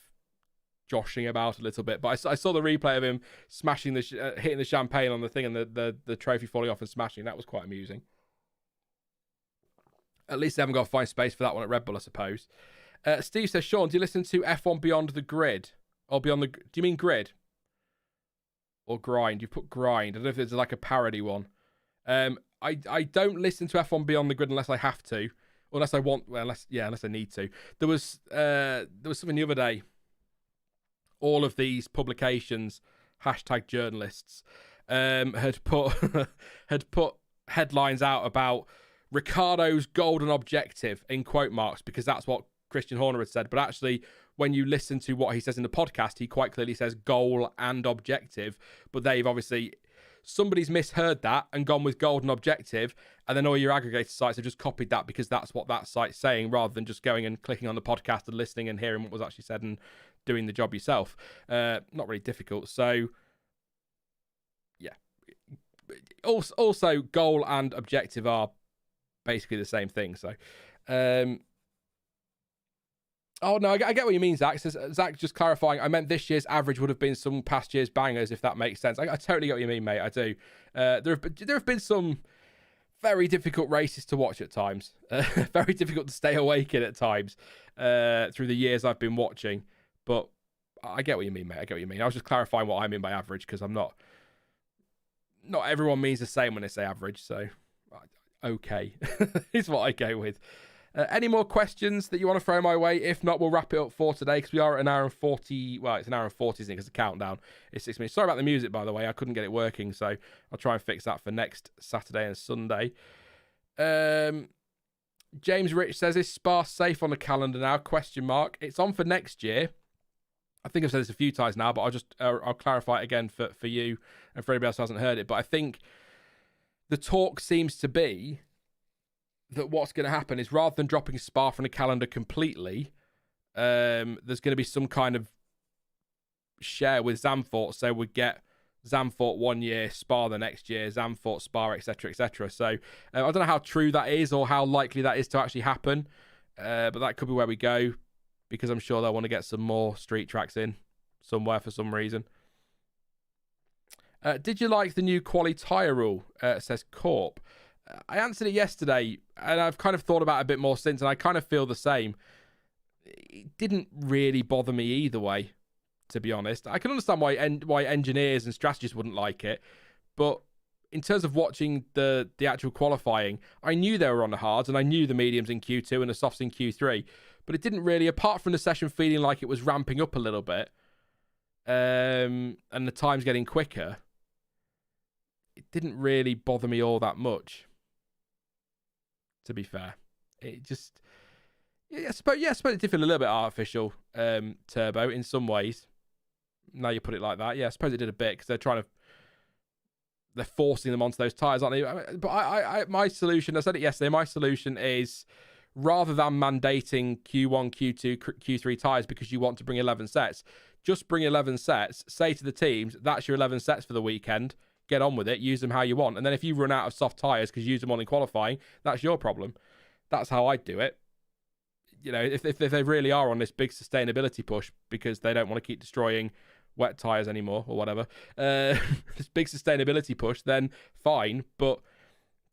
joshing about a little bit, but I saw the replay of him smashing hitting the champagne on the thing and the trophy falling off and smashing. That was quite amusing. At least they haven't got to find space for that one at Red Bull, I suppose. Steve says, Sean, do you listen to F1 Beyond the Grid? Or Beyond the... Do you mean Grid? Or Grind? You put Grind. I don't know if there's like a parody one. I don't listen to F1 Beyond the Grid unless I have to. Unless I want... Well, unless I need to. There was something the other day. All of these publications, #journalists, had put headlines out about Ricardo's golden objective in quote marks, because that's what Christian Horner had said. But actually, when you listen to what he says in the podcast, he quite clearly says goal and objective. But they've obviously somebody's misheard that and gone with golden objective, and then all your aggregator sites have just copied that because that's what that site's saying, rather than just going and clicking on the podcast and listening and hearing what was actually said and doing the job yourself. Not really difficult. So, yeah. Also, goal and objective are basically the same thing. So, oh, no, I get what you mean, Zach. Says, Zach, just clarifying, I meant this year's average would have been some past year's bangers, if that makes sense. I totally get what you mean, mate. I do. There have been some very difficult races to watch at times. Very difficult to stay awake in at times through the years I've been watching. But I get what you mean, mate. I get what you mean. I was just clarifying what I mean by average, because I'm not everyone means the same when they say average. So, okay, is what I go with. Any more questions that you want to throw my way? If not, we'll wrap it up for today, because we are at an hour and 40. Well, it's an hour and 40, isn't it? Because the countdown is 6 minutes. Sorry about the music, by the way. I couldn't get it working, so I'll try and fix that for next Saturday and Sunday. James Rich says, is Spa safe on the calendar now? ? It's on for next year. I think I've said this a few times now, but I'll clarify it again for you and for anybody else who hasn't heard it. But I think the talk seems to be that what's going to happen is, rather than dropping Spa from the calendar completely, there's going to be some kind of share with Zandvoort. So we get Zandvoort 1 year, Spa the next year, Zandvoort, Spa, etc., etc. So I don't know how true that is or how likely that is to actually happen, but that could be where we go, because I'm sure they'll want to get some more street tracks in somewhere for some reason. Did you like the new quali tyre rule? Says Corp. I answered it yesterday, and I've kind of thought about it a bit more since, and I kind of feel the same. It didn't really bother me either way, to be honest. I can understand why engineers and strategists wouldn't like it, but in terms of watching the actual qualifying, I knew they were on the hards, and I knew the mediums in Q2 and the softs in Q3, but it didn't really, apart from the session feeling like it was ramping up a little bit, and the times getting quicker, it didn't really bother me all that much, to be fair. It just, I suppose it did feel a little bit artificial, turbo, in some ways. Now you put it like that. Yeah, I suppose it did a bit, because they're forcing them onto those tyres, aren't they? But my solution, I said it yesterday, my solution is, rather than mandating Q1, Q2, Q3 tyres because you want to bring 11 sets, just bring 11 sets, say to the teams, that's your 11 sets for the weekend, get on with it, use them how you want. And then if you run out of soft tyres because you use them all in qualifying, that's your problem. That's how I'd do it. You know, if they really are on this big sustainability push because they don't want to keep destroying wet tyres anymore or whatever, this big sustainability push, then fine, but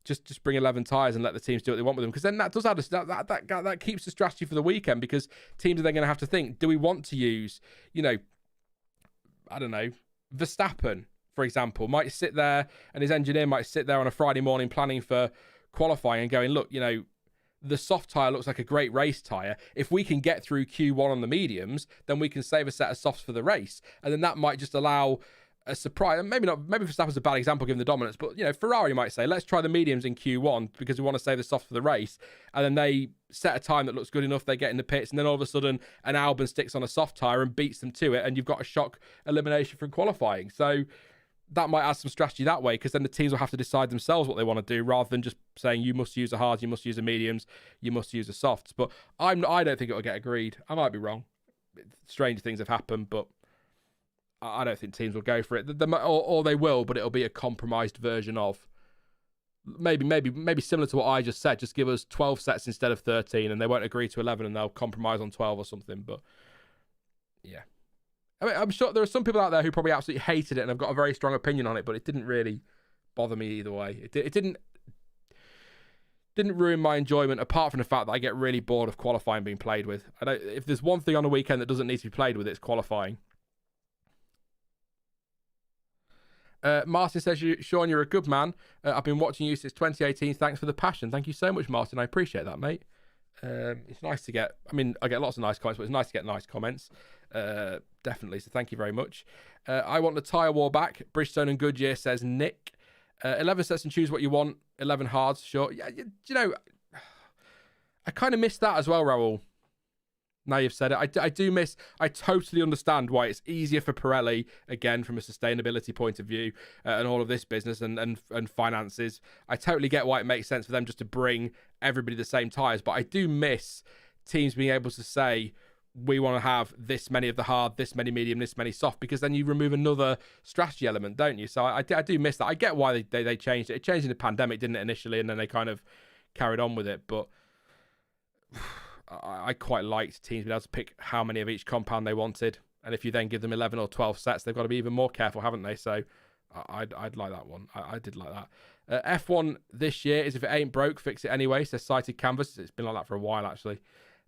just bring 11 tyres and let the teams do what they want with them, because then that does that keeps the strategy for the weekend, because teams are then going to have to think, do we want to use, I don't know, Verstappen, for example, might sit there, and his engineer might sit there on a Friday morning planning for qualifying and going, look, the soft tyre looks like a great race tyre. If we can get through Q1 on the mediums, then we can save a set of softs for the race. And then that might just allow a surprise. Maybe Verstappen's a bad example given the dominance, but Ferrari might say, let's try the mediums in Q1 because we want to save the softs for the race. And then they set a time that looks good enough, they get in the pits, and then all of a sudden an Albon sticks on a soft tyre and beats them to it, and you've got a shock elimination from qualifying. So that might add some strategy that way, because then the teams will have to decide themselves what they want to do, rather than just saying you must use the hards, you must use the mediums, you must use the softs. But I don't think it will get agreed. I might be wrong. Strange things have happened, but I don't think teams will go for it. Or they will, but it'll be a compromised version of maybe similar to what I just said. Just give us 12 sets instead of 13, and they won't agree to 11, and they'll compromise on 12 or something. But yeah. I mean, I'm sure there are some people out there who probably absolutely hated it and have got a very strong opinion on it, but it didn't really bother me either way. It didn't ruin my enjoyment, apart from the fact that I get really bored of qualifying being played with. If there's one thing on a weekend that doesn't need to be played with, it's qualifying. Martin says, Sean, you're a good man. I've been watching you since 2018. Thanks for the passion. Thank you so much, Martin. I appreciate that, mate. It's nice to get, I get lots of nice comments, but it's nice to get nice comments. Definitely. So thank you very much. I want the tyre war back. Bridgestone and Goodyear, says Nick. 11 sets and choose what you want. 11 hards, sure. Yeah, I kind of missed that as well, Raoul. Now you've said it. I totally understand why it's easier for Pirelli, again, from a sustainability point of view, and all of this business and finances. I totally get why it makes sense for them just to bring everybody the same tyres. But I do miss teams being able to say, we want to have this many of the hard, this many medium, this many soft, because then you remove another strategy element, don't you? So I do miss that. I get why they changed it. It changed in the pandemic, didn't it, initially, and then they kind of carried on with it. But I quite liked teams being able to pick how many of each compound they wanted. And if you then give them 11 or 12 sets, they've got to be even more careful, haven't they? So I'd like that one. I did like that. F1 this year is if it ain't broke, fix it anyway. So cited canvas. It's been like that for a while, actually.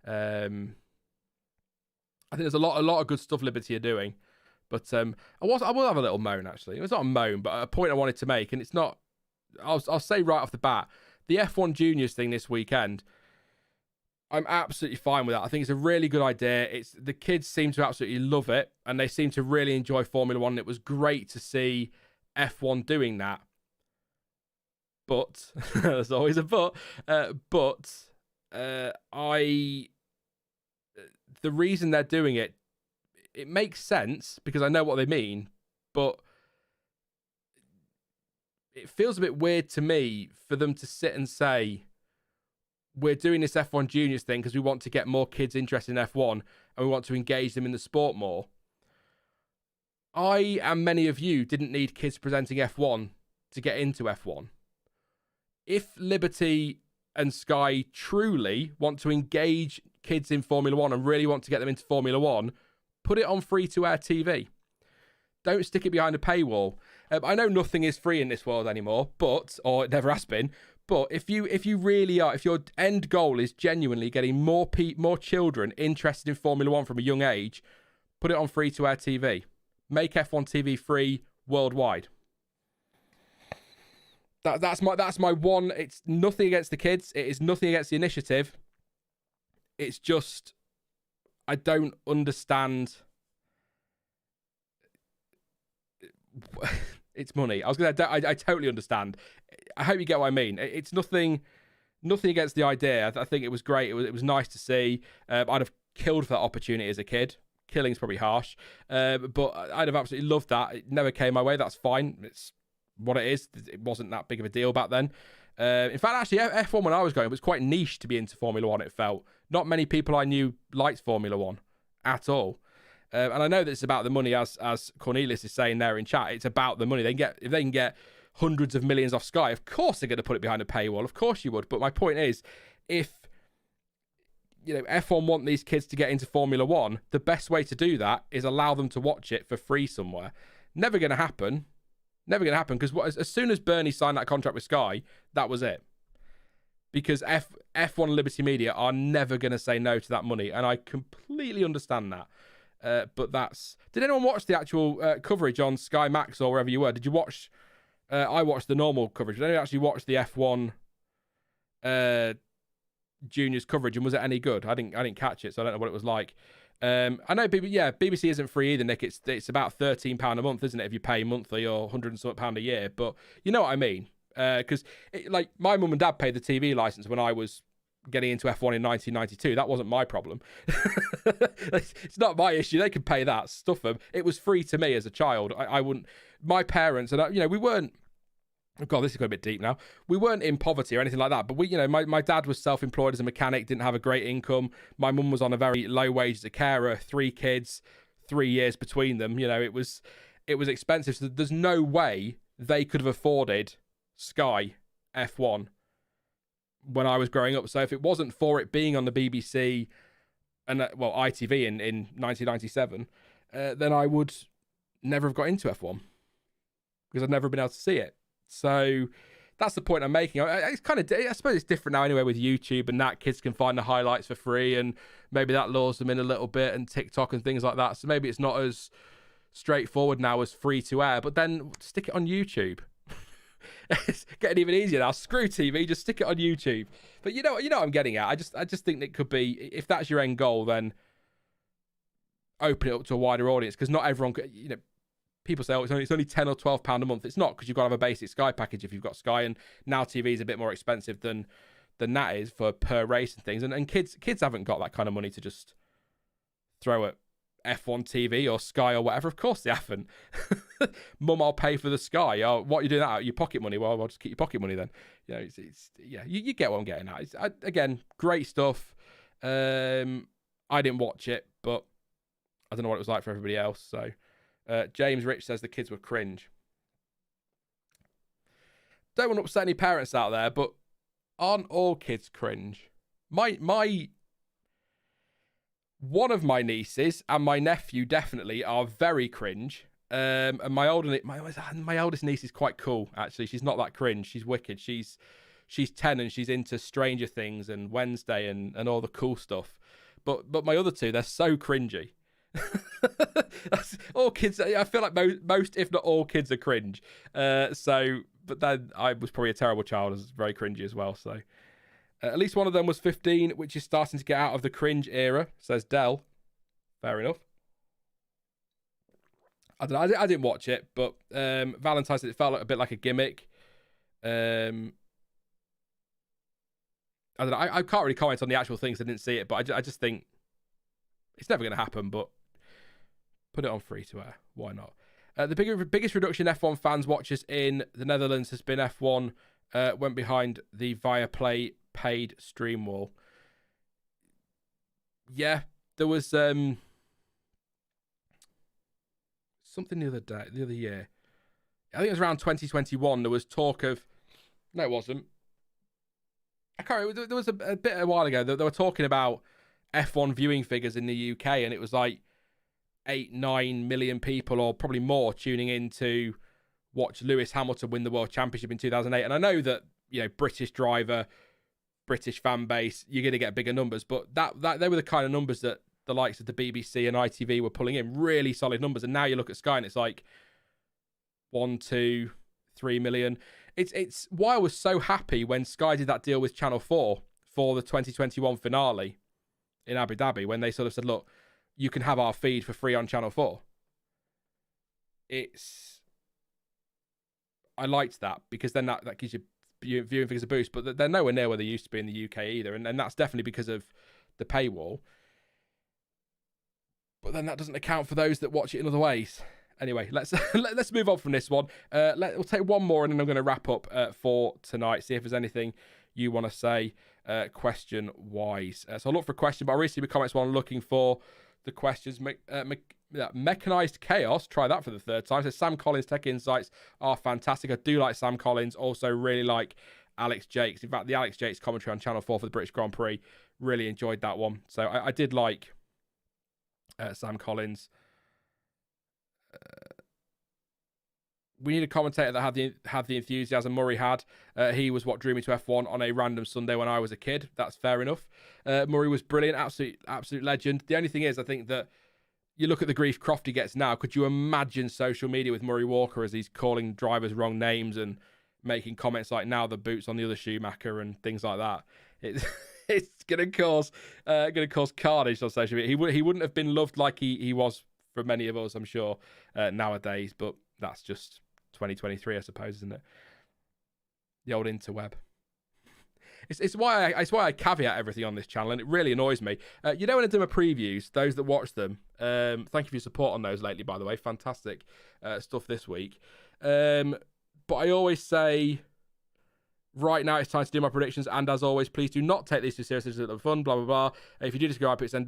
I think there's a lot of good stuff Liberty are doing. But I will have a little moan, actually. It's not a moan, but a point I wanted to make. And it's not... I'll say right off the bat, the F1 Juniors thing this weekend, I'm absolutely fine with that. I think it's a really good idea. The kids seem to absolutely love it, and they seem to really enjoy Formula One. And it was great to see F1 doing that. But there's always a but. The reason they're doing it, it makes sense because I know what they mean, but it feels a bit weird to me for them to sit and say, we're doing this F1 Juniors thing because we want to get more kids interested in F1 and we want to engage them in the sport more. I and many of you didn't need kids presenting F1 to get into F1. If Liberty and Sky truly want to engage kids in Formula One and really want to get them into Formula One, put it on free-to-air TV. Don't stick it behind a paywall. I know nothing is free in this world anymore, or it never has been. But if you really are, if your end goal is genuinely getting more children interested in Formula One from a young age, put it on free-to-air TV. Make F1 TV free worldwide. That's my one. It's nothing against the kids. It is nothing against the initiative. It's just I don't understand. It's money. I totally understand. I hope you get what I mean. It's nothing against the idea. I think it was great. It was nice to see. I'd have killed for that opportunity as a kid. Killing's probably harsh, but I'd have absolutely loved that. It never came my way. That's fine. It's what it is. It wasn't that big of a deal back then. In fact, actually, F1 when I was going, it was quite niche to be into Formula One. It felt not many people I knew liked Formula One at all. And I know that it's about the money, as Cornelius is saying there in chat. It's about the money. If they can get hundreds of millions off Sky, of course they're going to put it behind a paywall. Of course you would. But my point is, if F1 want these kids to get into Formula One, the best way to do that is allow them to watch it for free somewhere. Never going to happen. Never going to happen, because as soon as Bernie signed that contract with Sky, that was it. Because F1 Liberty Media are never going to say no to that money, and I completely understand that. But did anyone watch the actual coverage on Sky Max or wherever you were? Did you watch? I watched the normal coverage. Did anyone actually watch the F1 Juniors coverage, and was it any good? I didn't catch it, so I don't know what it was like. I know BBC isn't free either, Nick. It's about £13 a month, isn't it, if you pay monthly, or £100 and something a year. But you know what I mean? Because like my mum and dad paid the TV license when I was getting into F1 in 1992. That wasn't my problem. It's not my issue. They could pay that, stuff them. It was free to me as a child. I wouldn't. My parents, and we weren't. Oh God, this is going a bit deep now. We weren't in poverty or anything like that, but my dad was self-employed as a mechanic, didn't have a great income. My mum was on a very low wage as a carer, 3 kids, 3 years between them. It was expensive. So there's no way they could have afforded Sky F1 when I was growing up. So if it wasn't for it being on the BBC and ITV in 1997, then I would never have got into F1 because I'd never been able to see it. So that's the point I'm making. It's kind of, I suppose it's different now anyway with YouTube and that. Kids can find the highlights for free, and maybe that lures them in a little bit, and TikTok and things like that. So maybe it's not as straightforward now as free to air, but then stick it on YouTube. It's getting even easier now. Screw TV, just stick it on YouTube. But you know what I'm getting at. I just think it could be, if that's your end goal, then open it up to a wider audience, because not everyone could, people say, it's only £10 or £12 a month. It's not, because you've got to have a basic Sky package if you've got Sky, and now TV is a bit more expensive than that is per race and things. And kids haven't got that kind of money to just throw at F1 TV or Sky or whatever. Of course they haven't. Mum, I'll pay for the Sky. Oh, what are you doing that out of your pocket money? Well, I'll just keep your pocket money then. You know, you get what I'm getting at. Again, great stuff. I didn't watch it, but I don't know what it was like for everybody else. So, James Rich says the kids were cringe. Don't want to upset any parents out there, but aren't all kids cringe? One of my nieces and my nephew definitely are very cringe. And my oldest niece is quite cool, actually. She's not that cringe. She's wicked. She's 10 and she's into Stranger Things and Wednesday and all the cool stuff. But my other two, they're so cringy. All kids, I feel like most, if not all kids are cringe. But then I was probably a terrible child. I was very cringy as well, so... at least one of them was 15, which is starting to get out of the cringe era, says Dell. Fair enough. I don't know. I didn't watch it, but Valentine's Day, it felt a bit like a gimmick. I don't know. I can't really comment on the actual things. I didn't see it, but I just think it's never going to happen. But put it on free to air. Why not? The biggest reduction F1 fans watchers in the Netherlands has been F1 went behind the Viaplay paid stream wall. Yeah, there was something the other year. I think it was around 2021. There was talk of... No, it wasn't. I can't remember. There was a while ago. They were talking about F1 viewing figures in the UK, and it was like 8-9 million people, or probably more, tuning in to watch Lewis Hamilton win the World Championship in 2008. And I know that, you know, British driver, British fan base, you're going to get bigger numbers, but that they were the kind of numbers that the likes of the BBC and ITV were pulling in, really solid numbers. And now you look at Sky and it's like 1, 2, 3 million. It's why I was so happy when Sky did that deal with Channel 4 for the 2021 finale in Abu Dhabi, when they sort of said, look, you can have our feed for free on Channel 4. I liked that, because then that gives you viewing figures a boost, but they're nowhere near where they used to be in the UK either, and that's definitely because of the paywall. But then that doesn't account for those that watch it in other ways. Anyway, let's move on from this one. We'll take one more, and then I'm going to wrap up for tonight. See if there's anything you want to say question wise. So I'll look for a question, but I recently comments while I'm looking for the questions. Mechanized Chaos, try that for the third time. So Sam Collins' Tech Insights are fantastic. I do like Sam Collins. Also really like Alex Jakes. In fact, the Alex Jakes commentary on Channel 4 for the British Grand Prix, really enjoyed that one. So I did like Sam Collins. We need a commentator that had the enthusiasm Murray had. He was what drew me to F1 on a random Sunday when I was a kid. That's fair enough. Murray was brilliant, absolute legend. The only thing is, I think that you look at the grief Crofty gets now. Could you imagine social media with Murray Walker as he's calling drivers wrong names and making comments like "now the boot's on the other Schumacher" and things like that? It's gonna cause carnage on social media. He wouldn't have been loved like he was for many of us, I'm sure, nowadays. But that's just 2023, I suppose, isn't it? The old interweb. It's why I caveat everything on this channel, and it really annoys me. You know, when I do my previews, those that watch them, thank you for your support on those lately, by the way. Fantastic stuff this week. But I always say, right now it's time to do my predictions, and as always, please do not take these too seriously. It's a little fun, blah, blah, blah. If you do disagree with my picks, then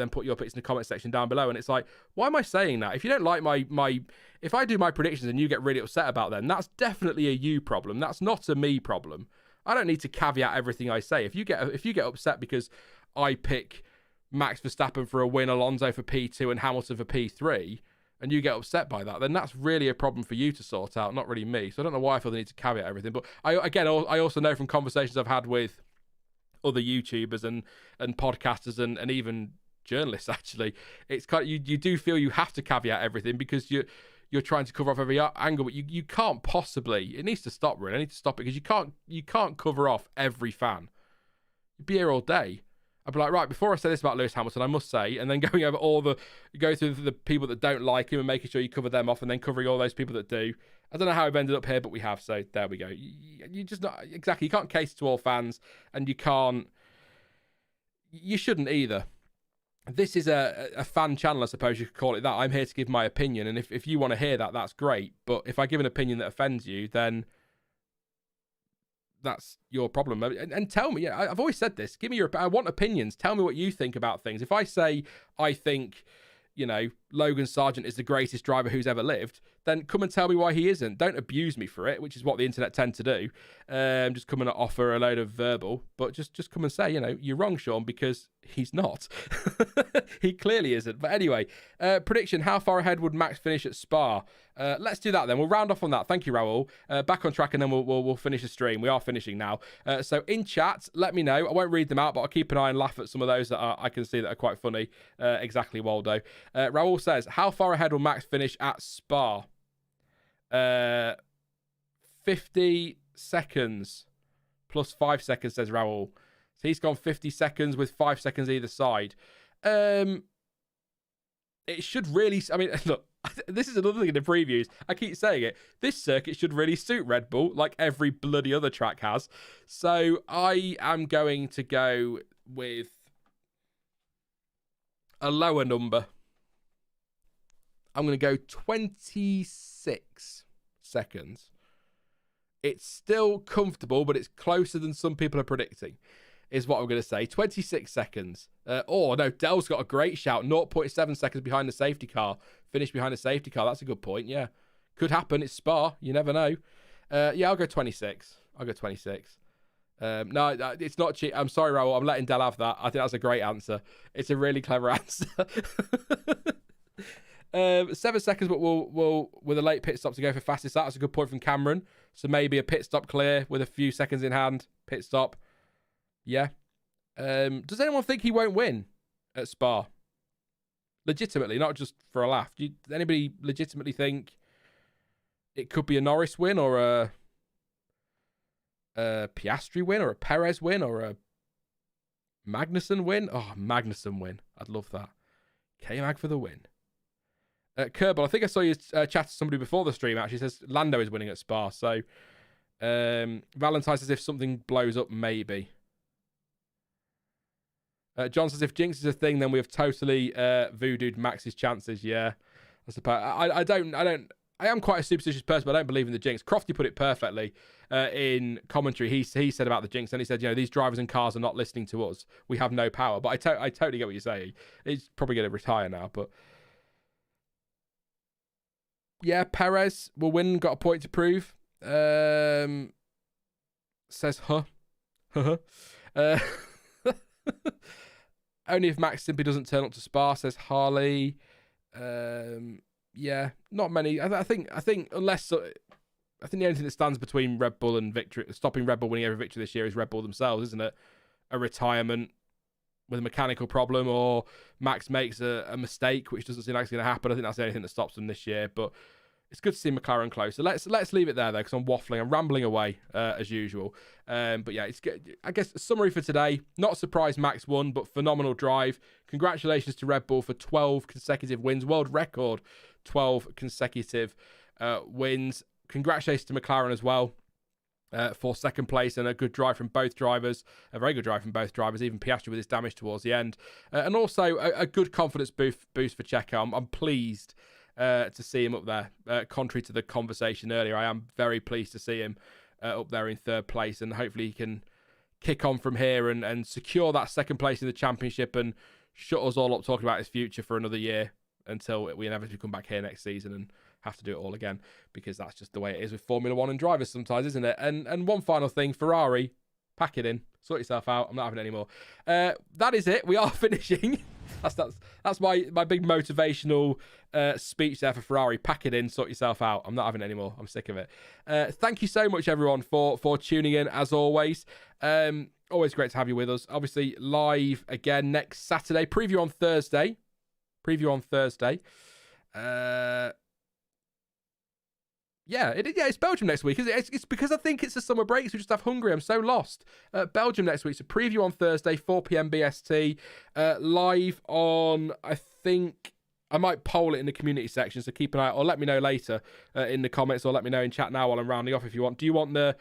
put your picks in the comment section down below. And it's like, why am I saying that? If you don't like my if I do my predictions and you get really upset about them, that's definitely a you problem. That's not a me problem. I don't need to caveat everything I say. If you get upset because I pick Max Verstappen for a win, Alonso for P2 and Hamilton for P3, and you get upset by that, then that's really a problem for you to sort out, not really me. So I don't know why I feel the need to caveat everything. But I also know from conversations I've had with other YouTubers and podcasters and even journalists, actually, it's kind of, you do feel you have to caveat everything because you're trying to cover off every angle, but you can't possibly. It needs to stop, really. I need to stop it, because you can't cover off every fan. You'd be here all day. I'd be like, right, before I say this about Lewis Hamilton, I must say, and then going over go through the people that don't like him and making sure you cover them off, and then covering all those people that do. I don't know how we've ended up here, but we have, so there we go. You just not exactly. You can't cater to all fans, and you shouldn't either. this is a fan channel, I suppose you could call it that. I'm here to give my opinion, and if you want to hear that, that's great. But if I give an opinion that offends you, then that's your problem. And tell me, yeah, I've always said this. Give me I want opinions. Tell me what you think about things. If I say I think, Logan Sargent is the greatest driver who's ever lived, then come and tell me why he isn't. Don't abuse me for it, which is what the internet tend to do. Just come and offer a load of verbal, but just come and say, you're wrong, Sean, because he's not. He clearly isn't. But anyway, prediction, how far ahead would Max finish at Spa? Let's do that then. We'll round off on that. Thank you, Raul. Back on track, and then we'll finish the stream. We are finishing now. So in chat, let me know. I won't read them out, but I'll keep an eye and laugh at some of those that I can see that are quite funny. Exactly, Waldo. Raul says, how far ahead will Max finish at Spa? 50 seconds plus 5 seconds, says Raul. So he's gone 50 seconds with 5 seconds either side. It should really... I mean, look, this is another thing in the previews. I keep saying it. This circuit should really suit Red Bull, like every bloody other track has. So I am going to go with a lower number. I'm going to go 26 seconds. It's still comfortable, but it's closer than some people are predicting, is what I'm going to say. 26 seconds. No, Dell's got a great shout. 0.7 seconds behind the safety car. Finish behind the safety car. That's a good point, yeah. Could happen. It's Spa. You never know. Yeah, I'll go 26. No, it's not cheap. I'm sorry, Raul. I'm letting Dell have that. I think that's a great answer. It's a really clever answer. 7 seconds, but we'll with a late pit stop to go for fastest lap. That's a good point from Cameron. So maybe a pit stop clear with a few seconds in hand. Pit stop. Yeah. Does anyone think he won't win at Spa? Legitimately, not just for a laugh. Does anybody legitimately think it could be a Norris win or a Piastri win or a Perez win or a Magnussen win? Oh, Magnussen win. I'd love that. K-Mag for the win. Kerbal, I think I saw you chat to somebody before the stream, actually. Says Lando is winning at Spa. So Valentine says if something blows up, maybe. John says if Jinx is a thing, then we have totally voodooed Max's chances. Yeah, I suppose. I am quite a superstitious person, but I don't believe in the Jinx. Crofty put it perfectly in commentary. He said about the Jinx, and he said, these drivers and cars are not listening to us. We have no power. But I totally get what you're saying. He's probably going to retire now, but. Yeah, Perez will win. Got a point to prove. Says, only if Max simply doesn't turn up to Spa, says Harley. Yeah, not many. I think unless I think the only thing that stands between Red Bull and victory, stopping Red Bull winning every victory this year, is Red Bull themselves, isn't it? A retirement with a mechanical problem, or Max makes a mistake, which doesn't seem like it's going to happen. I think that's the only thing that stops them this year. But it's good to see McLaren close. So let's leave it there, though, because I'm waffling. I'm rambling away, as usual. But yeah, it's good. I guess a summary for today. Not surprised Max won, but phenomenal drive. Congratulations to Red Bull for 12 consecutive wins. World record 12 consecutive wins. Congratulations to McLaren as well. For second place, and a good drive from both drivers. A very good drive from both drivers, even Piastri with his damage towards the end. And also a good confidence boost for Checo. I'm pleased to see him up there. Contrary to the conversation earlier, I am very pleased to see him up there in third place, and hopefully he can kick on from here and secure that second place in the championship and shut us all up talking about his future for another year until we inevitably come back here next season and have to do it all again, because that's just the way it is with Formula One and drivers sometimes, isn't it? And one final thing, Ferrari, pack it in, sort yourself out. I'm not having it anymore. That is it. We are finishing. That's my big motivational speech there for Ferrari. Pack it in, sort yourself out. I'm not having it anymore. I'm sick of it. Thank you so much, everyone, for tuning in as always. Always great to have you with us. Obviously, live again next Saturday. Preview on Thursday. It's Belgium next week. It's because I think it's the summer breaks. We just have Hungary. I'm so lost. Belgium next week. So preview on Thursday, 4 p.m. BST. Live on, I think, I might poll it in the community section. So keep an eye, or let me know later in the comments, or let me know in chat now while I'm rounding off if you want. Do you want the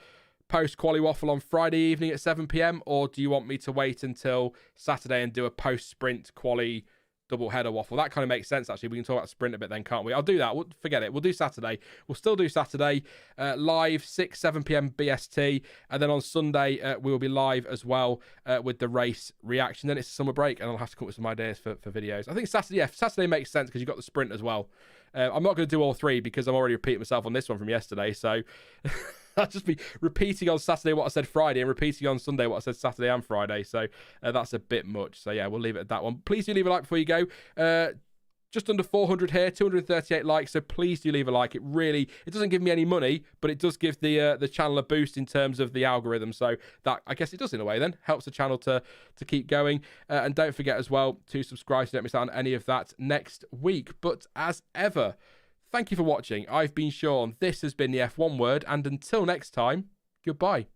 post-quali waffle on Friday evening at 7 p.m, or do you want me to wait until Saturday and do a post-sprint quali double header waffle? That kind of makes sense, actually. We can talk about sprint a bit then, can't we? I'll do that. Forget it. We'll do Saturday. We'll still do Saturday live, 7 p.m. BST. And then on Sunday, we will be live as well with the race reaction. Then it's a summer break, and I'll have to come up with some ideas for videos. I think Saturday makes sense because you've got the sprint as well. I'm not going to do all three because I'm already repeating myself on this one from yesterday. So I'll just be repeating on Saturday what I said Friday and repeating on Sunday what I said Saturday and Friday. So that's a bit much. So yeah, we'll leave it at that one. Please do leave a like before you go. Just under 400 here, 238 likes. So please do leave a like. It doesn't give me any money, but it does give the channel a boost in terms of the algorithm. So that, I guess it does in a way then, helps the channel to keep going. And don't forget as well to subscribe so you don't miss out on any of that next week. But as ever, thank you for watching. I've been Sean. This has been the F1 Word. And until next time, goodbye.